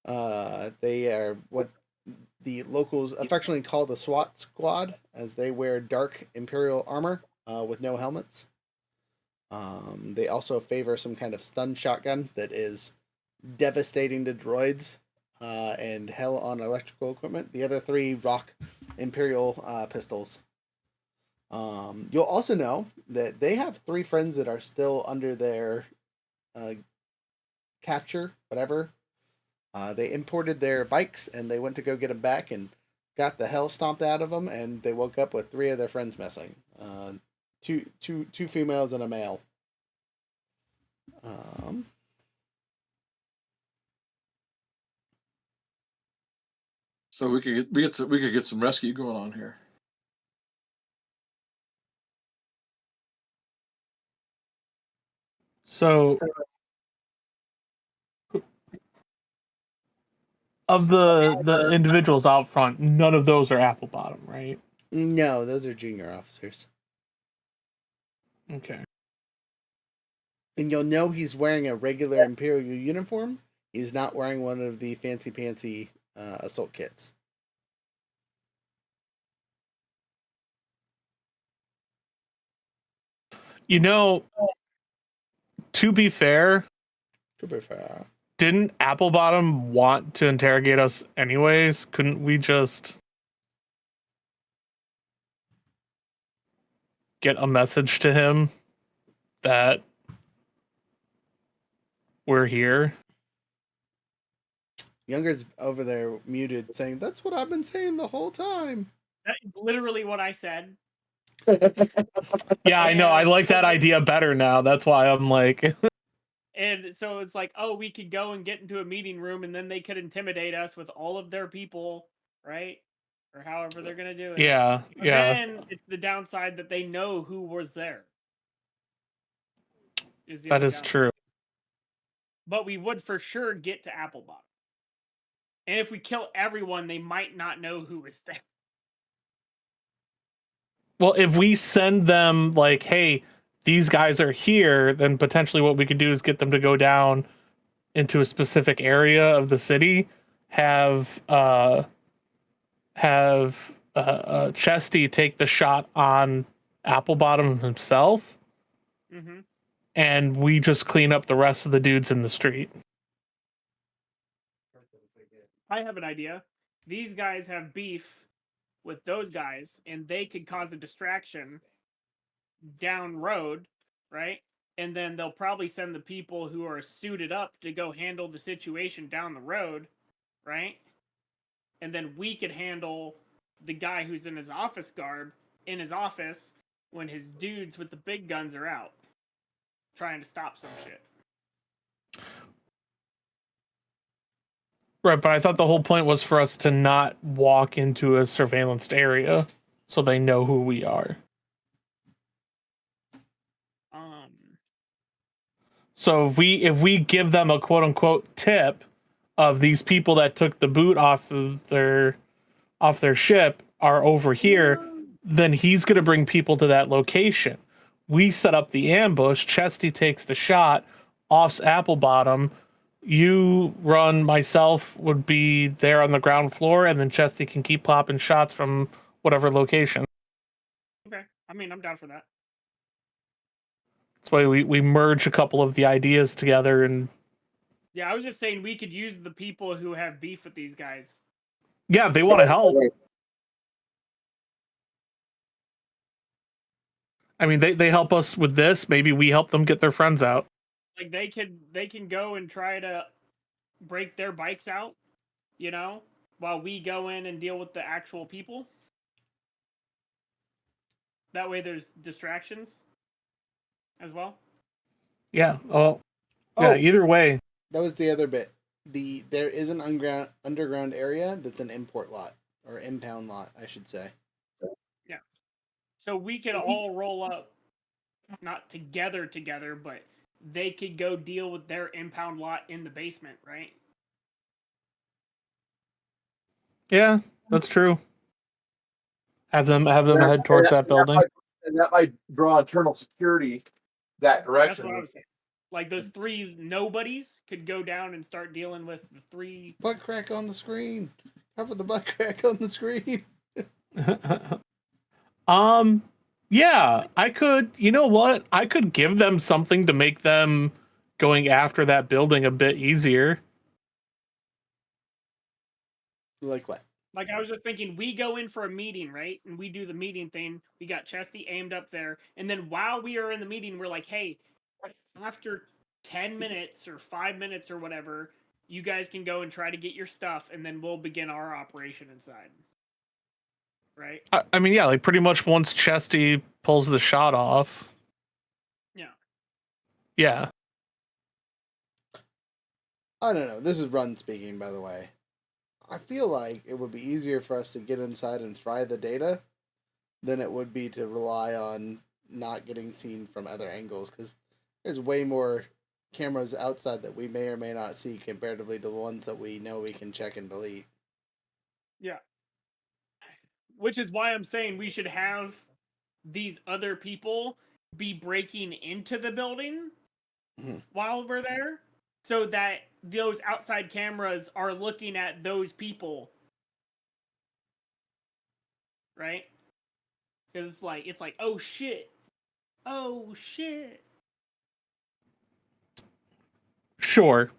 They are what the locals affectionately call the SWAT squad, as they wear dark Imperial armor with no helmets. They also favor some kind of stun shotgun that is devastating to droids and hell on electrical equipment. The other 3 rock Imperial pistols. You'll also know that they have 3 friends that are still under their capture, whatever. They imported their bikes and they went to go get them back and got the hell stomped out of them, and they woke up with 3 of their friends missing. Two females and a male. So we could get some rescue going on here. So, of the individuals out front, none of those are Applebottom, right? No, those are junior officers. Okay. And you'll know he's wearing a regular Imperial uniform. He's not wearing one of the fancy assault kits. You know, to be fair, didn't Applebottom want to interrogate us anyways? Couldn't we just get a message to him that we're here? Younger's over there muted saying, "That's what I've been saying the whole time." That is literally what I said. Yeah, I know. I like that idea better now. That's why I'm like... And so it's like, oh, we could go and get into a meeting room, and then they could intimidate us with all of their people, right? Or however they're going to do it. Yeah, But yeah. then it's the downside that they know who was there. That is true. But we would for sure get to Applebottom. And if we kill everyone, they might not know who was there. Well, if we send them like, hey, these guys are here, then potentially what we could do is get them to go down into a specific area of the city, have Chesty take the shot on Applebottom himself, and we just clean up the rest of the dudes in the street. I have an idea. These guys have beef with those guys, and they could cause a distraction down road, right? And then they'll probably send the people who are suited up to go handle the situation down the road, right? And then we could handle the guy who's in his office garb in his office when his dudes with the big guns are out trying to stop some shit. Right, but I thought the whole point was for us to not walk into a surveillanced area so they know who we are. So if we give them a quote unquote tip of these people that took the boot off of their ship are over here, then he's gonna bring people to that location. We set up the ambush, Chesty takes the shot, offs Applebottom, you run, myself would be there on the ground floor, and then Chesty can keep popping shots from whatever location. Okay, I mean, I'm down for that. That's why we merge a couple of the ideas together. And yeah, I was just saying we could use the people who have beef with these guys. Yeah, they want to help. I mean, they help us with this. Maybe we help them get their friends out. Like they can go and try to break their bikes out, you know, while we go in and deal with the actual people. That way there's distractions as well. Yeah. Either way. That was the other bit. There is an underground area that's an import lot, or impound lot, I should say. Yeah. So we could all roll up, not together, but they could go deal with their impound lot in the basement, right? Yeah, that's true. Have them head towards that building. And that might draw internal security that That's direction. what I was saying. Like those three nobodies could go down and start dealing with the three. Butt crack on the screen. Cover the butt crack on the screen. Yeah, I could. You know what? I could give them something to make them going after that building a bit easier. Like what? Like I was just thinking, we go in for a meeting, right? And we do the meeting thing. We got Chesty aimed up there, and then while we are in the meeting, we're like, "Hey, after 10 minutes or 5 minutes or whatever, you guys can go and try to get your stuff, and then we'll begin our operation inside." Right? I mean, yeah, like pretty much once Chesty pulls the shot off. Yeah. Yeah. I don't know. This is Run speaking, by the way. I feel like it would be easier for us to get inside and fry the data than it would be to rely on not getting seen from other angles, because there's way more cameras outside that we may or may not see comparatively to the ones that we know we can check and delete. Yeah. Which is why I'm saying we should have these other people be breaking into the building while we're there, so that those outside cameras are looking at those people, right? Because it's like, oh shit, Sure.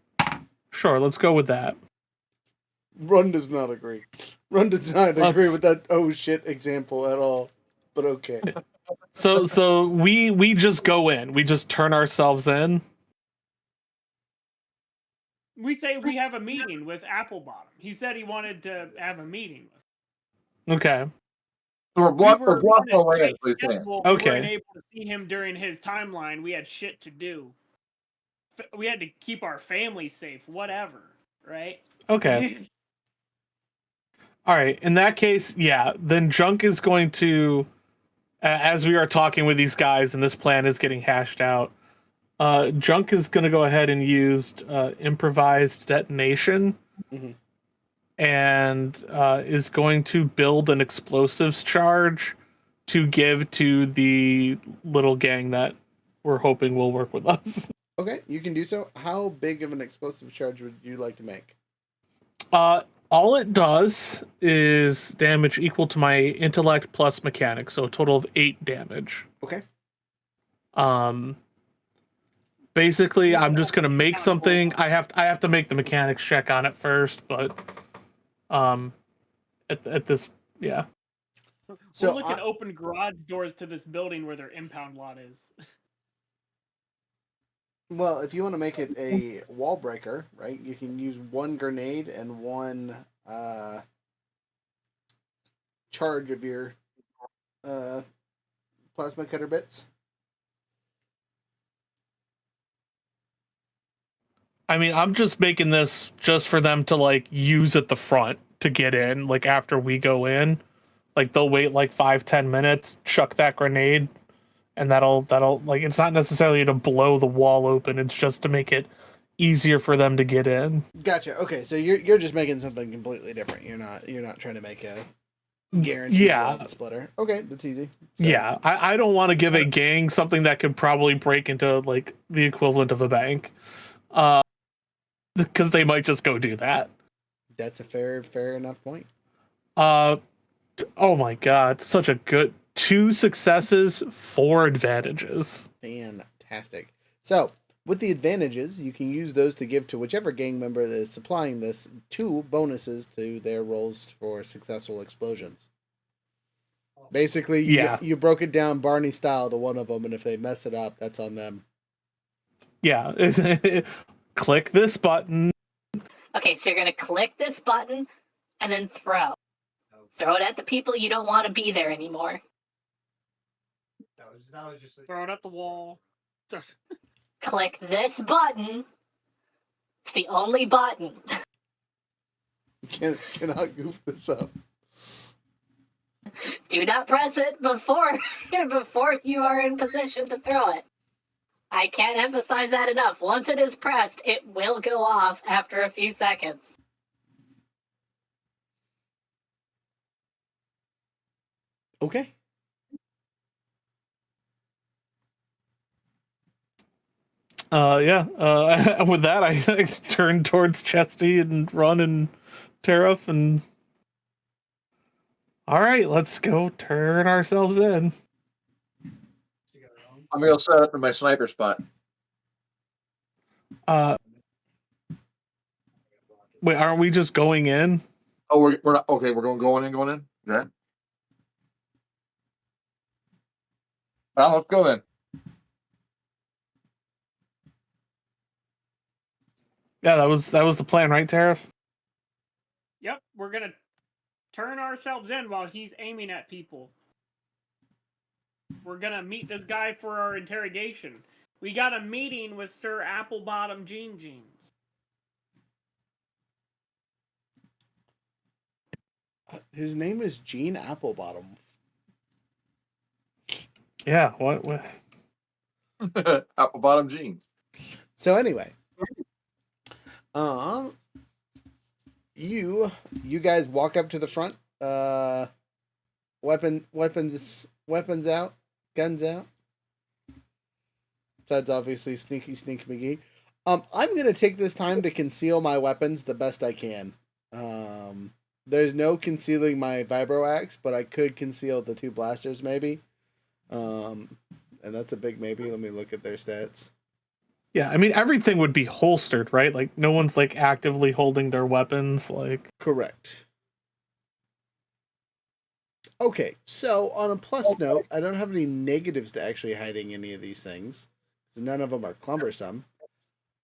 Let's go with that. Run does not agree. Run does not agree with that oh shit example at all. But okay. So we just go in. We just turn ourselves in. We say we have a meeting with Applebottom. He said he wanted to have a meeting with. Okay. So we're blocking the land. We weren't able to see him during his timeline. We had shit to do. We had to keep our family safe. Whatever, right? Okay. All right. In that case, yeah. Then Junk is going to, as we are talking with these guys and this plan is getting hashed out, Junk is going to go ahead and use improvised detonation, and is going to build an explosives charge to give to the little gang that we're hoping will work with us. Okay, you can do so. How big of an explosive charge would you like to make? All it does is damage equal to my intellect plus mechanics, so a total of 8 damage. Okay. Basically, I'm just gonna make something. I have to make the mechanics check on it first, but at this, yeah. So we're looking to open garage doors to this building where their impound lot is. Well, if you want to make it a wall breaker, right, you can use 1 grenade and 1 charge of your plasma cutter bits. I mean, I'm just making this just for them to like use at the front to get in. Like after we go in, like they'll wait like 5-10 minutes, chuck that grenade, and that'll like, it's not necessarily to blow the wall open. It's just to make it easier for them to get in. Gotcha. Okay, so you're just making something completely different. You're not trying to make a guaranteed wall splitter. Okay, that's easy. So. Yeah, I don't want to give a gang something that could probably break into like the equivalent of a bank, because they might just go do that. That's a fair enough point. Oh my god, such a good 2 successes, 4 advantages. Fantastic. So, with the advantages, you can use those to give to whichever gang member that is supplying this 2 bonuses to their rolls for successful explosions. Basically, you broke it down Barney style to one of them, and if they mess it up, that's on them. Yeah. Click this button. Okay, so you're going to click this button and then throw. Throw it at the people you don't want to be there anymore. That was just throw it at the wall. Click this button. It's the only button. Cannot goof this up. Do not press it before you are in position to throw it. I can't emphasize that enough. Once it is pressed, it will go off after a few seconds. Okay. Yeah. With that, I turn towards Chesty and run and Tariff and. All right, let's go turn ourselves in. I'm gonna set up in my sniper spot. Wait, aren't we just going in? Oh, we're not okay. We're going in. Yeah. Well, let's go then. Yeah, that was the plan, right, Tariff? Yep, we're gonna turn ourselves in while he's aiming at people. We're gonna meet this guy for our interrogation. We got a meeting with Sir Applebottom Jeans. His name is Jean Applebottom. Yeah. What? Apple bottom jeans. So anyway, you guys walk up to the front. Weapons out, guns out. That's obviously Sneak McGee. I'm gonna take this time to conceal my weapons the best I can. There's no concealing my vibro axe, but I could conceal the 2 blasters maybe. And that's a big maybe. Let me look at their stats. Yeah, I mean everything would be holstered, right? Like no one's like actively holding their weapons. Like Correct. Okay, so on a plus note, I don't have any negatives to actually hiding any of these things. None of them are cumbersome.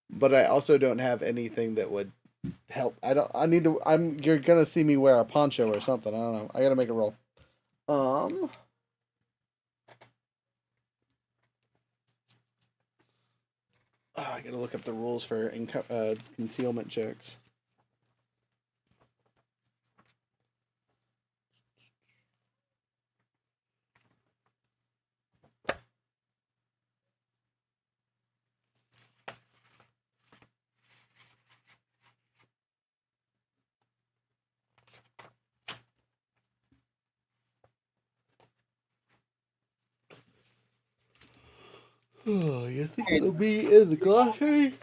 But I also don't have anything that would help. You're gonna see me wear a poncho or something. I don't know. I gotta make a roll. I gotta look up the rules for concealment checks. Oh, you think it'll be in the glossary?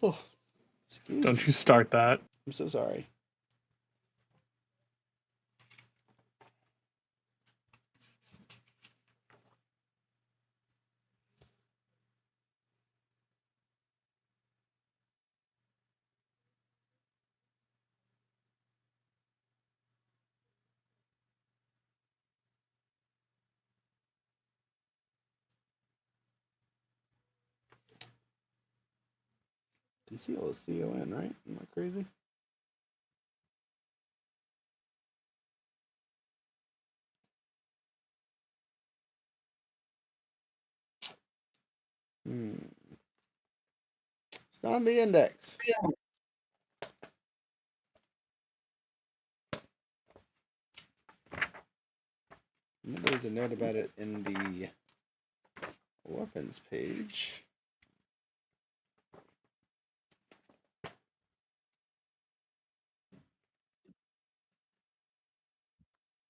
Oh, excuse don't me. you start that. I'm so sorry. Conceal is C-O-N, right? Am I crazy? It's not on the index. There's a note about it in the weapons page.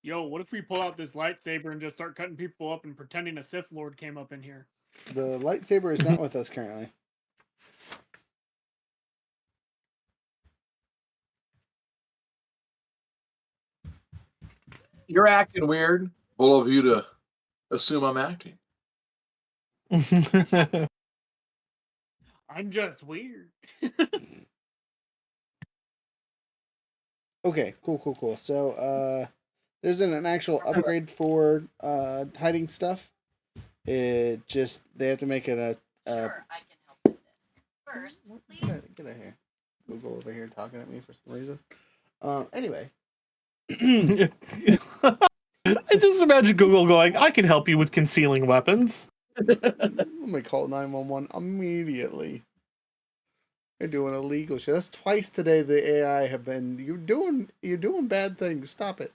Yo, what if we pull out this lightsaber and just start cutting people up and pretending a Sith Lord came up in here? The lightsaber is not with us currently. You're acting weird. All of you to assume I'm acting. I'm just weird. Okay, cool. So, there's an actual upgrade for hiding stuff. It just they have to make it a. Sure, I can help with this. First, please. Get out here. Google over here talking at me for some reason. Anyway. I just imagine Google going, I can help you with concealing weapons. Let me call 911 immediately. You're doing illegal shit. That's twice today the AI have been you're doing bad things. Stop it.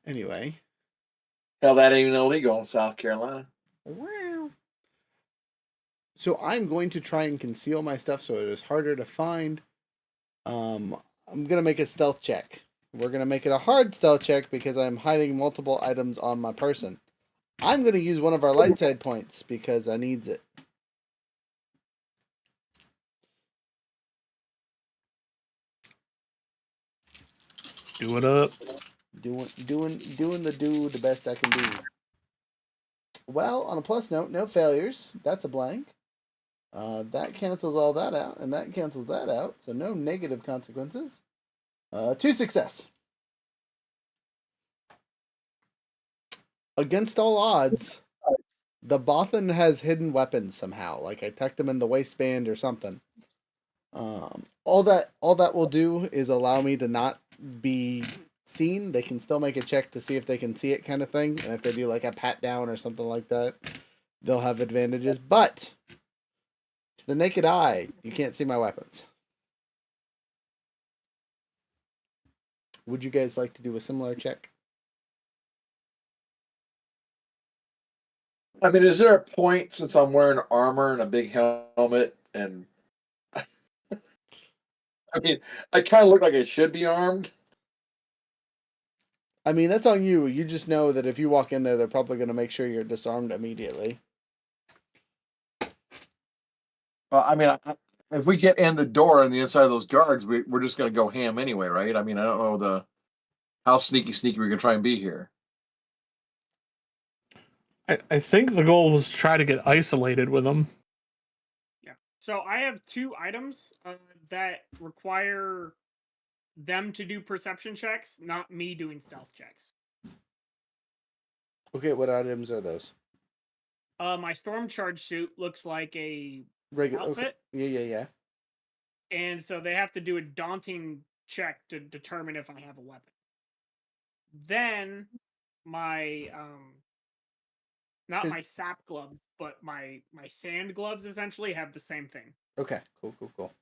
Anyway. Hell, that ain't even illegal in South Carolina. Wow. So I'm going to try and conceal my stuff so it is harder to find. I'm gonna make a stealth check. We're gonna make it a hard stealth check because I'm hiding multiple items on my person. I'm gonna use one of our light side points because I needs it. Do it up. Doing the best I can do. Well, on a plus note, no failures. That's a blank. That cancels all that out, and that cancels that out. So no negative consequences. 2 success. Against all odds, the Bothan has hidden weapons somehow. Like I tucked them in the waistband or something. All that will do is allow me to not be seen. They can still make a check to see if they can see it, kind of thing. And if they do like a pat down or something like that, they'll have advantages. But to the naked eye, you can't see my weapons. Would you guys like to do a similar check? I mean, is there a point since I'm wearing armor and a big helmet and I mean, I kind of look like I should be armed. I mean, that's on you. You just know that if you walk in there, they're probably going to make sure you're disarmed immediately. Well, I mean, if we get in the door and the inside of those guards, we're just going to go ham anyway, right? I mean, I don't know how sneaky we're going to try and be here. I think the goal was to try to get isolated with them. Yeah. So I have 2 items that require them to do perception checks, not me doing stealth checks. Okay, what items are those? My storm charge suit looks like a Regular outfit. Okay. Yeah. And so they have to do a daunting check to determine if I have a weapon. Then my not my sap gloves, but my sand gloves essentially have the same thing. Okay, cool.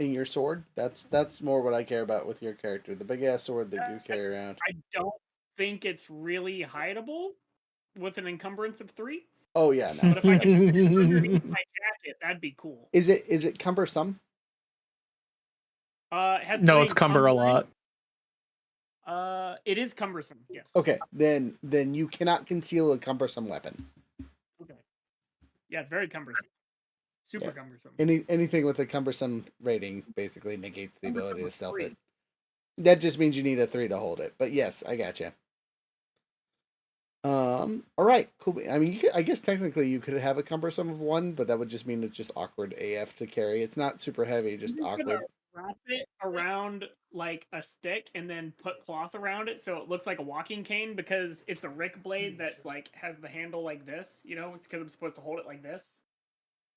And your sword? That's more what I care about with your character. The big ass sword that you carry around. I don't think it's really hideable with an encumbrance of 3. Oh yeah, no. But if I can put it underneath my jacket, that'd be cool. Is it cumbersome? It has No, 3 it's cumber a lot. It is cumbersome, yes. Okay, then you cannot conceal a cumbersome weapon. Okay. Yeah, it's very cumbersome. Super cumbersome. Anything with a cumbersome rating basically negates the ability to stealth 3. it. That just means you need a 3 to hold it. But yes, I gotcha. All right, cool. I mean, I guess technically you could have a cumbersome of 1, but that would just mean it's just awkward AF to carry. It's not super heavy, just awkward. Wrap it around like a stick and then put cloth around it so it looks like a walking cane because it's a Rick blade that's like has the handle like this, it's because I'm supposed to hold it like this,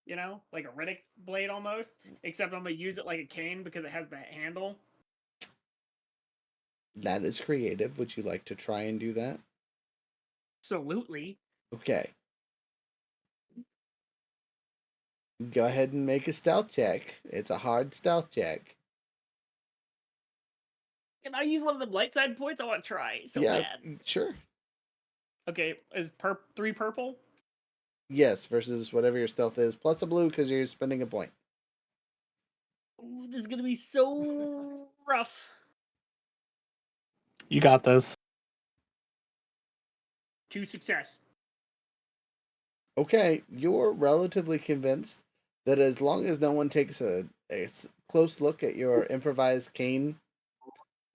like a Riddick blade almost, except I'm gonna use it like a cane because it has that handle. That is creative. Would you like to try and do that? Absolutely. Okay. Go ahead and make a stealth check. It's a hard stealth check. Can I use one of the light side points? I want to try so Yeah, bad. sure. Okay, is 3 purple? Yes, versus whatever your stealth is, plus a blue because you're spending a point. Ooh, this is gonna be so rough. You got this. 2 success. Okay, you're relatively convinced that as long as no one takes a close look at your improvised cane,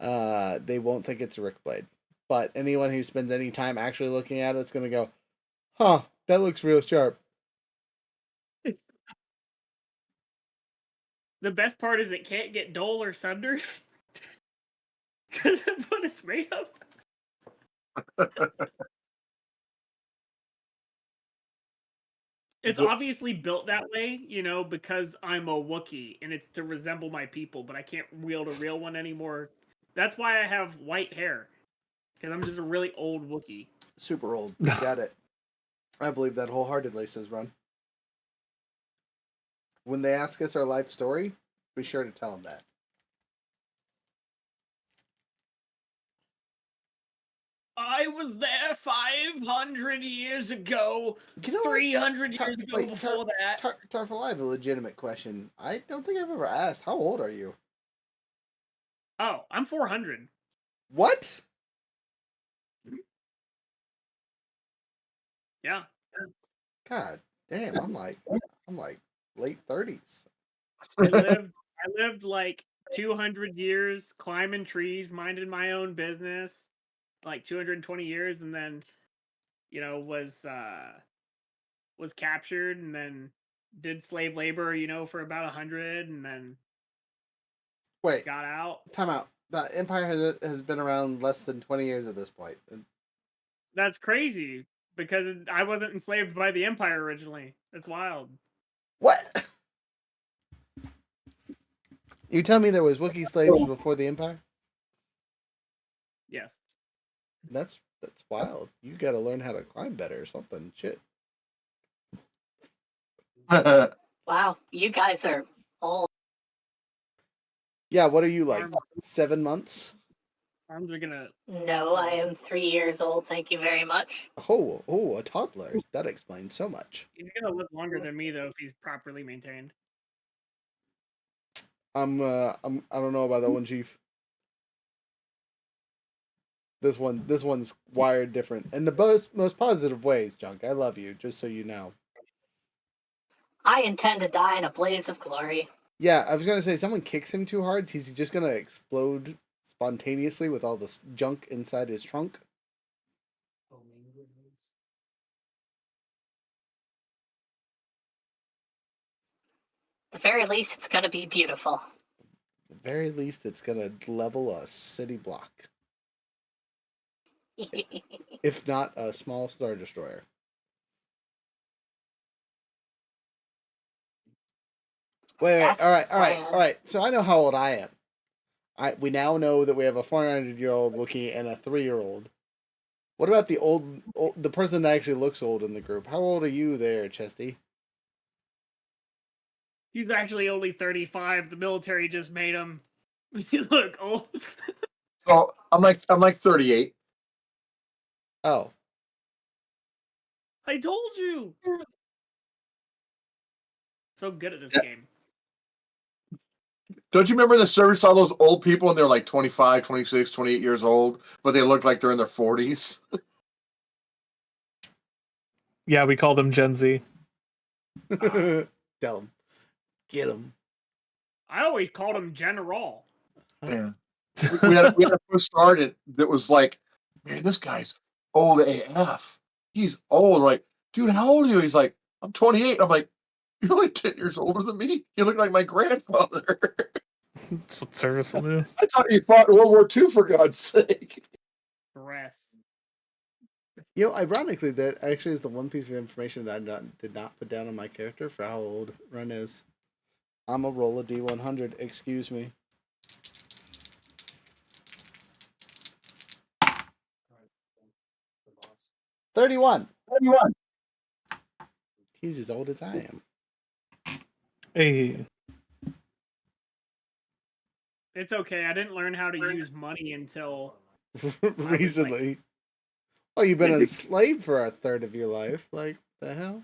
they won't think it's a Rick blade. But anyone who spends any time actually looking at it's going to go, huh, that looks real sharp. The best part is it can't get dull or sundered. Because that's what it's made of. It's obviously built that way, because I'm a Wookiee and it's to resemble my people, but I can't wield a real one anymore. That's why I have white hair. Because I'm just a really old Wookiee. Super old. Got it. I believe that wholeheartedly, says Run. When they ask us our life story, be sure to tell them that. I was there 500 years ago, You know what? 300 years ago Wait, before that. Tarful, I have a legitimate question. I don't think I've ever asked. How old are you? Oh, I'm 400. What? Yeah. God damn, I'm like late 30s. I lived like 200 years climbing trees, minding my own business, like 220 years, and then, you know, was captured and then did slave labor, you know, for about 100, and then Wait, got out. time out. The Empire has been around less than 20 years at this point. That's crazy because I wasn't enslaved by the Empire originally. That's wild. What? You tell me there was Wookiee slaves before the Empire? Yes. That's wild. You got to learn how to climb better or something. Shit. Wow, you guys are old. Yeah, what are you like? Arms, 7 months? arms are gonna. No, I am 3 years old. Thank you very much. Oh, a toddler. That explains so much. He's gonna live longer than me though if he's properly maintained. I don't know about that one, Chief. This one's wired different. In the most positive ways, Junk. I love you, just so you know. I intend to die in a blaze of glory. Yeah, I was gonna say someone kicks him too hard, he's just gonna explode spontaneously with all this junk inside his trunk. At the very least, it's going to be beautiful. At the very least, it's gonna level a city block, if not a small star destroyer. Wait, That's all the plan. right. So I know how old I am. We now know that we have a 400-year-old Wookiee and a 3-year-old. What about the person that actually looks old in the group? How old are you there, Chesty? He's actually only 35. The military just made him look old. So I'm like 38. Oh, I told you. So good at this Yeah. game. Don't you remember in the service all those old people and they're like 25, 26, 28 years old, but they look like they're in their 40s? Yeah, we call them Gen Z. tell him, get him. I always called him General. Yeah. we had a first started that was like, man, this guy's old AF. He's old. Like, dude, how old are you? He's like, I'm 28. I'm like, you're only 10 years older than me. You look like my grandfather. That's what service will do. I thought you fought in World War II, for God's sake. Dress. Ironically, that actually is the one piece of information that I did not put down on my character for how old Ren is. I'm a roll a D100. Excuse me. The boss. 31. 31. He's as old as I am. Hey, It's okay. I didn't learn how to use money until Recently. Oh, you've been a slave for a third of your life. Like, the hell?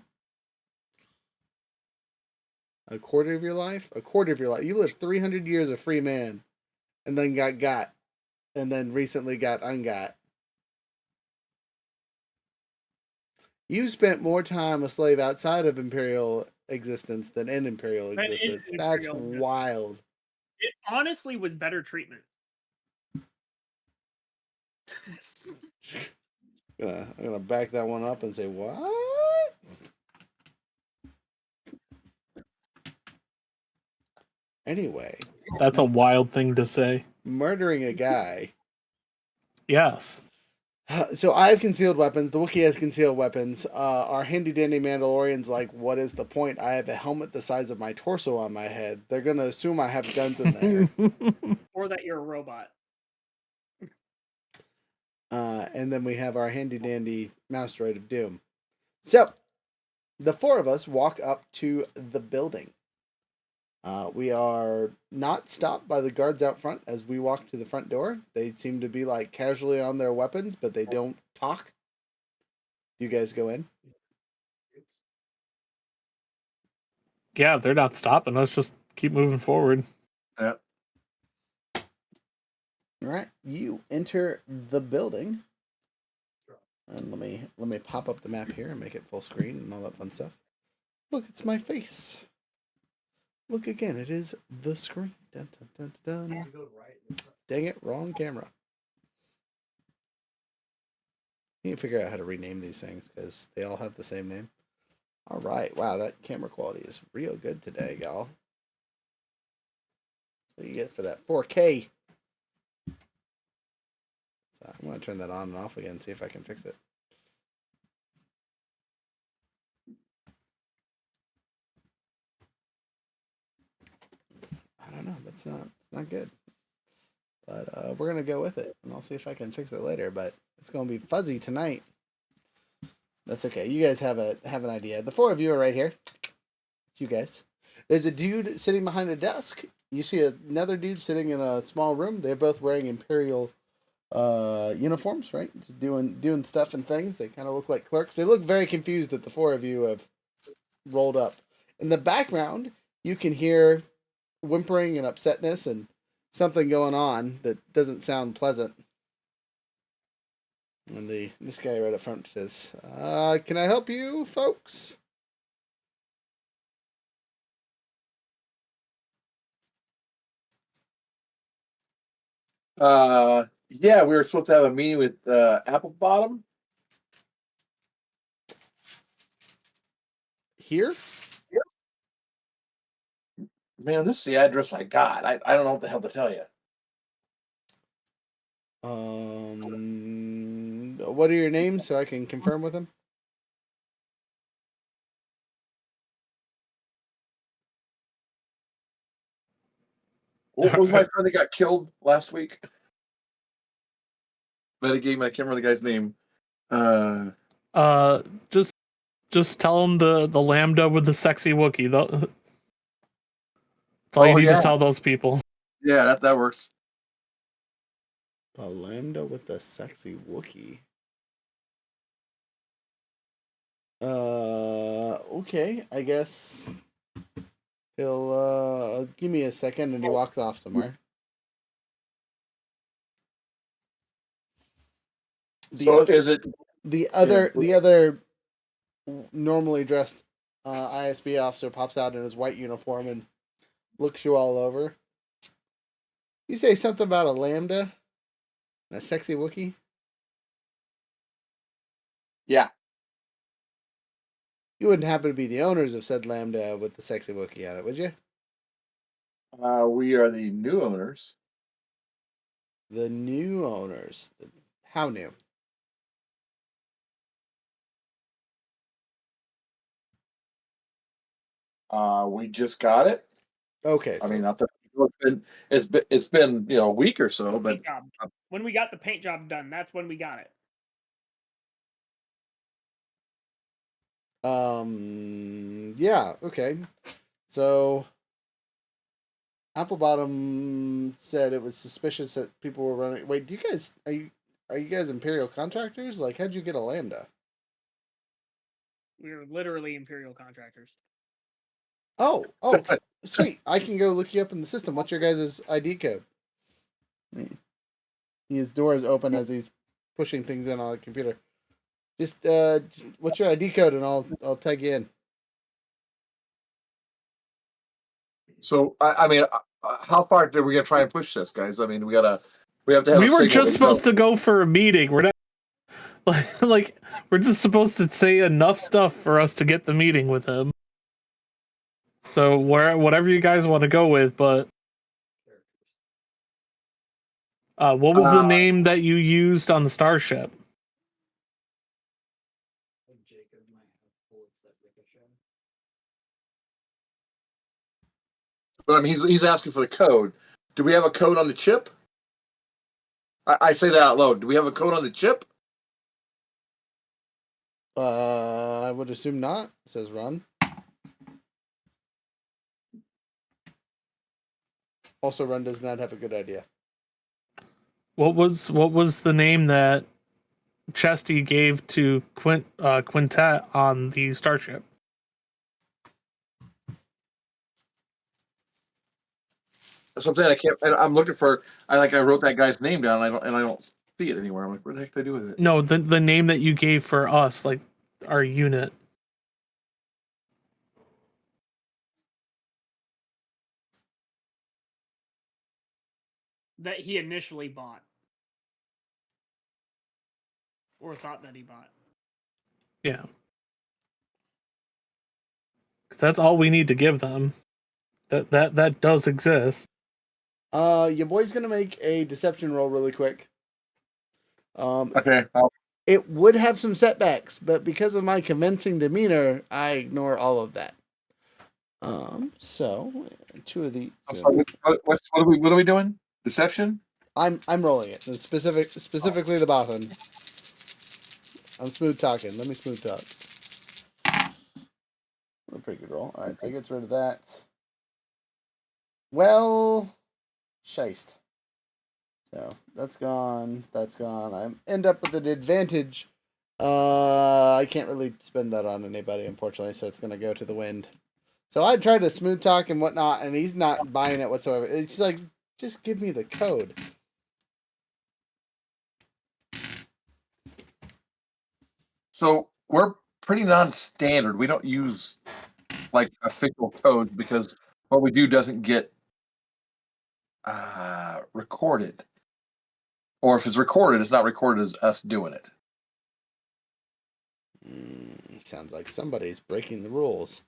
A quarter of your life? A quarter of your life. You lived 300 years a free man. And then got. And then recently got ungot. You spent more time a slave outside of Imperial existence than in Imperial Than in existence. Imperial That's existence. wild. it honestly was better treatment. I'm gonna back that one up and say, what? Anyway, that's a wild thing to say. murdering a guy. Yes. So I have concealed weapons. The Wookiee has concealed weapons. Our handy dandy Mandalorian's like, what is the point? I have a helmet the size of my torso on my head. They're gonna assume I have guns in there. Or that you're a robot. And then we have our handy dandy mouse droid of doom. So the four of us walk up to the building. We are not stopped by the guards out front as we walk to the front door. They seem to be like casually on their weapons, but they don't talk. You guys go in? Yeah, they're not stopping us. Just keep moving forward. Yeah. All right, you enter the building, and let me pop up the map here and make it full screen and all that fun stuff. Look, it's my face. Look again, it is the screen. Dun, dun, dun, dun. Dang it, wrong camera. You can figure out how to rename these things because they all have the same name. All right, wow, that camera quality is real good today, y'all. What do you get for that? 4K. So I'm going to turn that on and off again and see if I can fix it. I don't know. It's not good. But we're going to go with it, and I'll see if I can fix it later. But it's going to be fuzzy tonight. That's okay. You guys have an idea. The four of you are right here. It's you guys. There's a dude sitting behind a desk. You see another dude sitting in a small room. They're both wearing Imperial uniforms, right? Just doing stuff and things. They kind of look like clerks. They look very confused that the four of you have rolled up. In the background, you can hear whimpering and upsetness and something going on that doesn't sound pleasant. And this guy right up front says, "Can I help you, folks?" Yeah, we were supposed to have a meeting with Applebottom. Here? Man, this is the address I got. I don't know what the hell to tell you. What are your names so I can confirm with him? What was my friend that got killed last week? Metagame, I can't remember the guy's name. Just tell him the lambda with the sexy Wookiee. That's all you need to tell those people. Yeah, that works. The lambda with the sexy Wookiee. Okay, I guess he'll give me a second and he walks off somewhere. Is it the other normally dressed ISB officer pops out in his white uniform and looks you all over. You say something about a lambda? A sexy Wookiee? Yeah. You wouldn't happen to be the owners of said lambda with the sexy Wookiee on it, would you? We are the new owners. The new owners. How new? We just got it. Okay, I mean, not that it's been a week or so, but when we got the paint job done, that's when we got it. Yeah, okay. So Applebottom said it was suspicious that people were running. Wait, are you guys Imperial contractors? Like, how'd you get a lambda? We're literally Imperial contractors. Oh, sweet. I can go look you up in the system. What's your guys' ID code? His door is open as he's pushing things in on a computer. Just what's your ID code, and I'll tag you in. So I mean, how far did we gonna try and push this, guys? I mean, we have to have. We were just supposed to go for a meeting. We're not like we're just supposed to say enough stuff for us to get the meeting with him. So whatever you guys want to go with, but what was the name that you used on the starship? But I mean, he's asking for the code. Do we have a code on the chip? I say that out loud. Do we have a code on the chip? I would assume not. It says run. Also, Run does not have a good idea. What was the name that Chesty gave to Quintet on the starship? Something I can't. I'm looking for. I wrote that guy's name down. And I don't see it anywhere. I'm like, what the heck did I do with it? No, the name that you gave for us, like our unit. That he initially bought. Or thought that he bought. Yeah. 'Cause that's all we need to give them. That does exist. Your boy's gonna make a deception roll really quick. Okay. It would have some setbacks, but because of my convincing demeanor, I ignore all of that. So 2 of these. I'm sorry. What are we doing? Deception. I'm rolling it. It's specifically the bottom. I'm smooth talking. Let me smooth talk. A pretty good roll. All right, so it gets rid of that. Well, shiced. So that's gone. That's gone. I end up with an advantage. I can't really spend that on anybody, unfortunately, so it's gonna go to the wind. So I tried to smooth talk and whatnot, and he's not buying it whatsoever. It's like, just give me the code. So we're pretty non-standard. We don't use like official codes because what we do doesn't get recorded. Or if it's recorded, it's not recorded as us doing it. Sounds like somebody's breaking the rules.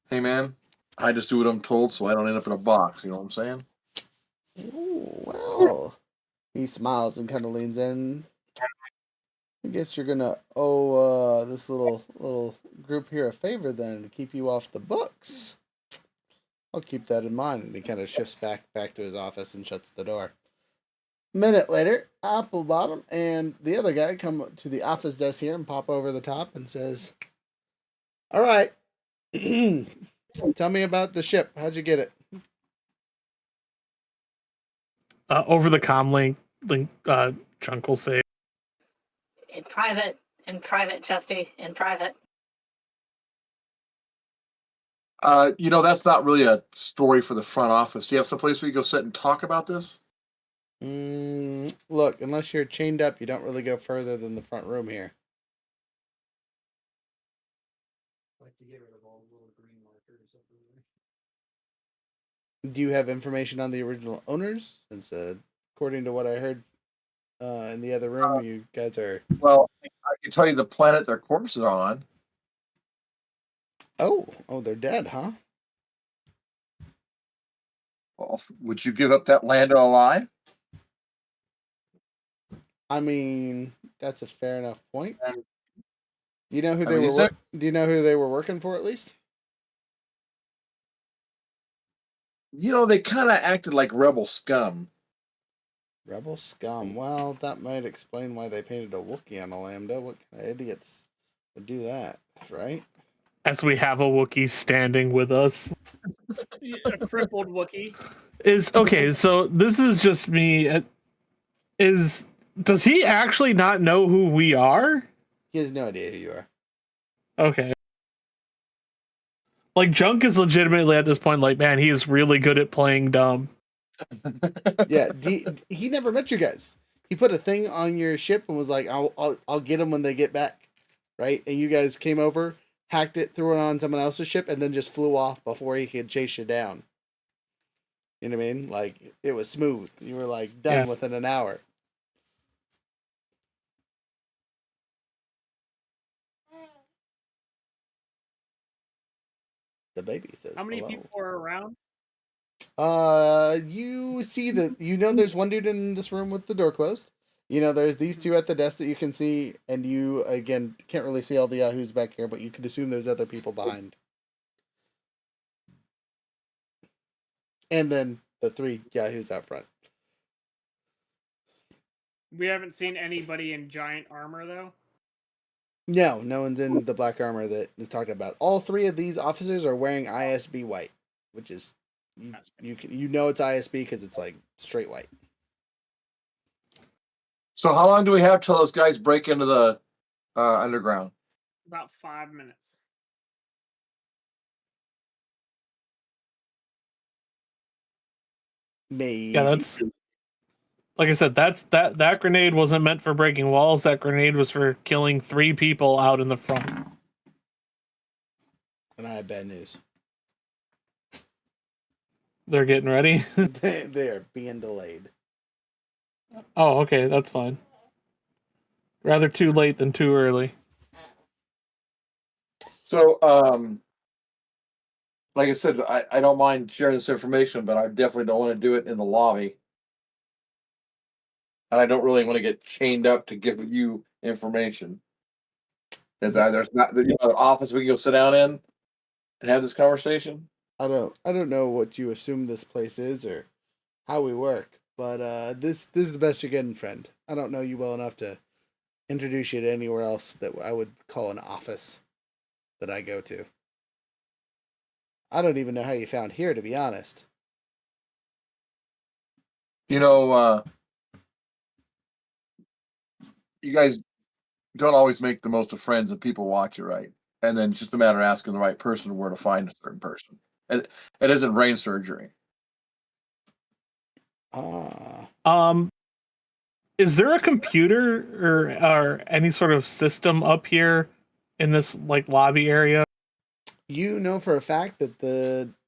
Hey man, I just do what I'm told so I don't end up in a box, you know what I'm saying? Ooh, well. He smiles and kind of leans in. I guess you're gonna owe this little group here a favor then to keep you off the books. I'll keep that in mind. And he kind of shifts back to his office and shuts the door. Minute later, Applebottom and the other guy come to the office desk here and pop over the top and says, "All right, tell me about the ship. How'd you get it?" Over the comm link, Chunk will say. In private, Chesty, in private. That's not really a story for the front office. Do you have someplace where you go sit and talk about this? Look, unless you're chained up, you don't really go further than the front room here. Like to get rid of all the little green markers everywhere. Do you have information on the original owners? Since, according to what I heard in the other room, you guys are... Well, I can tell you the planet their corpse is on. Oh, they're dead, huh? Well, would you give up that land alive? I mean, that's a fair enough point. You know who I they mean, were? Do you know who they were working for at least? They kind of acted like rebel scum. Rebel scum. Well, that might explain why they painted a Wookiee on a Lambda. What kind of idiots would do that, right? As we have a Wookiee standing with us. A crippled Wookiee. So this is just me. Does he actually not know who we are? He has no idea who you are. Okay. Like, Junk is legitimately at this point like, man, he is really good at playing dumb. Yeah, he never met you guys. He put a thing on your ship and was like, I'll get them when they get back, right? And you guys came over, hacked it, threw it on someone else's ship, and then just flew off before he could chase you down. You know what I mean? Like, it was smooth. You were like done within an hour. The baby says, How many hello. people are around? You see there's one dude in this room with the door closed. There's these two at the desk that you can see, and you, again, can't really see all the Yahoos back here, but you can assume there's other people behind. And then the 3 Yahoos out front. We haven't seen anybody in giant armor, though. No one's in the black armor that is talked about. All 3 of these officers are wearing ISB white, which is You know it's ISB because it's like straight white. So how long do we have till those guys break into the underground? About 5 minutes. Maybe. Yeah, that's like I said. That grenade wasn't meant for breaking walls. That grenade was for killing 3 people out in the front. And I have bad news. They're getting ready. They are being delayed. Oh, okay, that's fine. Rather too late than too early. So, like I said, I don't mind sharing this information, but I definitely don't want to do it in the lobby. And I don't really want to get chained up to give you information. There's not an office we can go sit down in and have this conversation. I don't know what you assume this place is or how we work, but this is the best you're getting, friend. I don't know you well enough to introduce you to anywhere else that I would call an office that I go to. I don't even know how you found here, to be honest. You know, you guys don't always make the most of friends and people watch you, right? And then it's just a matter of asking the right person where to find a certain person. It isn't brain surgery. Ah. Is there a computer or any sort of system up here in this like lobby area? You know for a fact that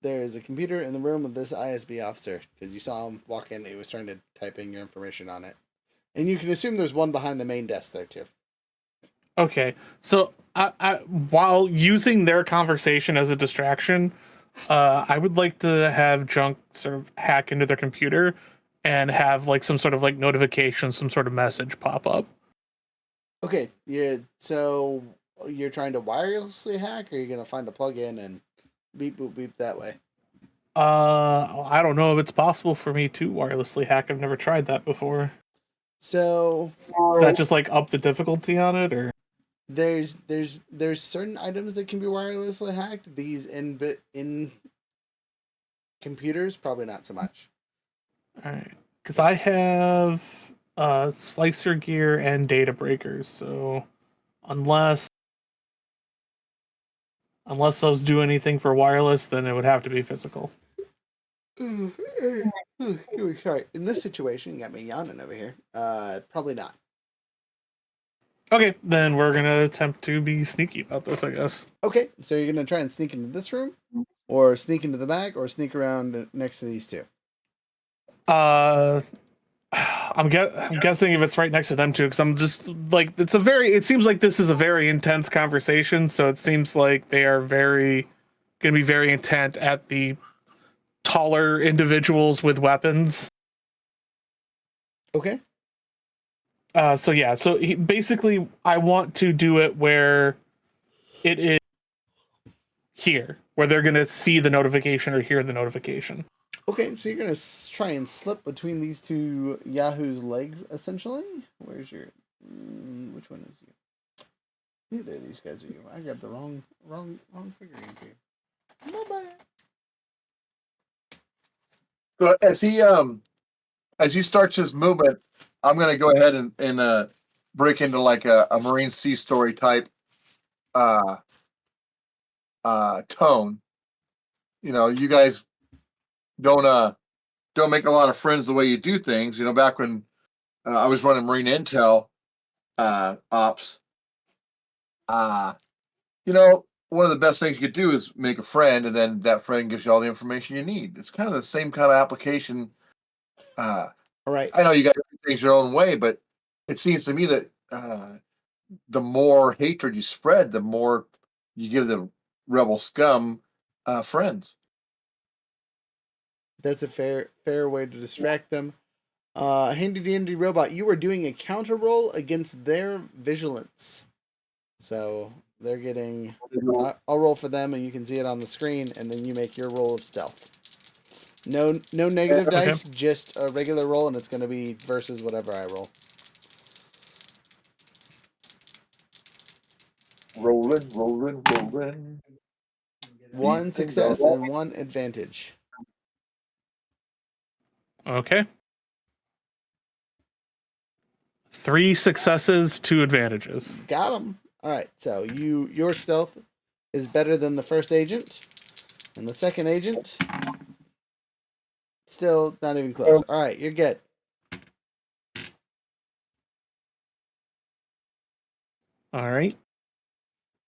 there is a computer in the room with this ISB officer because you saw him walk in. He was trying to type in your information on it, and you can assume there's one behind the main desk there too. Okay, so I while using their conversation as a distraction, I would like to have Junk sort of hack into their computer and have like some sort of like notification, some sort of message pop up. Okay, yeah. So you're trying to wirelessly hack, or you're gonna find a plug-in and beep boop beep that way? I don't know if it's possible for me to wirelessly hack. I've never tried that before. So Is that just like up the difficulty on it, or? there's certain items that can be wirelessly hacked. These in computers, probably not so much. All right, because I have slicer gear and data breakers. So unless those do anything for wireless, then it would have to be physical. Sorry. In this situation, you got me yawning over here. Probably not. Okay, then we're gonna attempt to be sneaky about this, I guess. Okay, so you're gonna try and sneak into this room, or sneak into the back, or sneak around next to these two. I'm guessing if it's right next to them too, because I'm just like it seems like this is a very intense conversation, so it seems like they are gonna be very intent at the taller individuals with weapons. Okay. So basically I want to do it where it is here, where they're gonna see the notification or hear the notification. Okay, so you're gonna try and slip between these two Yahoo's legs, essentially. Where's your? Which one is you? Neither of these guys are you. I grabbed the wrong figurine here. My bad. So as he starts his movement, I'm gonna go ahead and break into like a Marine Sea Story type tone. You know, you guys don't make a lot of friends the way you do things. You know, back when I was running Marine Intel ops, you know, one of the best things you could do is make a friend, and then that friend gives you all the information you need. It's kind of the same kind of application. All right. I know you guys do things your own way, but it seems to me that the more hatred you spread, the more you give the rebel scum friends. That's a fair way to distract them. Handy dandy robot, you are doing a counter roll against their vigilance. So they're getting. I'll roll for them, and you can see it on the screen, and then you make your roll of stealth. No negative Okay. dice, just a regular roll, and it's going to be versus whatever I roll. Rolling. One success and one advantage. Okay. 3 successes, 2 advantages. Got him. All right. So your stealth is better than the first agent, and the second agent still not even close. All right, you're good. All right.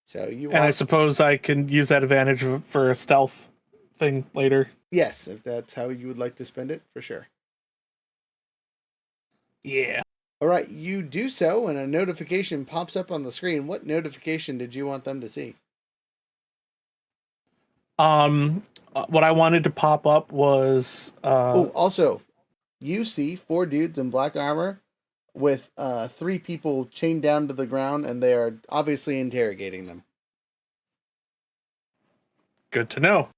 So you And I walk. suppose I can use that advantage for a stealth thing later. Yes, if that's how you would like to spend it, for sure. Yeah. All right, you do so, and a notification pops up on the screen. What notification did you want them to see? What I wanted to pop up was Oh, also, you see 4 dudes in black armor with 3 people chained down to the ground, and they are obviously interrogating them. good to know.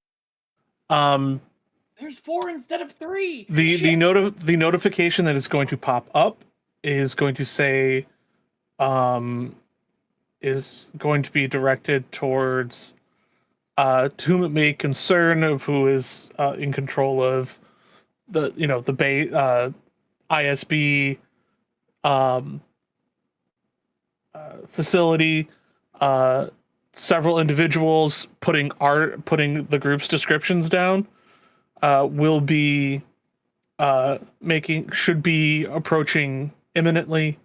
There's 4 instead of 3. The notification that is going to pop up is going to say is going to be directed towards to whom it may concern, of who is in control of the the ISB facility. Several individuals putting the group's descriptions down will be should be approaching imminently.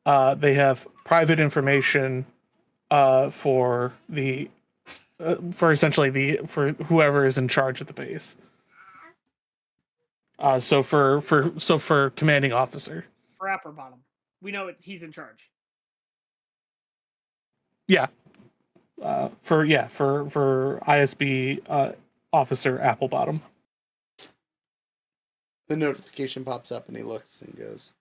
They have private information for essentially for whoever is in charge of the base. So for commanding officer. For Applebottom. We know he's in charge. Yeah. For ISB officer Applebottom. The notification pops up, and he looks and goes,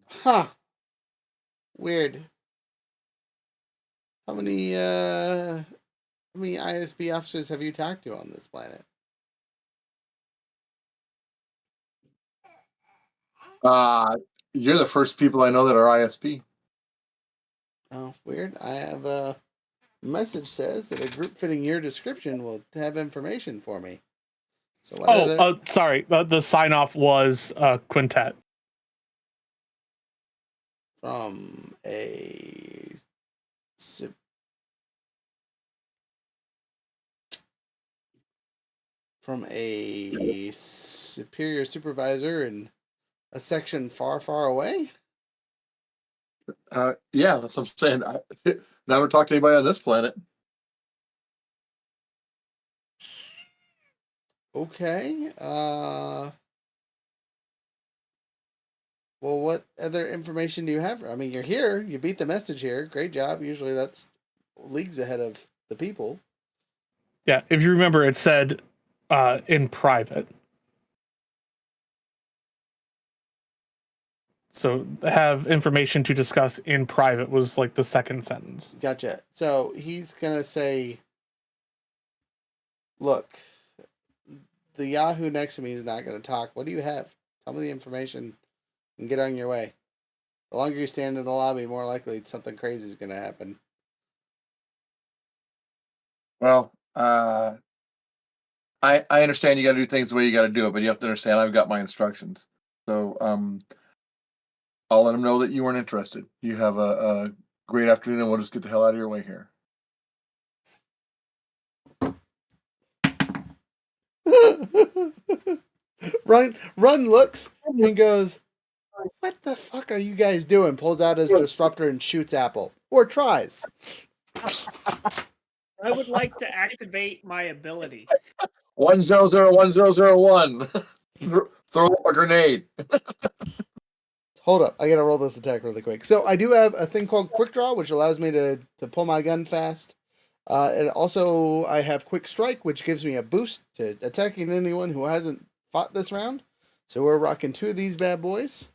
"Huh. Weird. How many ISB officers have you talked to on this planet?" You're the first people I know that are ISP. Oh, weird. I have a message says that a group fitting your description will have information for me. So what Sorry. The sign off was Quintet. from a superior supervisor in a section far, far away? Yeah, that's what I'm saying. Never talked to anybody on this planet. Okay. Well, what other information do you have? I mean, you're here. You beat the message here. Great job. Usually that's leagues ahead of the people. Yeah, if you remember, it said in private. So have information to discuss in private was like the second sentence. Gotcha. So he's going to say, look, the Yahoo next to me is not going to talk. What do you have? Tell me the information and get on your way. The longer you stand in the lobby, more likely something crazy is going to happen. Well, I understand you got to do things the way you got to do it, but you have to understand I've got my instructions. So I'll let them know that you weren't interested. You have a great afternoon, and we'll just get the hell out of your way here. Run looks and goes, what the fuck are you guys doing? Pulls out his disruptor and shoots Apple. Or tries. I would like to activate my ability. 1001001. Throw a grenade. Hold up, I gotta roll this attack really quick. So I do have a thing called Quick Draw, which allows me to pull my gun fast. And also I have Quick Strike, which gives me a boost to attacking anyone who hasn't fought this round. So we're rocking 2 of these bad boys.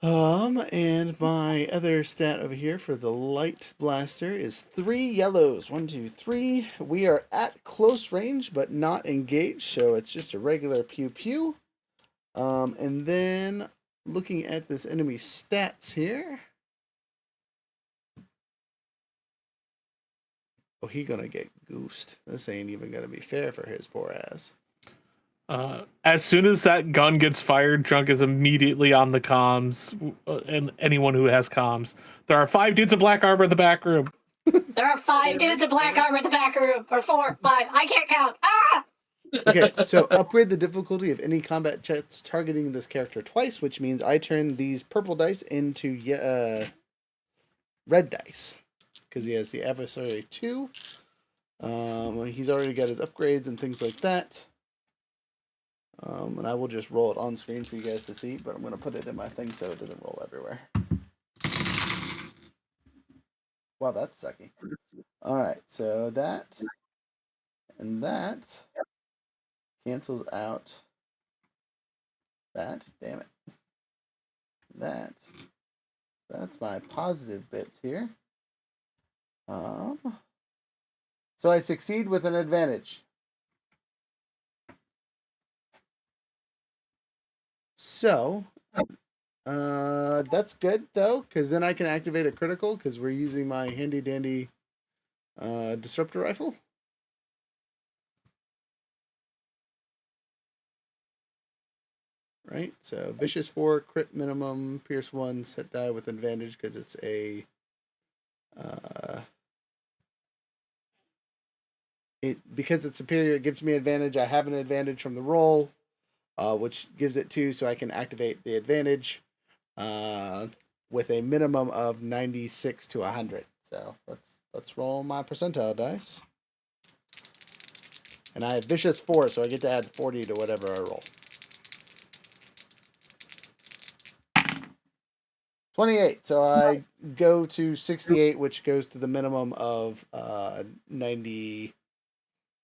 And my other stat over here for the light blaster is 3 yellows. 1, 2, 3. We are at close range, but not engaged, so it's just a regular pew pew. And then looking at this enemy stats here. Oh, he gonna get goosed. This ain't even gonna be fair for his poor ass. As soon as that gun gets fired, Junk is immediately on the comms, and anyone who has comms. There are 5 dudes in black armor in the back room. There are 5 dudes in black armor in the back room. Or 4, 5. I can't count. Ah! Okay, so upgrade the difficulty of any combat checks targeting this character twice, which means I turn these purple dice into red dice. Because he has the adversary 2. He's already got his upgrades and things like that. And I will just roll it on screen for you guys to see, but I'm going to put it in my thing so it doesn't roll everywhere. Wow, that's sucky. Alright, so that and that cancels out that. Damn it. That's my positive bits here. So I succeed with an advantage. So, that's good though, because then I can activate a critical because we're using my handy dandy disruptor rifle. Right, so vicious 4, crit minimum, pierce 1, set die with advantage because it's a because it's superior, it gives me advantage. I have an advantage from the roll, which gives it 2, so I can activate the advantage with a minimum of 96 to 100. So let's roll my percentile dice. And I have vicious 4, so I get to add 40 to whatever I roll. 28. So I go to 68, which goes to the minimum of 90,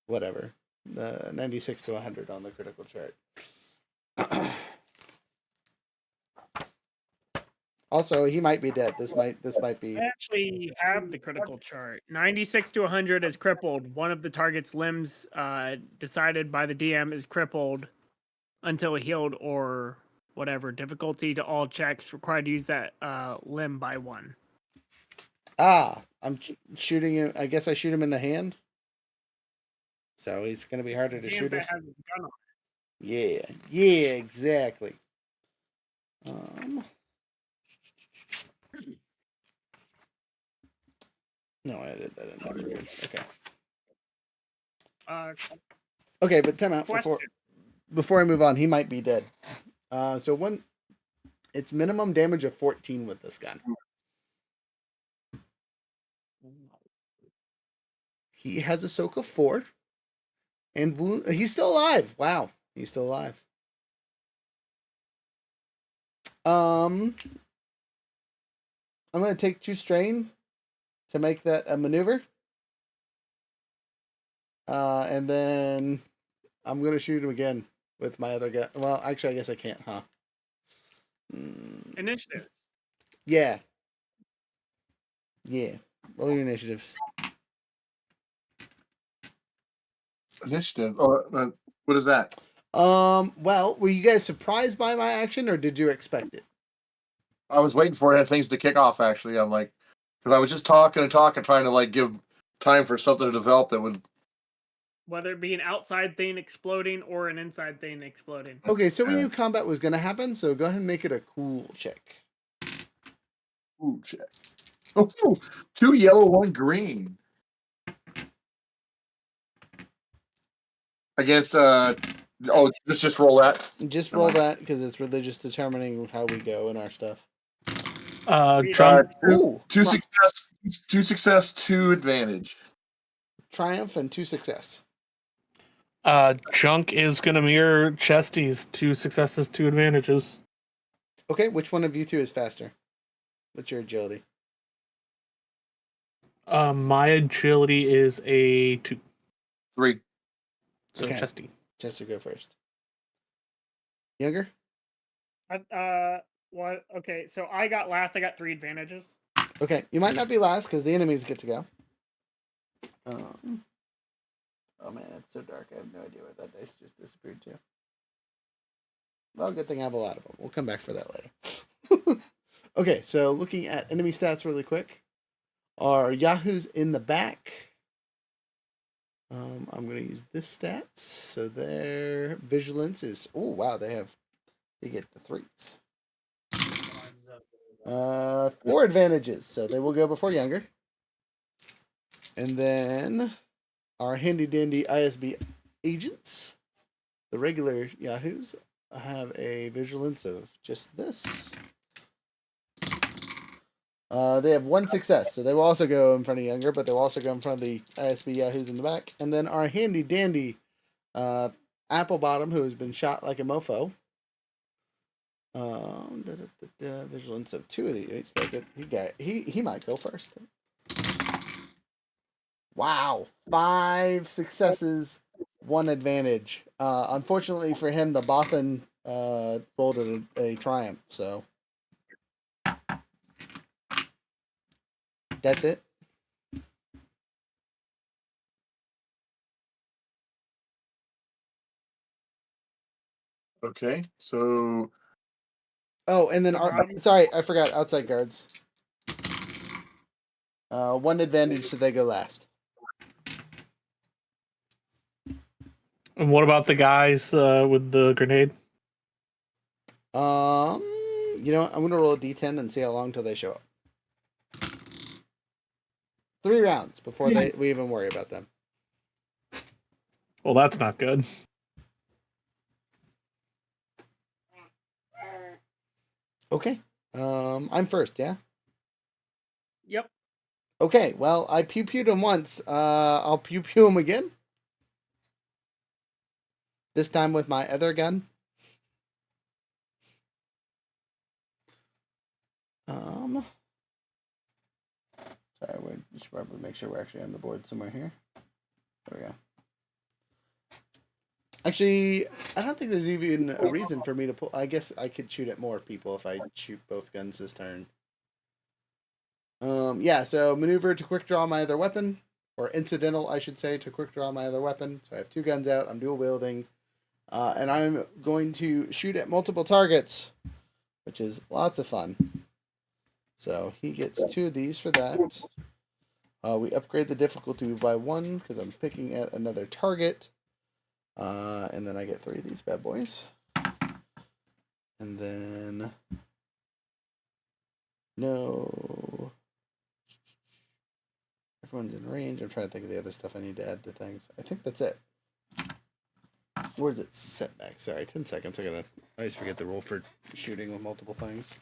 whatever, 96 to 100 on the critical chart. Also, he might be dead. This might be. I actually have the critical chart. 96 to 100 is crippled. One of the target's limbs decided by the DM is crippled until healed or whatever. Difficulty to all checks required to use that limb by 1. I'm shooting him. I guess I shoot him in the hand. So he's going to be harder to shoot That us. has his gun on. Yeah, exactly. No, I did that in there. Okay. Okay, but time out before I move on. He might be dead. So it's minimum damage of 14 with this gun. He has a soak of 4, and he's still alive. Wow, he's still alive. I'm gonna take 2 strain to make that a maneuver. And then I'm gonna shoot him again with my other gun. Well, actually, I guess I can't, huh? Initiative. Yeah. Roll your initiatives. Initiative. Oh, what is that? Well, were you guys surprised by my action, or did you expect it? I was waiting for it. I had things to kick off. Actually, I'm like, because I was just talking, trying to like give time for something to develop that would. Whether it be an outside thing exploding or an inside thing exploding. Okay, so we knew combat was gonna happen, so go ahead and make it a cool check. Ooh, check. Oh, 2 yellow, 1 green. Against just roll that. Just roll that because it's really just determining how we go in our stuff. Junk. Two success, 2 advantage. Triumph and 2 success. Junk is gonna mirror Chesty's 2 successes, 2 advantages. Okay, which one of you 2 is faster? What's your agility? My agility is a 2. 3. So okay. Chesty, go first. Younger? What? Okay, so I got last. I got 3 advantages. Okay, you might not be last because the enemies get to go. Oh man, it's so dark. I have no idea where that dice just disappeared to. Well, good thing I have a lot of them. We'll come back for that later. Okay, so looking at enemy stats really quick. Our Yahoos in the back I'm going to use this stats. So their vigilance is, oh wow, they get the 3s. 4 advantages, so they will go before younger. And then our handy dandy ISB agents, the regular Yahoos, have a vigilance of just this. They have 1 success, so they will also go in front of younger, but they will also go in front of the ISB Yahoos in the back. And then our handy dandy Applebottom, who has been shot like a mofo. Vigilance of 2 of these. He might go first. Wow, 5 successes, 1 advantage. Unfortunately for him, the Bothan rolled a triumph, so that's it. Okay, so Oh, and then sorry, I forgot outside guards. 1 advantage, so they go last. And what about the guys with the grenade? You know what? I'm gonna roll a d10 and see how long till they show up. 3 rounds before we even worry about them. Well, that's not good. Okay. I'm first, yeah? Yep. Okay, well, I pew-pewed him once. I'll pew-pew him again. This time with my other gun. Sorry, we should probably make sure we're actually on the board somewhere here. There we go. Actually, I don't think there's even a reason for me to pull. I guess I could shoot at more people if I shoot both guns this turn. Yeah, so maneuver to quick draw my other weapon. Or incidental, I should say, to quick draw my other weapon. So I have 2 guns out. I'm dual wielding. And I'm going to shoot at multiple targets, which is lots of fun. So he gets 2 of these for that. We upgrade the difficulty by 1 because I'm picking at another target. And then I get 3 of these bad boys. And then... No... Everyone's in range. I'm trying to think of the other stuff I need to add to things. I think that's it. Where's it set back? Sorry, 10 seconds. I always forget the rule for shooting with multiple things.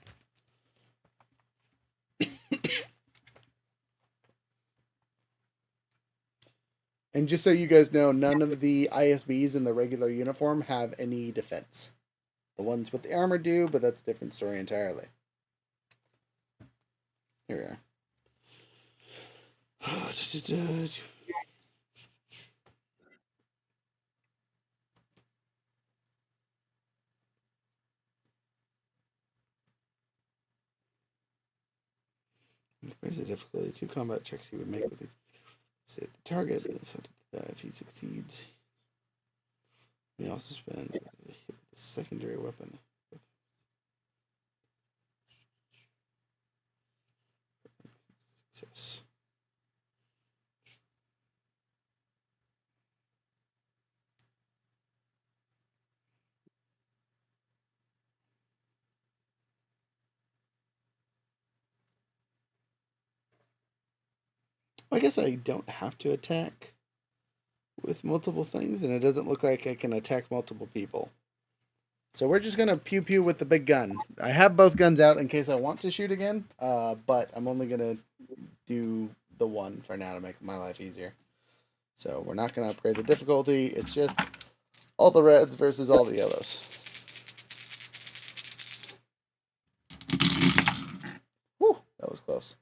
And just so you guys know, none of the ISBs in the regular uniform have any defense. The ones with the armor do, but that's a different story entirely. Here we are. Where's the difficulty? 2 combat checks he would make with the target. If he succeeds, he also spend the secondary weapon. Success. I guess I don't have to attack with multiple things, and it doesn't look like I can attack multiple people. So we're just gonna pew pew with the big gun. I have both guns out in case I want to shoot again, but I'm only gonna do the 1 for now to make my life easier. So we're not gonna upgrade the difficulty. It's just all the reds versus all the yellows. Whew, that was close.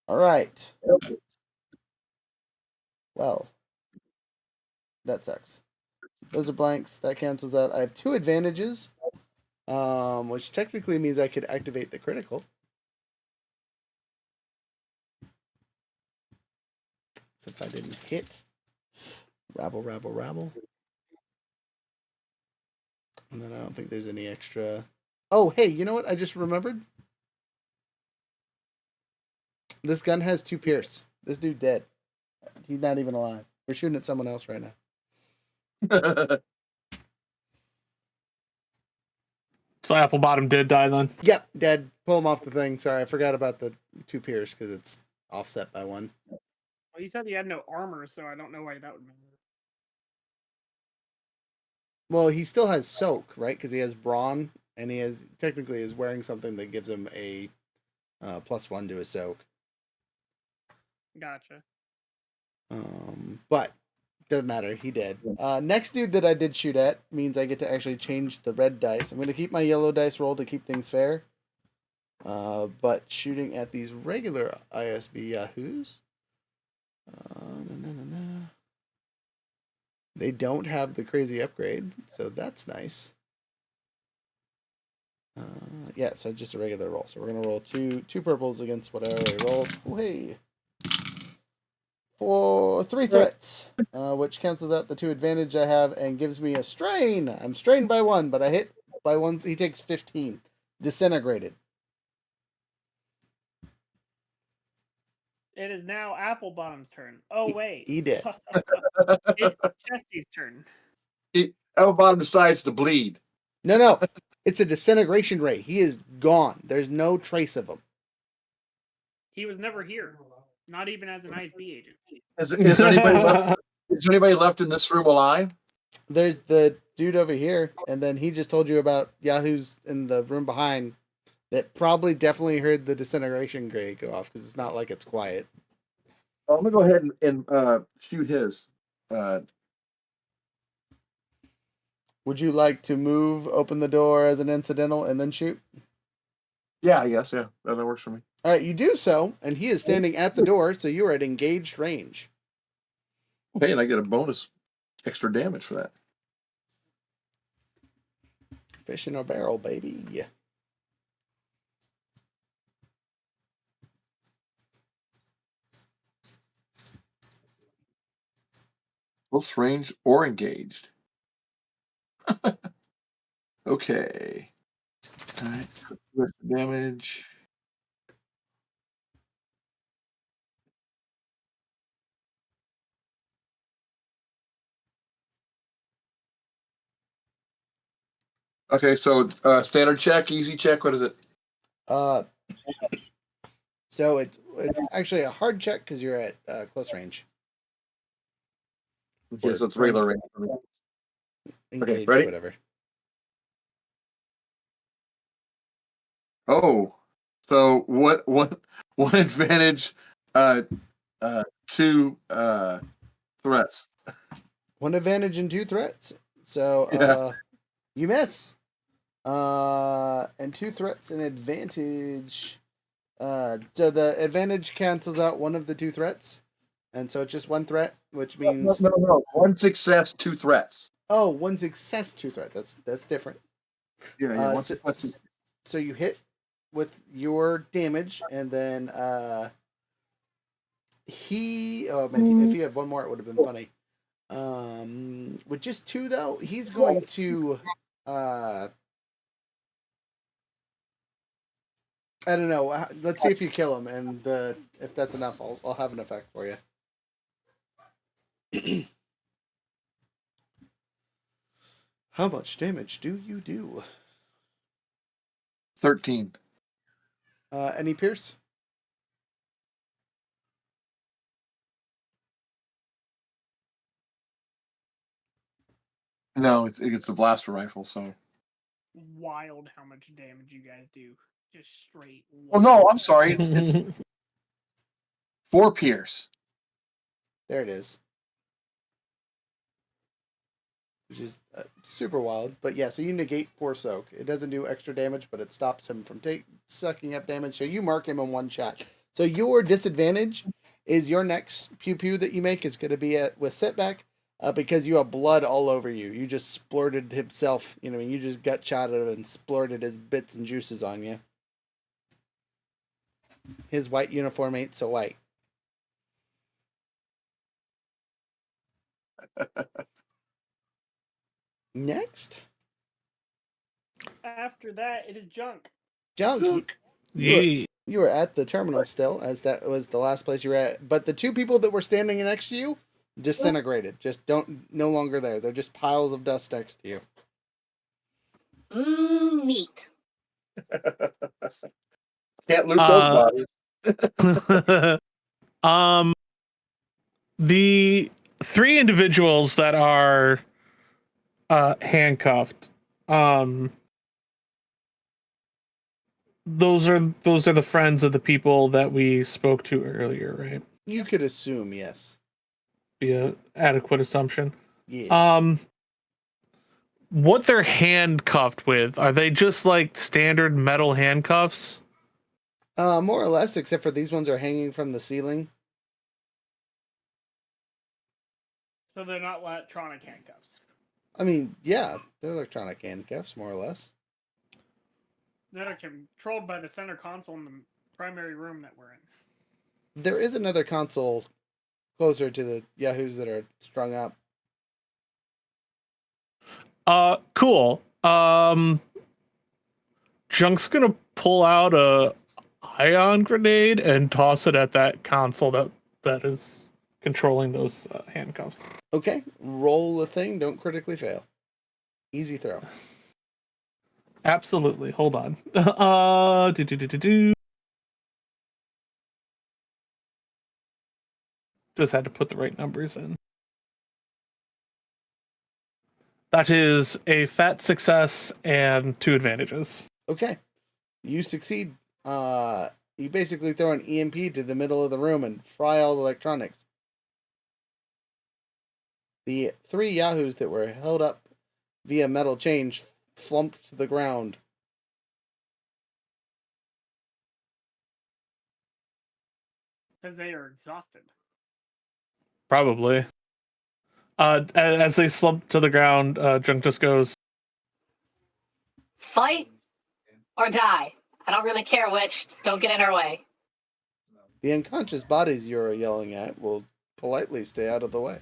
All right. Well, that sucks. Those are blanks. That cancels out. I have 2 advantages, which technically means I could activate the critical. Except I didn't hit. Rabble, rabble, rabble. And then I don't think there's any extra... Oh, hey, you know what? I just remembered. This gun has 2 pierce. This dude dead. He's not even alive. We're shooting at someone else right now. So Applebottom did die then. Yep, dead. Pull him off the thing. Sorry, I forgot about the 2 pierce because it's offset by 1. Well, you said he had no armor, so I don't know why that would matter. Well, he still has soak, right? Because he has brawn, and he has technically is wearing something that gives him a +1 to his soak. Gotcha. But doesn't matter. He did. Next dude that I did shoot at means I get to actually change the red dice. I'm going to keep my yellow dice roll to keep things fair. But shooting at these regular ISB Yahoos, they don't have the crazy upgrade, so that's nice. Yeah, so just a regular roll. So we're gonna roll two purples against what I already rolled. Oh, hey, for 3 threats, which cancels out the 2 advantage I have and gives me a strain. I'm strained by 1, but I hit by 1. He takes 15, disintegrated. It is now Applebottom's turn. Oh wait, He did. it's Chesty's turn. Applebottom decides to bleed. No, it's a disintegration ray. He is gone. There's no trace of him. He was never here, not even as an ISB agent. Is there anybody left? Is there anybody left in this room alive? There's the dude over here, and then he just told you about Yahoo's in the room behind that probably definitely heard the disintegration ray go off because it's not like it's quiet. I'm gonna go ahead and shoot his. Would you like to move, open the door as an incidental, and then shoot? Yeah, I guess. Yeah, that works for me. All right, you do so, and he is standing at the door, so you are at engaged range. Hey, and I get a bonus extra damage for that. Fish in a barrel, baby. Yeah. Close range or engaged. Okay. All right. Damage. Okay, so standard check, easy check. What is it? So it's actually a hard check because you're at close range. Okay, so it's regular range. Engaged, ready? whatever. Oh, so what? One advantage, 2 threats. 1 advantage and 2 threats. So Yeah. you miss. And 2 threats and advantage. So the advantage cancels out 1 of the 2 threats, and so it's just 1 threat, which means No. 1 success, 2 threats. oh, 1 success, 2 threat. That's different. Yeah. One success, 2. So you hit with your damage, and then he. Oh man, if you had 1 more, it would have been funny. With just 2 though, he's going to. I don't know. Let's see if you kill him, and if that's enough, I'll have an effect for you. How much damage do you do? 13. Any pierce? No, it's a blaster rifle. So. Wild how much damage you guys do. Just straight. Oh no, I'm sorry. It's 4 pierce. There it is. Which is super wild. But yeah, so you negate 4 soak. It doesn't do extra damage, but it stops him from sucking up damage. So you mark him in 1 shot. So your disadvantage is your next pew pew that you make is going to be with setback because you have blood all over you. You just splurted himself. You know, you just gut shot him and splurted his bits and juices on you. His white uniform ain't so white. Next. After that, it is Junk. Junk. You were at the terminal still, as that was the last place you were at. But the 2 people that were standing next to you Disintegrated. Just no longer there. They're just piles of dust next to you. Neat. Can't loot those Uh, bodies. The three individuals that are handcuffed, those are the friends of the people that we spoke to earlier, right? You could assume, yes. Be a adequate assumption. Yes. What they're handcuffed with, are they just like standard metal handcuffs? More or less, except for these ones are hanging from the ceiling. So they're not electronic handcuffs. I mean, yeah, they're electronic handcuffs, more or less. That are controlled by the center console in the primary room that we're in. There is another console closer to the Yahoos that are strung up. Cool. Junk's gonna pull out a ion grenade and toss it at that console that is controlling those handcuffs. Okay, roll the thing. Don't critically fail. Easy throw. Absolutely. Hold on. Just had to put the right numbers in. That is a fat success and 2 advantages. Okay, you succeed. You basically throw an EMP to the middle of the room and fry all the electronics. The 3 Yahoos that were held up via metal chains flumped to the ground. Because they are exhausted. Probably. As they slump to the ground, Junk just goes, Fight or die. I don't really care which. Just don't get in our way. The unconscious bodies you're yelling at will politely stay out of the way.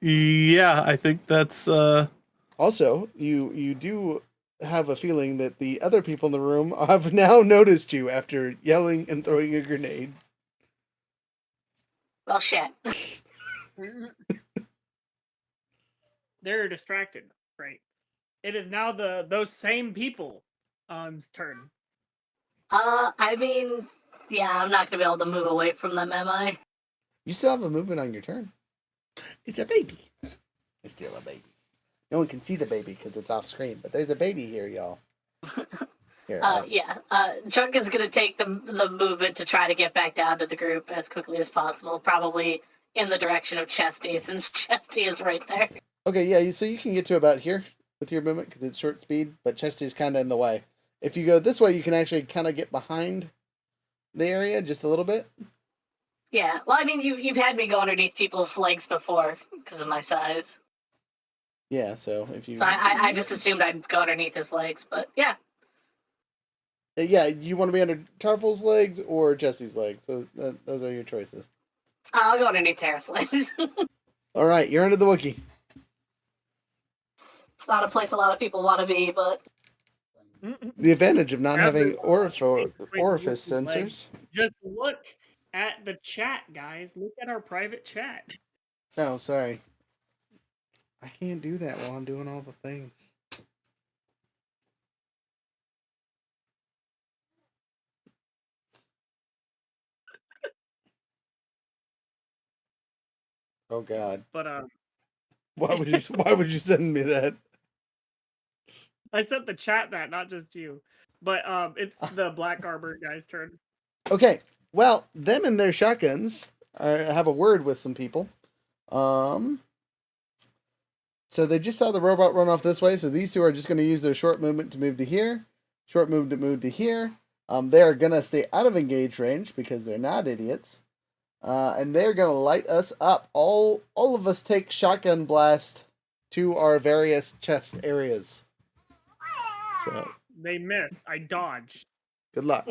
yeah, I think that's Also, you do have a feeling that the other people in the room have now noticed you after yelling and throwing a grenade. Well, shit. They're distracted, right? It is now those same people turn. I mean, yeah, I'm not gonna be able to move away from them, am I? You still have a movement on your turn. It's a baby. It's still a baby. No one can see the baby because it's off screen, but there's a baby here, y'all. Here, Yeah. Junk is gonna take the movement to try to get back down to the group as quickly as possible, probably in the direction of Chesty, since Chesty is right there. Okay, yeah, so you can get to about here with your movement because it's short speed, but Chesty's kind of in the way. If you go this way, you can actually kind of get behind the area just a little bit. Yeah, well, I mean, you've had me go underneath people's legs before because of my size. Yeah, so if you... So I just assumed I'd go underneath his legs, but yeah. Yeah, you want to be under Tarful's legs or Jesse's legs. So those are your choices. I'll go underneath Terrace legs. All right, you're under the Wookiee. It's not a place a lot of people want to be, but... The advantage of not having orifice Wookiee sensors. legs. Just look at the chat, guys. Look at our private chat. Oh, sorry. I can't do that while I'm doing all the things. Oh God! But why would you send me that? I sent the chat that, not just you. But it's the Black Arbor guy's turn. Okay, well, them and their shotguns have a word with some people. So they just saw the robot run off this way, so these two are just going to use their short movement to move to here, short movement to move to here. They are going to stay out of engage range because they're not idiots. And they're going to light us up. All of us take shotgun blast to our various chest areas. So They missed. I dodged. good luck.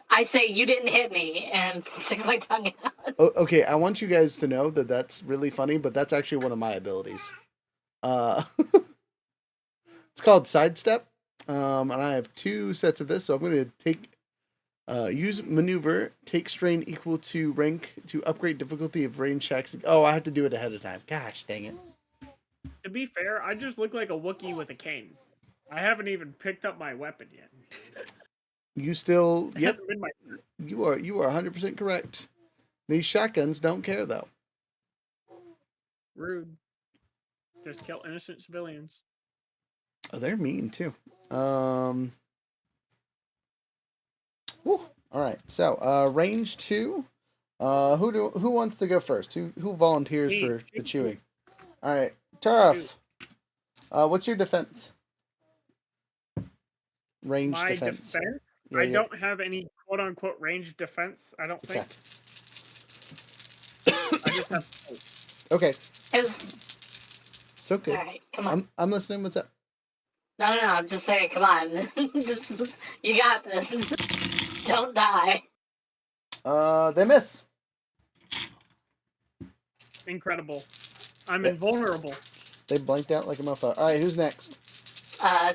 I say you didn't hit me and stick my tongue out. Okay, I want you guys to know that that's really funny, but that's actually one of my abilities. It's called sidestep. And I have 2 sets of this, so I'm going to take Use maneuver. Take strain equal to rank to upgrade difficulty of range checks. Oh, I have to do it ahead of time. Gosh, dang it. To be fair, I just look like a Wookiee with a cane. I haven't even picked up my weapon yet. You still, It yep, hasn't been my turn. you are 100% correct. These shotguns don't care though. Rude. Just kill innocent civilians. Oh, they're mean too. Whew. All right. So, range 2. Who wants to go first? Who volunteers for the chewing? All right, Tough. What's your defense? Range My defense. Yeah, I don't have any quote unquote range defense. I don't think. I just have. Okay. It's So good. all right. Come on. I'm listening. What's up? No. I'm just saying. Come on. You got this. Don't die. They miss. Incredible. I'm invulnerable. They blanked out like a mofo. All right, who's next?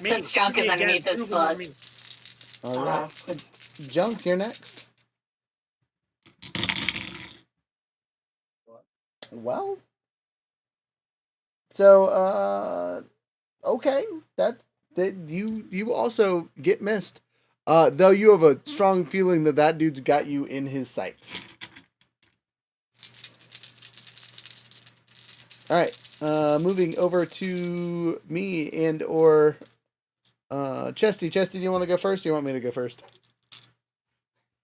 Since Junk is underneath this bug. All right. Junk, you're next. Well. So, okay. That you also get missed. Though you have a strong feeling that dude's got you in his sights. All right. Moving over to me and or Chesty. Chesty, do you want to go first? Or do you want me to go first?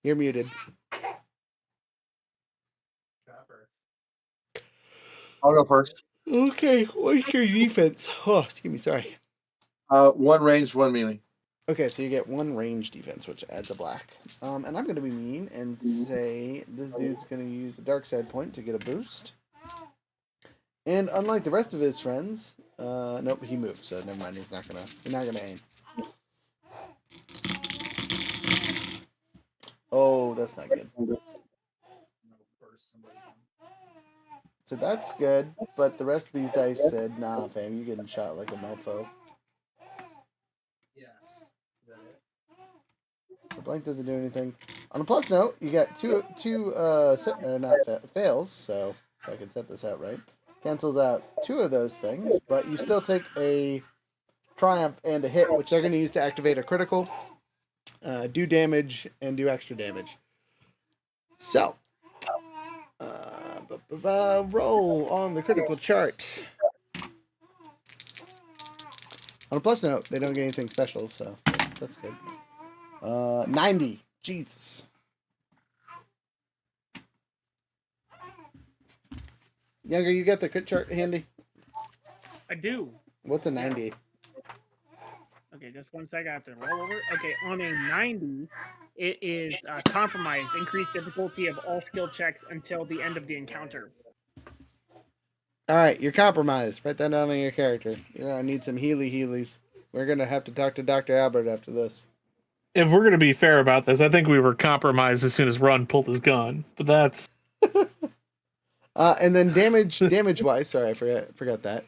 You're muted. I'll go first. Okay. What's your defense? Oh, excuse me. Sorry. 1 ranged, 1 melee. Okay, so you get 1 range defense, which adds a black. And I'm going to be mean and say this dude's going to use the dark side point to get a boost. And unlike the rest of his friends, nope, he moved, so never mind. He's not gonna aim. Oh, that's not good. So that's good, but the rest of these dice said, nah, fam, you're getting shot like a mofo. So blank doesn't do anything. On a plus note, you got two fails, so if I can set this out right. Cancels out 2 of those things, but you still take a triumph and a hit, which they're going to use to activate a critical, do damage, and do extra damage. So, roll on the critical chart. On a plus note, they don't get anything special, so that's good. 90. Jesus. Younger, you got the crit chart handy? I do. What's a 90? Okay, just 1 second. I have to roll over. Okay, on a 90, it is compromised. Increased difficulty of all skill checks until the end of the encounter. All right, you're compromised. Write that down on your character. You're gonna need some healies. We're gonna have to talk to Dr. Albert after this. If we're gonna be fair about this, I think we were compromised as soon as Ron pulled his gun. But that's and then damage wise, sorry, I forgot that.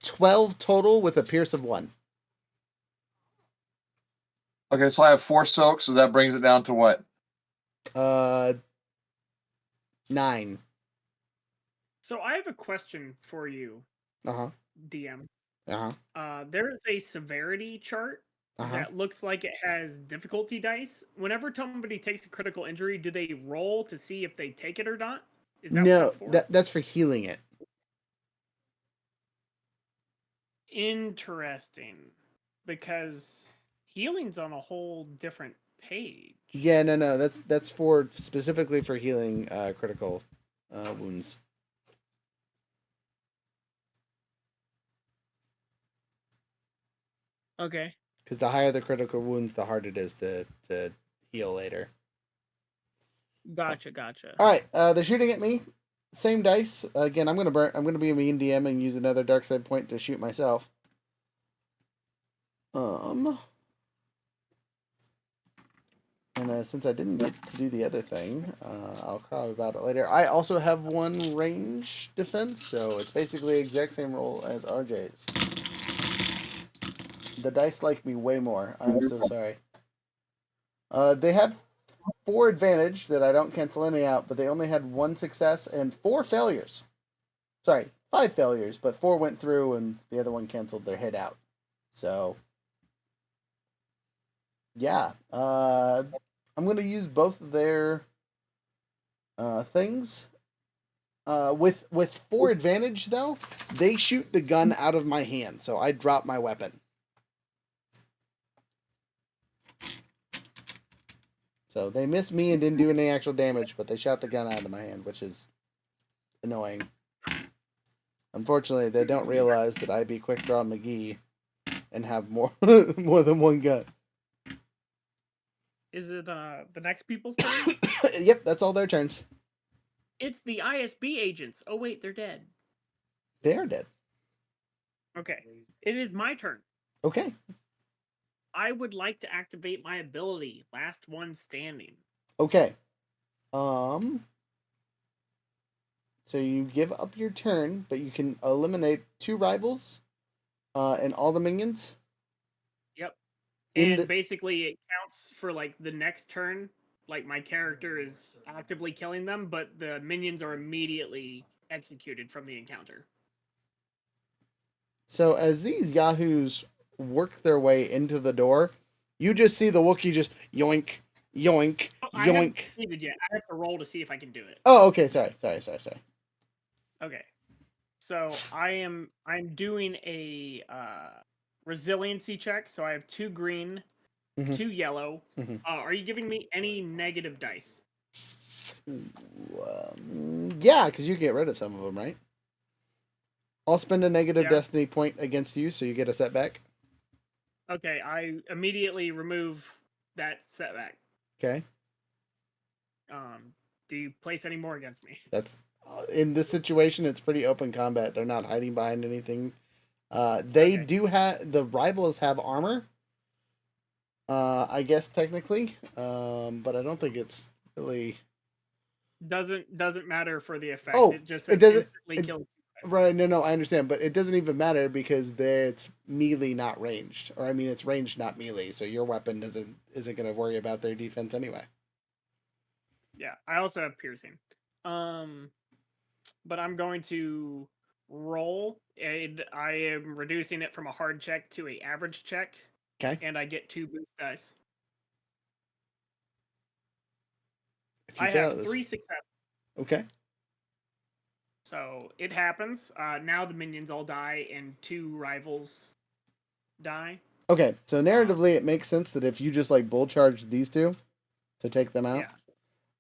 12 total with a pierce of 1. Okay, so I have 4 soaks, so that brings it down to what? 9. So I have a question for you, DM. There is a severity chart that looks like it has difficulty dice. Whenever somebody takes a critical injury, do they roll to see if they take it or not? Is that No, what that's for? that's for healing it. Interesting, because healing's on a whole different page. Yeah, no, that's for specifically for healing critical wounds. Okay. Because the higher the critical wounds, the harder it is to heal later. Gotcha. All right, they're shooting at me. Same dice. Again, I'm gonna be a mean DM and use another dark side point to shoot myself. And since I didn't get to do the other thing, I'll cry about it later. I also have 1 range defense, so it's basically the exact same roll as RJ's. The dice like me way more. I'm so sorry. They have 4 advantage that I don't cancel any out, but they only had 1 success and 4 failures. Sorry, 5 failures, but 4 went through and the other one canceled their hit out. So, yeah. I'm going to use both of their things. With 4 advantage, though, they shoot the gun out of my hand, so I drop my weapon. So they missed me and didn't do any actual damage, but they shot the gun out of my hand, which is annoying. Unfortunately, they don't realize that I be Quick Draw McGee and have more more than one gun. Is it the next people's turn? Yep, that's all their turns. It's the ISB agents. Oh wait, they're dead. They are dead. Okay. It is my turn. Okay. I would like to activate my ability, Last One Standing. Okay. So you give up your turn, but you can eliminate 2 rivals, and all the minions. Yep. In And the- basically it counts for like the next turn. Like my character is actively killing them, but the minions are immediately executed from the encounter. So as these yahoos work their way into the door, you just see the Wookiee just yoink, yoink, Oh, I haven't yoink. succeeded yet. I have to roll to see if I can do it. Oh, okay. Sorry. Okay. So I'm doing a resiliency check. So I have 2 green, Mhm. 2 yellow. Mhm. Are you giving me any negative dice? Yeah, because you get rid of some of them, right? I'll spend a negative Yeah. destiny point against you, so you get a setback. Okay, I immediately remove that setback. Okay. Do you place any more against me? That's in this situation. It's pretty open combat. They're not hiding behind anything. They Okay. do have the rivals have armor. I guess technically, but I don't think it's really Doesn't matter for the effect. Oh, It just it says doesn't- instantly it- kill. right. No, I understand, but it doesn't even matter because it's melee, not ranged, or I mean, it's ranged, not melee. So your weapon isn't going to worry about their defense anyway. Yeah, I also have piercing. But I'm going to roll, and I am reducing it from a hard check to a average check. Okay. And I get 2 boost dice. If you I fail have this, 3 successes. okay. So it happens. Now the minions all die, and 2 rivals die. Okay, so narratively, it makes sense that if you just like bull charge these 2 to take them out.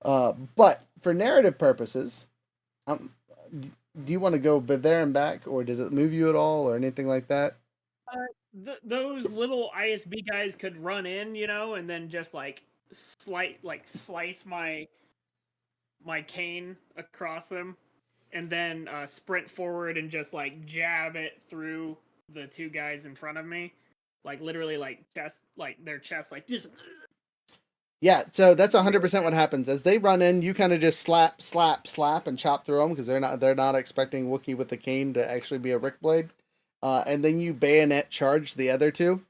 Yeah. But for narrative purposes, do you want to go there and back, or does it move you at all, or anything like that? Those little ISB guys could run in, and then just slice my cane across them, and then sprint forward and just jab it through the 2 guys in front of me, literally their chest, just. Yeah, so that's 100% what happens. As they run in, you kind of just slap, and chop through them because they're not expecting Wookiee with the cane to actually be a Rick Blade. And then you bayonet charge the other 2.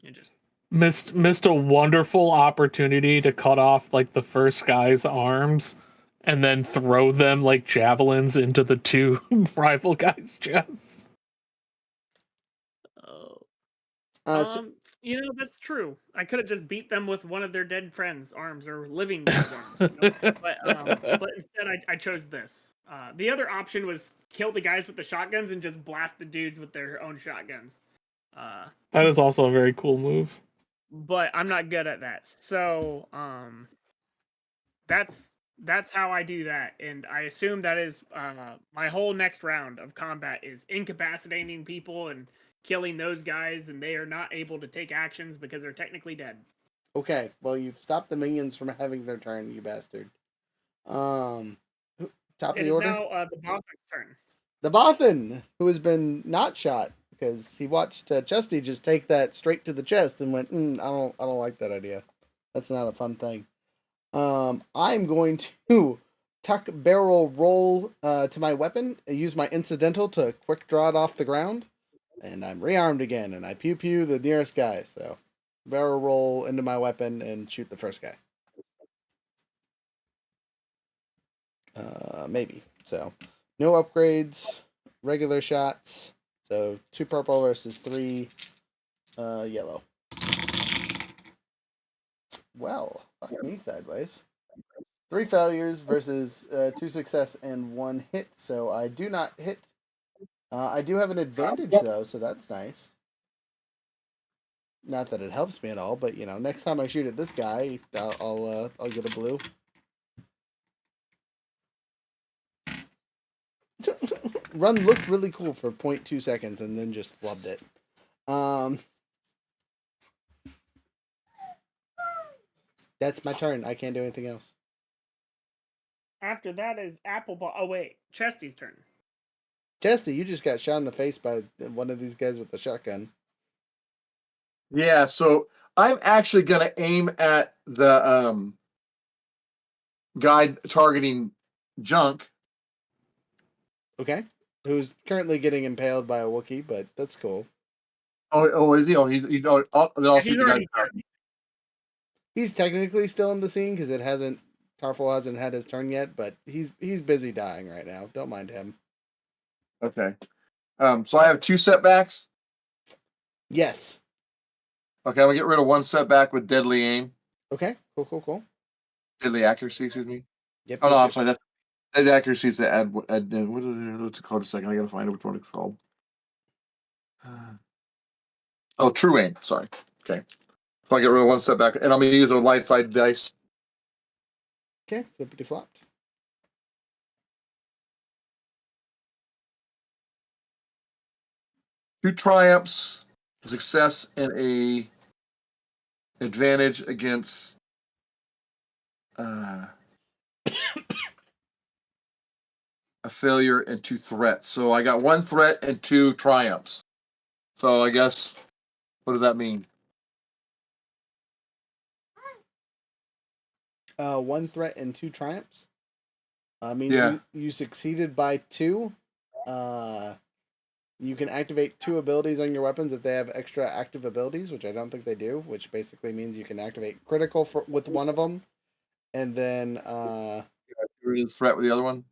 You just Missed a wonderful opportunity to cut off the first guy's arms and then throw them like javelins into the 2 rival guys' chests. Oh. So, That's true. I could have just beat them with one of their dead friends' arms or living dead's arms. But instead I chose this. The other option was kill the guys with the shotguns and just blast the dudes with their own shotguns. That is also a very cool move. But I'm not good at that. So that's how I do that. And I assume that is my whole next round of combat is incapacitating people and killing those guys, and they are not able to take actions because they're technically dead. okay, well, you've stopped the minions from having their turn, you bastard. Top of It the is order? now the Botham's turn. The Bothan, who has been not shot because he watched Chesty just take that straight to the chest and went, I don't like that idea. That's not a fun thing. I'm going to tuck barrel roll to my weapon, use my incidental to quick draw it off the ground, and I'm rearmed again, and I pew the nearest guy. So barrel roll into my weapon and shoot the first guy. Maybe. So, no upgrades, regular shots. So 2 purple versus 3 yellow. Well, fuck me sideways. 3 failures versus 2 success and 1 hit. So I do not hit. I do have an advantage though, so that's nice. Not that it helps me at all, but next time I shoot at this guy, I'll get a blue. Run looked really cool for 0.2 seconds and then just flubbed it. That's my turn. I can't do anything else. After that is Applebottom. Oh wait, Chesty's turn. Chesty, you just got shot in the face by one of these guys with a shotgun. Yeah, so I'm actually gonna aim at the guy targeting Junk. Okay. Who's currently getting impaled by a Wookiee, but that's cool. Oh, is he? Oh, he's then I'll shoot the guy. He's technically still in the scene because Tarful hasn't had his turn yet, but he's busy dying right now. Don't mind him. Okay. So I have 2 setbacks. Yes. Okay, I'm gonna get rid of 1 setback with deadly aim. Okay. Cool. Deadly accuracy, excuse me. Yep. Oh no, I'm sorry. That accuracy is the add what's it called? A second, I gotta find out which one it's called. True aim. Sorry. Okay. So I get rid of 1 setback, and I'm gonna use a light side dice. Okay. Flippity flopped. Two triumphs, success, and a advantage against a failure and 2 threats. So I got 1 threat and 2 triumphs. So I guess, what does that mean? 1 threat and 2 triumphs. Means you succeeded by 2. You can activate 2 abilities on your weapons if they have extra active abilities, which I don't think they do, which basically means you can activate critical with one of them. And then threat with the other one?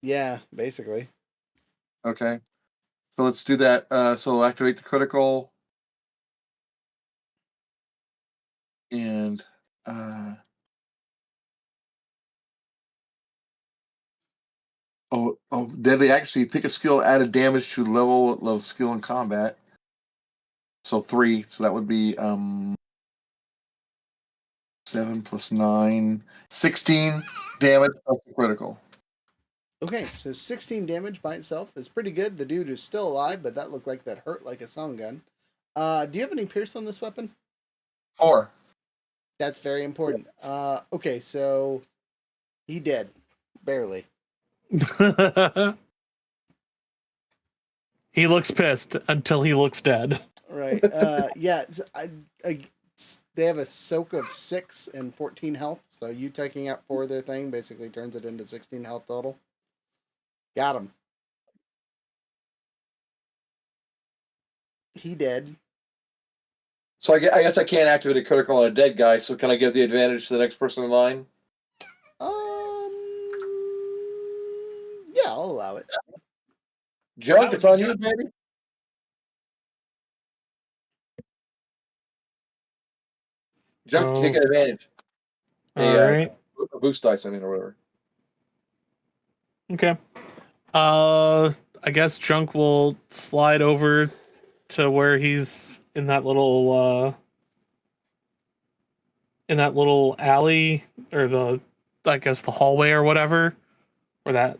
Yeah, basically. Okay. So let's do that. So activate the critical. And deadly accuracy. Pick a skill, added damage to level of skill in combat. So 3. So that would be 7 plus 9, 16 damage plus the critical. Okay, so 16 damage by itself is pretty good. The dude is still alive, but that looked like that hurt like a song gun. Do you have any pierce on this weapon? 4. That's very important. Okay, so he dead. Barely. He looks pissed until he looks dead. Right. Yeah, they have a soak of 6 and 14 health, so you taking out 4 of their thing basically turns it into 16 health total. Got him. He dead. So I guess I can't activate a critical on a dead guy, so can I give the advantage to the next person in line? Yeah, I'll allow it. Junk, it's on you, baby. Junk, take an advantage. Alright. A boost dice, or whatever. Okay. I guess Junk will slide over to where he's in that little alley, or the hallway or whatever, or that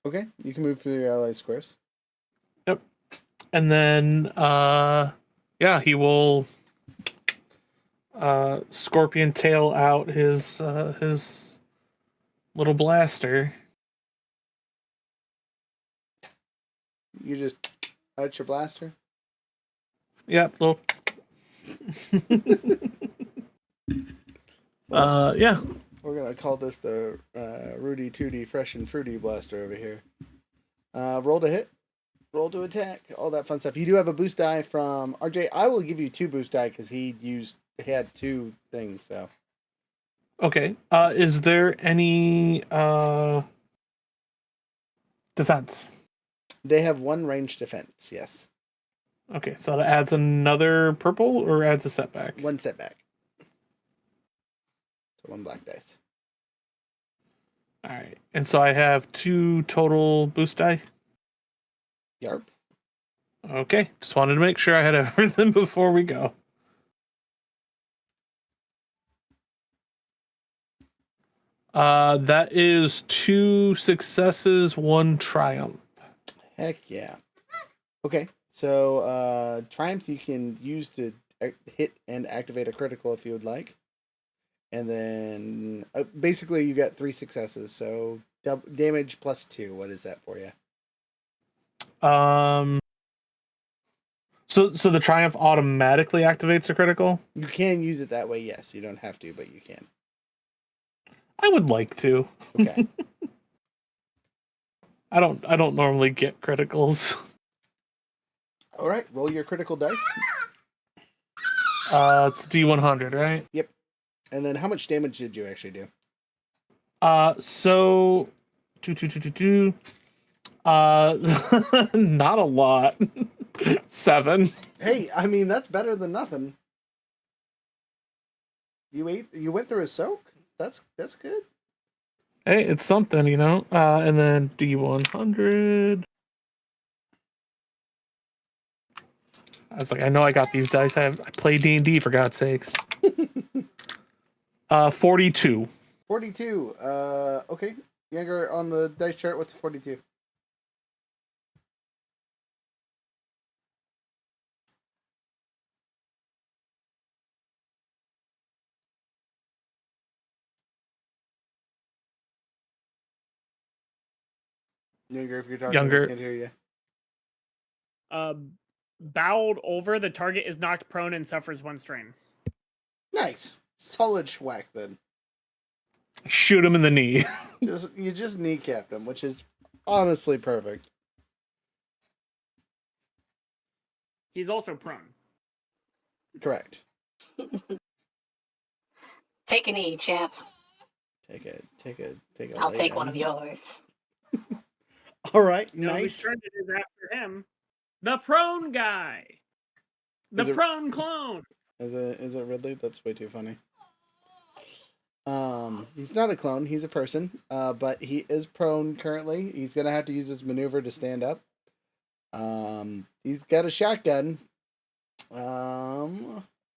Okay, you can move through your ally squares. Yep. And then he will scorpion tail out his little blaster. You just out your blaster? Yep, little yeah. We're gonna call this the Rudy Tooty Fresh and Fruity Blaster over here. Roll to hit. Roll to attack, all that fun stuff. You do have a boost die from RJ. I will give you 2 boost die because he had 2 things. So Okay. Is there any defense? they have 1 range defense. Yes, Okay, so that adds another purple or adds a setback? 1 setback. So 1 black dice. All right, and so I have 2 total boost die. Yarp. Okay, just wanted to make sure I had everything before we go. That is 2 successes, 1 triumph. Heck yeah. Okay, so triumphs you can use to hit and activate a critical if you would like. And then basically you got 3 successes, so damage plus 2. What is that for you? So the triumph automatically activates a critical? You can use it that way, yes. You don't have to, but you can. I would like to. Okay. I don't normally get criticals. All right, roll your critical dice. It's D100, right? Yep. And then how much damage did you actually do? So 2. Not a lot. 7. Hey, I mean that's better than nothing. You went through a soak? That's good. Hey, it's something, you know. And then D100. I was like, I know I got these dice. I play D&D for God's sakes. 42. 42. Okay. Younger on the dice chart, what's a 42? Younger, if you're talking, Younger. I can't hear you. Bowled over, the target is knocked prone and suffers 1 strain. Nice. Solid schwack then. Shoot him in the knee. You just kneecapped him, which is honestly perfect. He's also prone. Correct. Take a knee, champ. Take a I'll lay take down. one of yours. All right, You know whose nice. turn it is after him? The prone guy. The Is it- prone clone. Is it Ridley? That's way too funny. He's not a clone. He's a person. But he is prone currently. He's gonna have to use his maneuver to stand up. He's got a shotgun.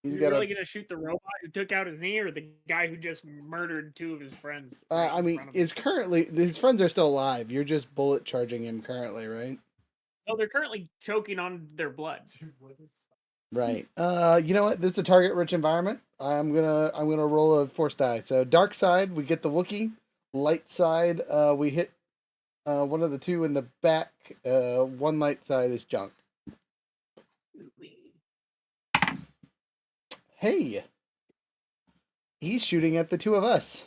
He's You got really gonna shoot the robot who took out his knee, or the guy who just murdered 2 of his friends? I mean, his friends are still alive. You're just bullet charging him currently, right? Oh, they're currently choking on their blood. Right. You know what? This is a target-rich environment. I'm gonna roll a force die. So dark side, we get the Wookiee. Light side, we hit one of the 2 in the back. One light side is junk. Hey, he's shooting at the 2 of us.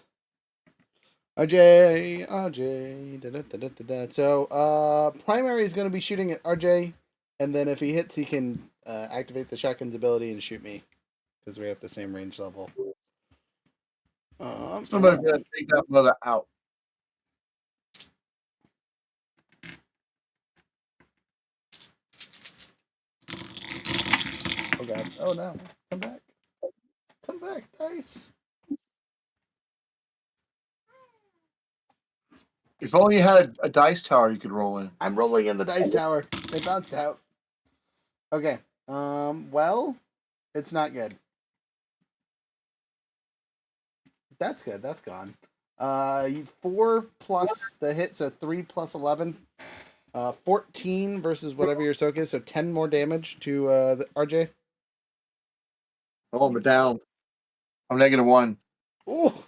RJ. So, primary is going to be shooting at RJ, and then if he hits, he can activate the shotgun's ability and shoot me, because we're at the same range level. Somebody's gonna take that mother out. Oh god. Oh no. Come back. Come back, dice. If only you had a dice tower you could roll in. I'm rolling in the dice tower. They bounced out. Okay. Well, it's not good. That's good. That's gone. 4 plus the hit, so 3 plus 11. 14 versus whatever your soak is, so 10 more damage to the RJ. Oh, but down. I'm -1. Ooh.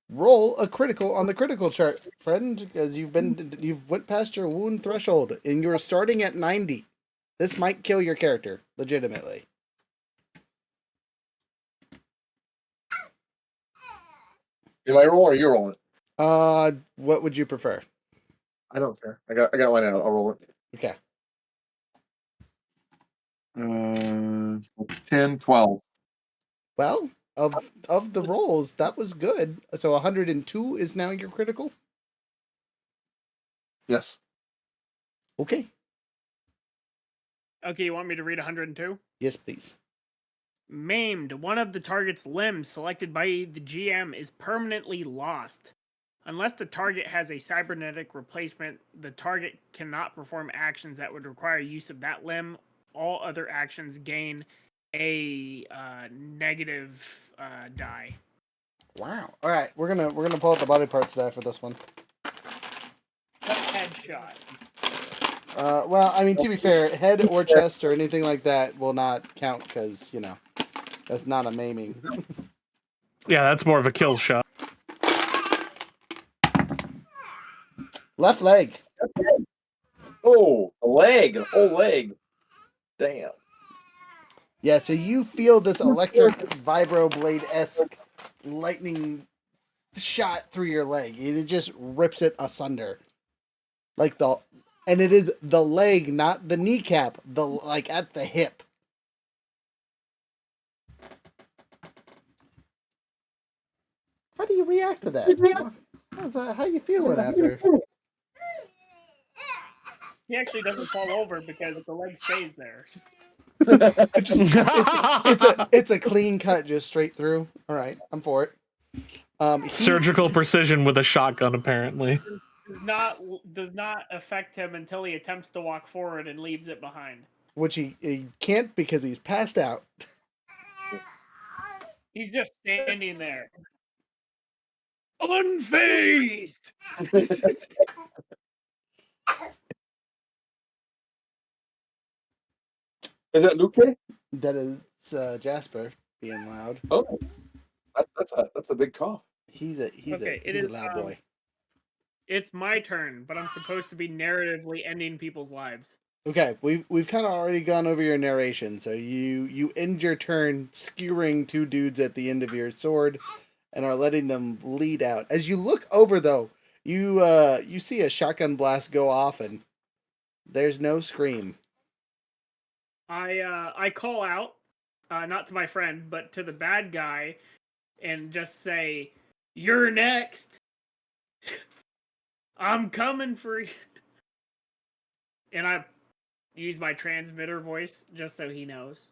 Roll a critical on the critical chart, friend, because you've went past your wound threshold and you're starting at 90. This might kill your character, legitimately. Am I roll or you rolling? What would you prefer? I don't care. I got one out. I'll roll it. Okay. It's 10, 12. Well, of the rolls, that was good. So 102 is now your critical. Yes. Okay. Okay, you want me to read 102? Yes, please. Maimed. One of the target's limbs selected by the GM is permanently lost. Unless the target has a cybernetic replacement, the target cannot perform actions that would require use of that limb. All other actions gain a negative die. Wow. All right, we're gonna pull out the body parts die for this one. Headshot. Well, I mean, to be fair, head or chest or anything like that will not count because, you know, that's not a maiming. Yeah, that's more of a kill shot. Left leg. Oh, a leg, a whole leg. Damn. Yeah, so you feel this electric vibroblade-esque lightning shot through your leg. It just rips it asunder. And it is the leg, not the kneecap, like at the hip. How do you react to that? How you feeling after? He actually doesn't fall over because the leg stays there. It's a clean cut, just straight through. All right, I'm for it. Surgical precision with a shotgun, apparently. Does not affect him until he attempts to walk forward and leaves it behind. Which he can't because he's passed out. He's just standing there. Unfazed! Is that Luke? That is Jasper being loud. Oh, that's a big cough. He's a loud boy. It's my turn, but I'm supposed to be narratively ending people's lives. Okay, we've kind of already gone over your narration, so you end your turn skewering two dudes at the end of your sword, and are letting them lead out. As you look over, though, you see a shotgun blast go off, and there's no scream. I call out, not to my friend, but to the bad guy, and just say, "You're next. I'm coming for you." And I use my transmitter voice just so he knows.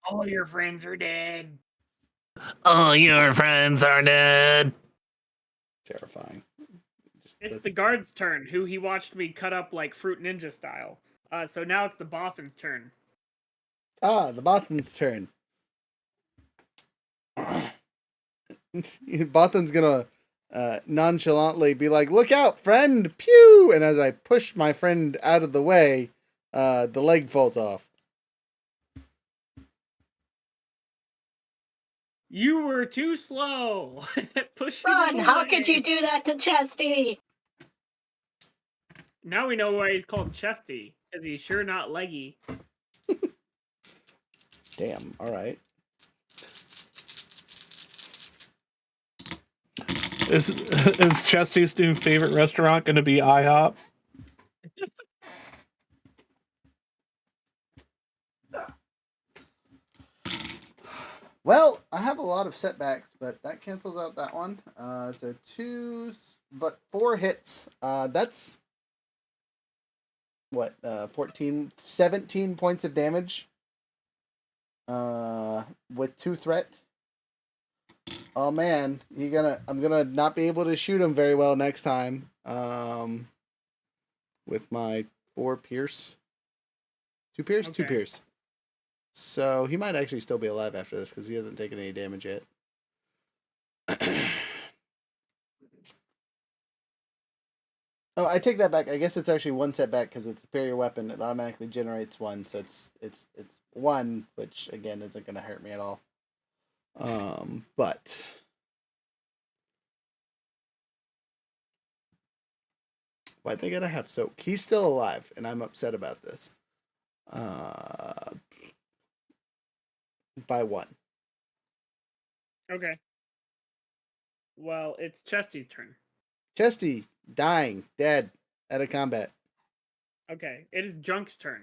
All your friends are dead. All your friends are dead. Terrifying. It's the guard's turn, who he watched me cut up like Fruit Ninja style. So now it's the Bothan's turn. The Bothan's turn. Bothan's gonna nonchalantly be like, "Look out, friend! Pew!" And as I push my friend out of the way, the leg falls off. You were too slow. Pushing Run! How could you do that to Chesty? Now we know why he's called Chesty, because he's sure not leggy. Damn. All right. Is Chesty's new favorite restaurant going to be IHOP? Well, I have a lot of setbacks, but that cancels out that one. So 4 hits. That's what, 14, 17 points of damage. With 2 threat. Oh man, I'm gonna not be able to shoot him very well next time. With my 4 pierce. 2 pierce? Okay. 2 pierce. So he might actually still be alive after this because he hasn't taken any damage yet. Oh, I take that back. I guess it's actually 1 setback because it's a superior weapon. It automatically generates 1, so it's 1, which again isn't going to hurt me at all. But why'd they gotta have soak? He's still alive, and I'm upset about this. By 1. Okay. Well, it's Chesty's turn. Chesty, dying, dead, out of combat. Okay, it is Junk's turn.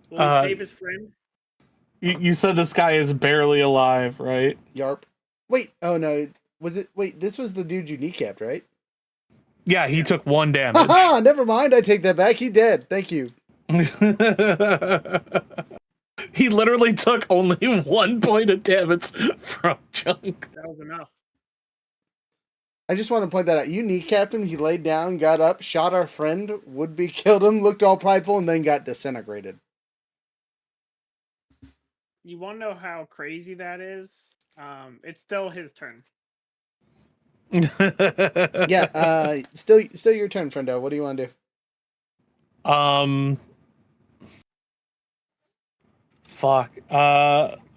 Will Uh, he save his friend? You said this guy is barely alive, right? Yarp. Wait, oh no. Was it? Wait, this was the dude you kneecapped, right? Yeah, he took 1 damage. Haha, never mind. I take that back. He dead. Thank you. He literally took only 1 point of damage from Junk. That was enough. I just want to point that out. You kneecapped him. He laid down, got up, shot our friend, would-be killed him, looked all prideful, and then got disintegrated. You want to know how crazy that is? It's still his turn. Yeah, still your turn, friendo. What do you want to do? Fuck.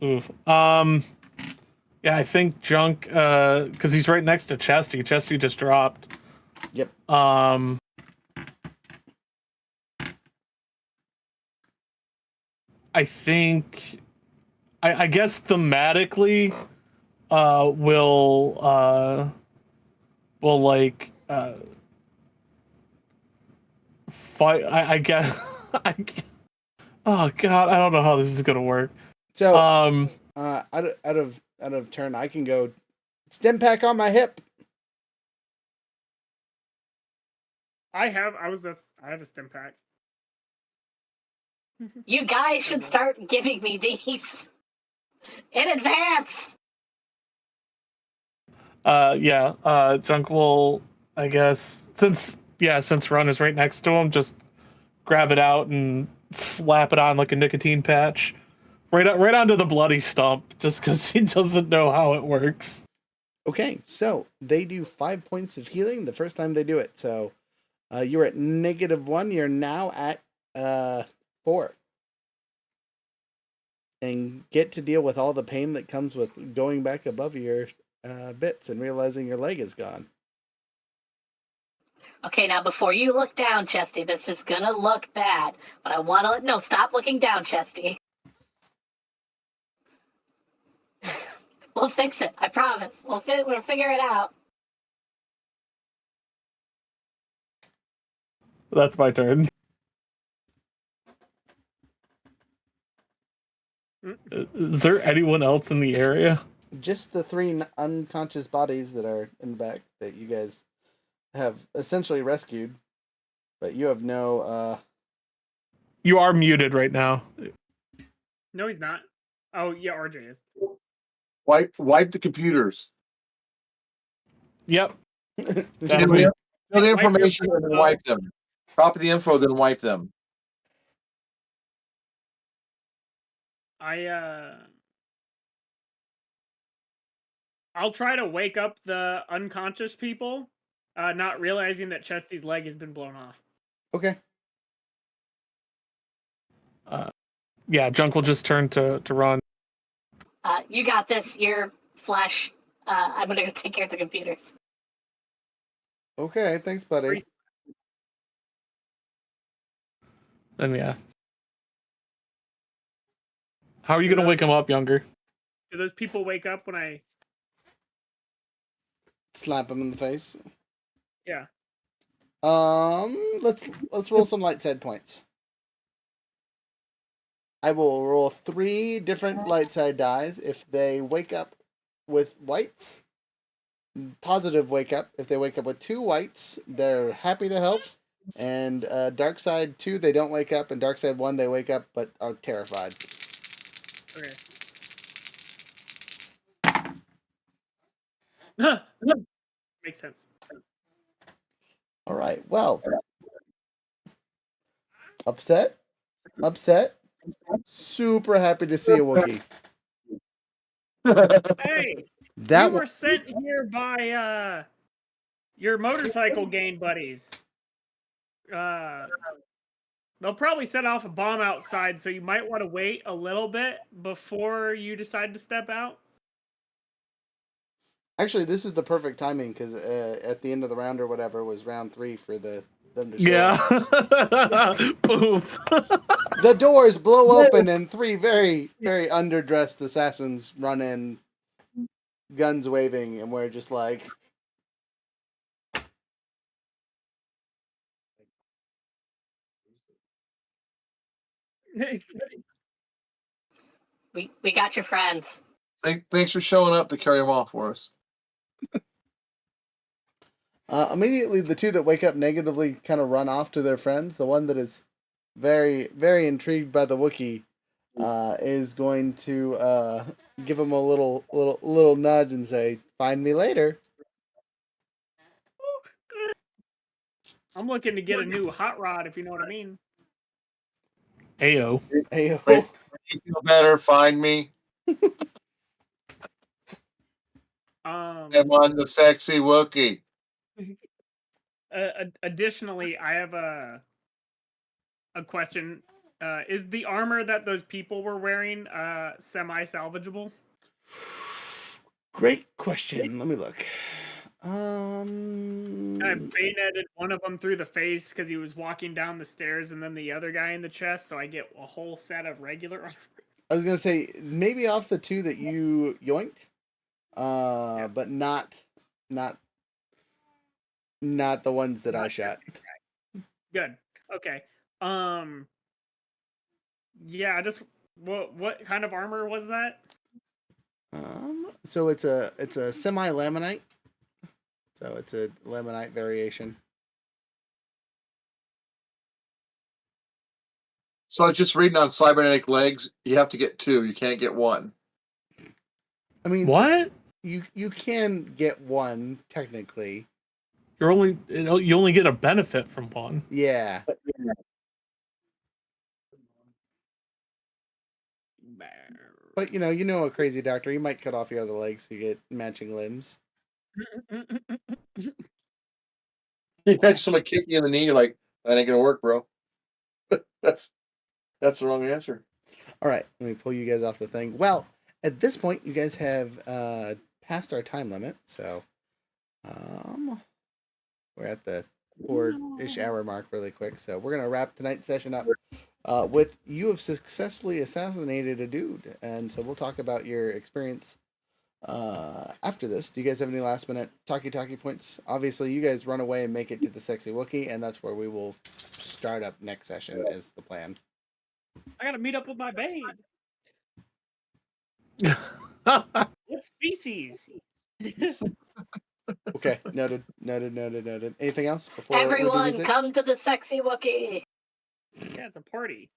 Oof. Yeah, I think Junk, because he's right next to Chesty. Chesty just dropped. Yep. I think, I guess thematically, will like, fight. I guess. Oh god, I don't know how this is gonna work. So, out of turn, I can go stim pack on my hip. I have a stim pack. You guys should start giving me these in advance. Yeah, Junk will, I guess, since Run is right next to him, just grab it out and slap it on like a nicotine patch. Right onto the bloody stump, just because he doesn't know how it works. Okay, so they do 5 points of healing the first time they do it. So you were at -1. You're now at 4. And get to deal with all the pain that comes with going back above your bits and realizing your leg is gone. Okay, now before you look down, Chesty, this is gonna look bad, but I want to no, stop looking down, Chesty. We'll fix it. I promise. We'll figure it out. That's my turn. Is there anyone else in the area? Just the 3 unconscious bodies that are in the back that you guys have essentially rescued, but you have no. You are muted right now. No, he's not. Oh yeah, RJ is. Wipe the computers. Yep. Fill the information and then wipe them. Copy the info, then wipe them. I'll try to wake up the unconscious people, not realizing that Chesty's leg has been blown off. Okay. Yeah, Junk will just turn to Run. You got this. You're Flash. I'm gonna go take care of the computers. Okay, thanks, buddy. And yeah. How are you gonna wake him up, Younger? Do those people wake up when I Slap him in the face. Yeah. Let's roll some light side points. I will roll 3 different light side dies. If they wake up with whites, positive wake up. If they wake up with 2 whites, they're happy to help. And dark side 2, they don't wake up, and dark side 1, they wake up but are terrified. Okay. Makes sense. All right. Well, upset, super happy to see a Wookiee. Hey, That you were sent here by your motorcycle gang buddies. They'll probably set off a bomb outside, so you might want to wait a little bit before you decide to step out. Actually, this is the perfect timing because at the end of the round or whatever was round 3 for them to show up. Boom. The doors blow open and 3 very, very underdressed assassins run in, guns waving, and we're just like, We got your friends. Thanks for showing up to carry them off for us. Immediately, the two that wake up negatively kind of run off to their friends. The one that is very, very intrigued by the Wookiee is going to give him a little nudge and say, "Find me later." I'm looking to get a new hot rod, if you know what I mean. Ayo. Hey, Wait, you feel better? Find me. I'm on the sexy Wookiee. Additionally, I have a question. Is the armor that those people were wearing semi-salvageable? great question. Let me look. I bayoneted one of them through the face because he was walking down the stairs, and then the other guy in the chest, so I get a whole set of regular armor. I was gonna say maybe off the two that you yoinked, but not the ones that I shot. Good. Okay. Yeah. Just what kind of armor was that? So it's a semi laminite. So it's a laminite variation. So I was just reading on cybernetic legs. You have to get 2. You can't get 1. I mean, What? You can get 1 technically. You only get a benefit from 1. Yeah. But you know a crazy doctor, he might cut off your other legs so you get matching limbs. You catch someone kick you in the knee, you're like, that ain't gonna work, bro. That's the wrong answer. All right, let me pull you guys off the thing. Well, at this point, you guys have passed our time limit, so we're at the 4-ish hour mark really quick. So we're gonna wrap tonight's session up with you have successfully assassinated a dude, and so we'll talk about your experience after this. Do you guys have any last minute talkie points? Obviously, you guys run away and make it to the sexy Wookiee, and that's where we will start up next session is the plan. I gotta meet up with my babe. What species? Okay, noted. Anything else before we do Everyone, music? come to the sexy Wookiee. Yeah, it's a party.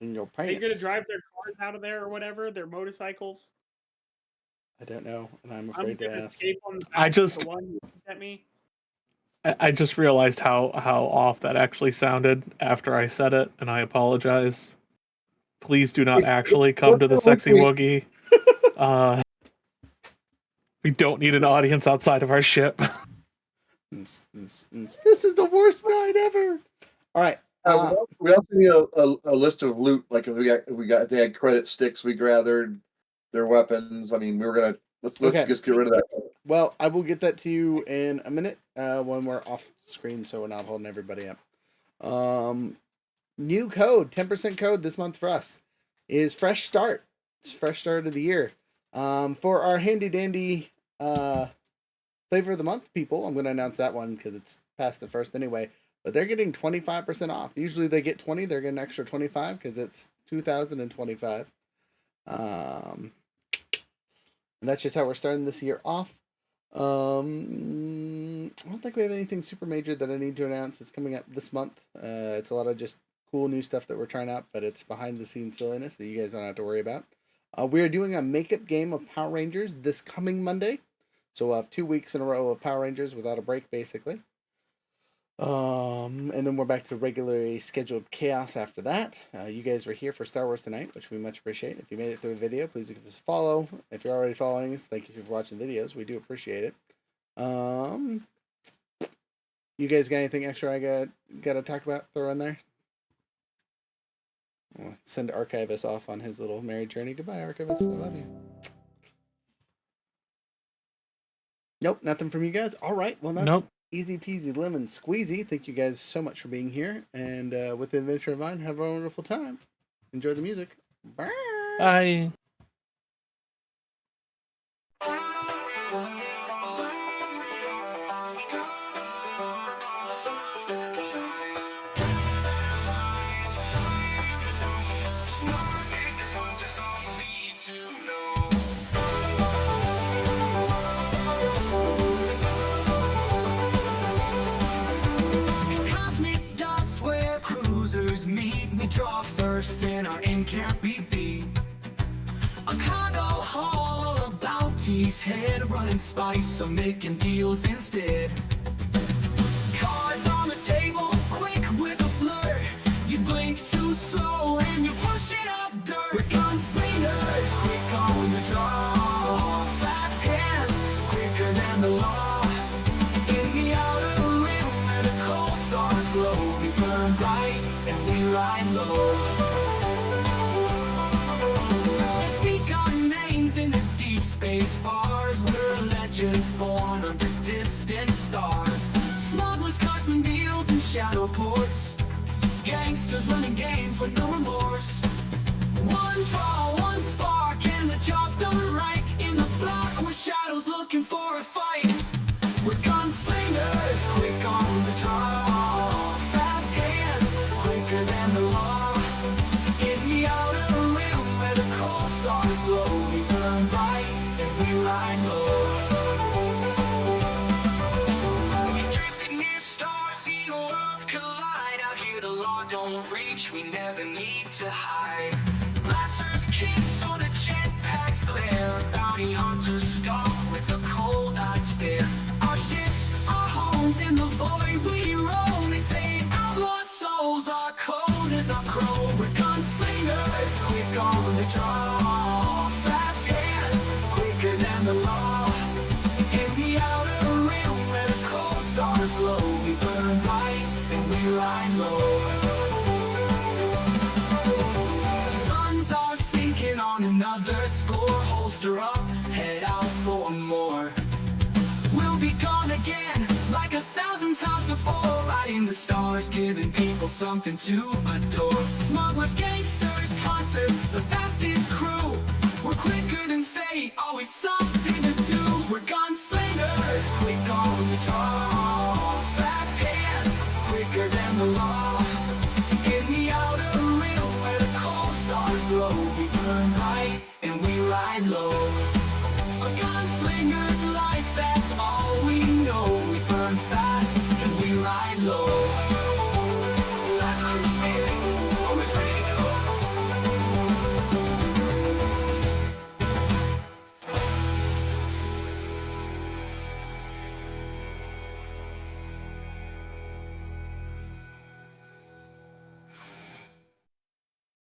In your Are pants. you gonna drive their cars out of there or whatever? Their motorcycles? I don't know, and I'm I'm afraid to gonna ask. escape on the I back just- of the one who looked at me. I just realized how off that actually sounded after I said it, and I apologize. Please do not actually come to the sexy Wookiee. We don't need an audience outside of our ship. This is the worst night ever. All right. We also need a list of loot. Like if they had credit sticks we gathered, their weapons. I mean, we were gonna let's Okay. just get rid of that. Well, I will get that to you in a minute when we're off screen, so we're not holding everybody up. New code, 10% code this month for us is Fresh Start. It's Fresh Start of the year. For our handy dandy flavor of the month people, I'm going to announce that one because it's past the first anyway. But they're getting 25% off. Usually they get 20, they're getting an extra 25 because it's 2025. And that's just how we're starting this year off. I don't think we have anything super major that I need to announce. It's coming up this month. It's a lot of just cool new stuff that we're trying out, but it's behind the scenes silliness that you guys don't have to worry about. We are doing a makeup game of Power Rangers this coming Monday. So we'll have 2 weeks in a row of Power Rangers without a break, basically. And then we're back to regularly scheduled chaos after that. You guys were here for Star Wars Tonight, which we much appreciate. If you made it through the video, please give us a follow. If you're already following us, thank you for watching videos. We do appreciate it. You guys got anything extra I got to talk about? Throw in there. I'll send Archivist off on his little merry journey. Goodbye, Archivist. I love you. Nope, nothing from you guys. All right, well that's easy peasy lemon squeezy. Thank you guys so much for being here. And with the Adventure of Mine, have a wonderful time. Enjoy the music. Bye. Bye. bounties, head running spice, so making deals instead. Cards on the table, quick with a flirt. You blink too slow and you're pushing up dirt. We're gunslingers, quick on the draw. Fast hands, quicker than the law. In the outer rim where the cold stars glow, we burn bright and we ride low. They speak our names in the deep space bars. We're legends born under distant stars. Smugglers cutting deals in shadow ports. Gangsters running games with no remorse. One draw, one spark, and the job's done right. In the block, we're shadows looking for a fight. We're gunslingers, quick on the draw. Fast hands, quicker than the law. In the outer rim where the cold stars glow, we burn bright and we ride low. We drifted near stars, see worlds collide. Out here the law don't reach, we never need to hide. Blasters kiss on the jetpacks glare. Bounty hunters stalk with a cold-eyed stare. Our ships, our homes in the void we roam. They say outlaw souls, our code is our crow. We're gunslingers, quick on the draw. Fast hands, quicker than the law. In the outer rim where the cold stars glow, we burn bright and we ride low. The suns are sinking on another score. Holster up, head out for more. We'll be gone again, like 1,000 times before. Riding the stars, giving people something to adore. Smugglers, gangsters, hunters, the fastest crew. We're quicker than fate, always some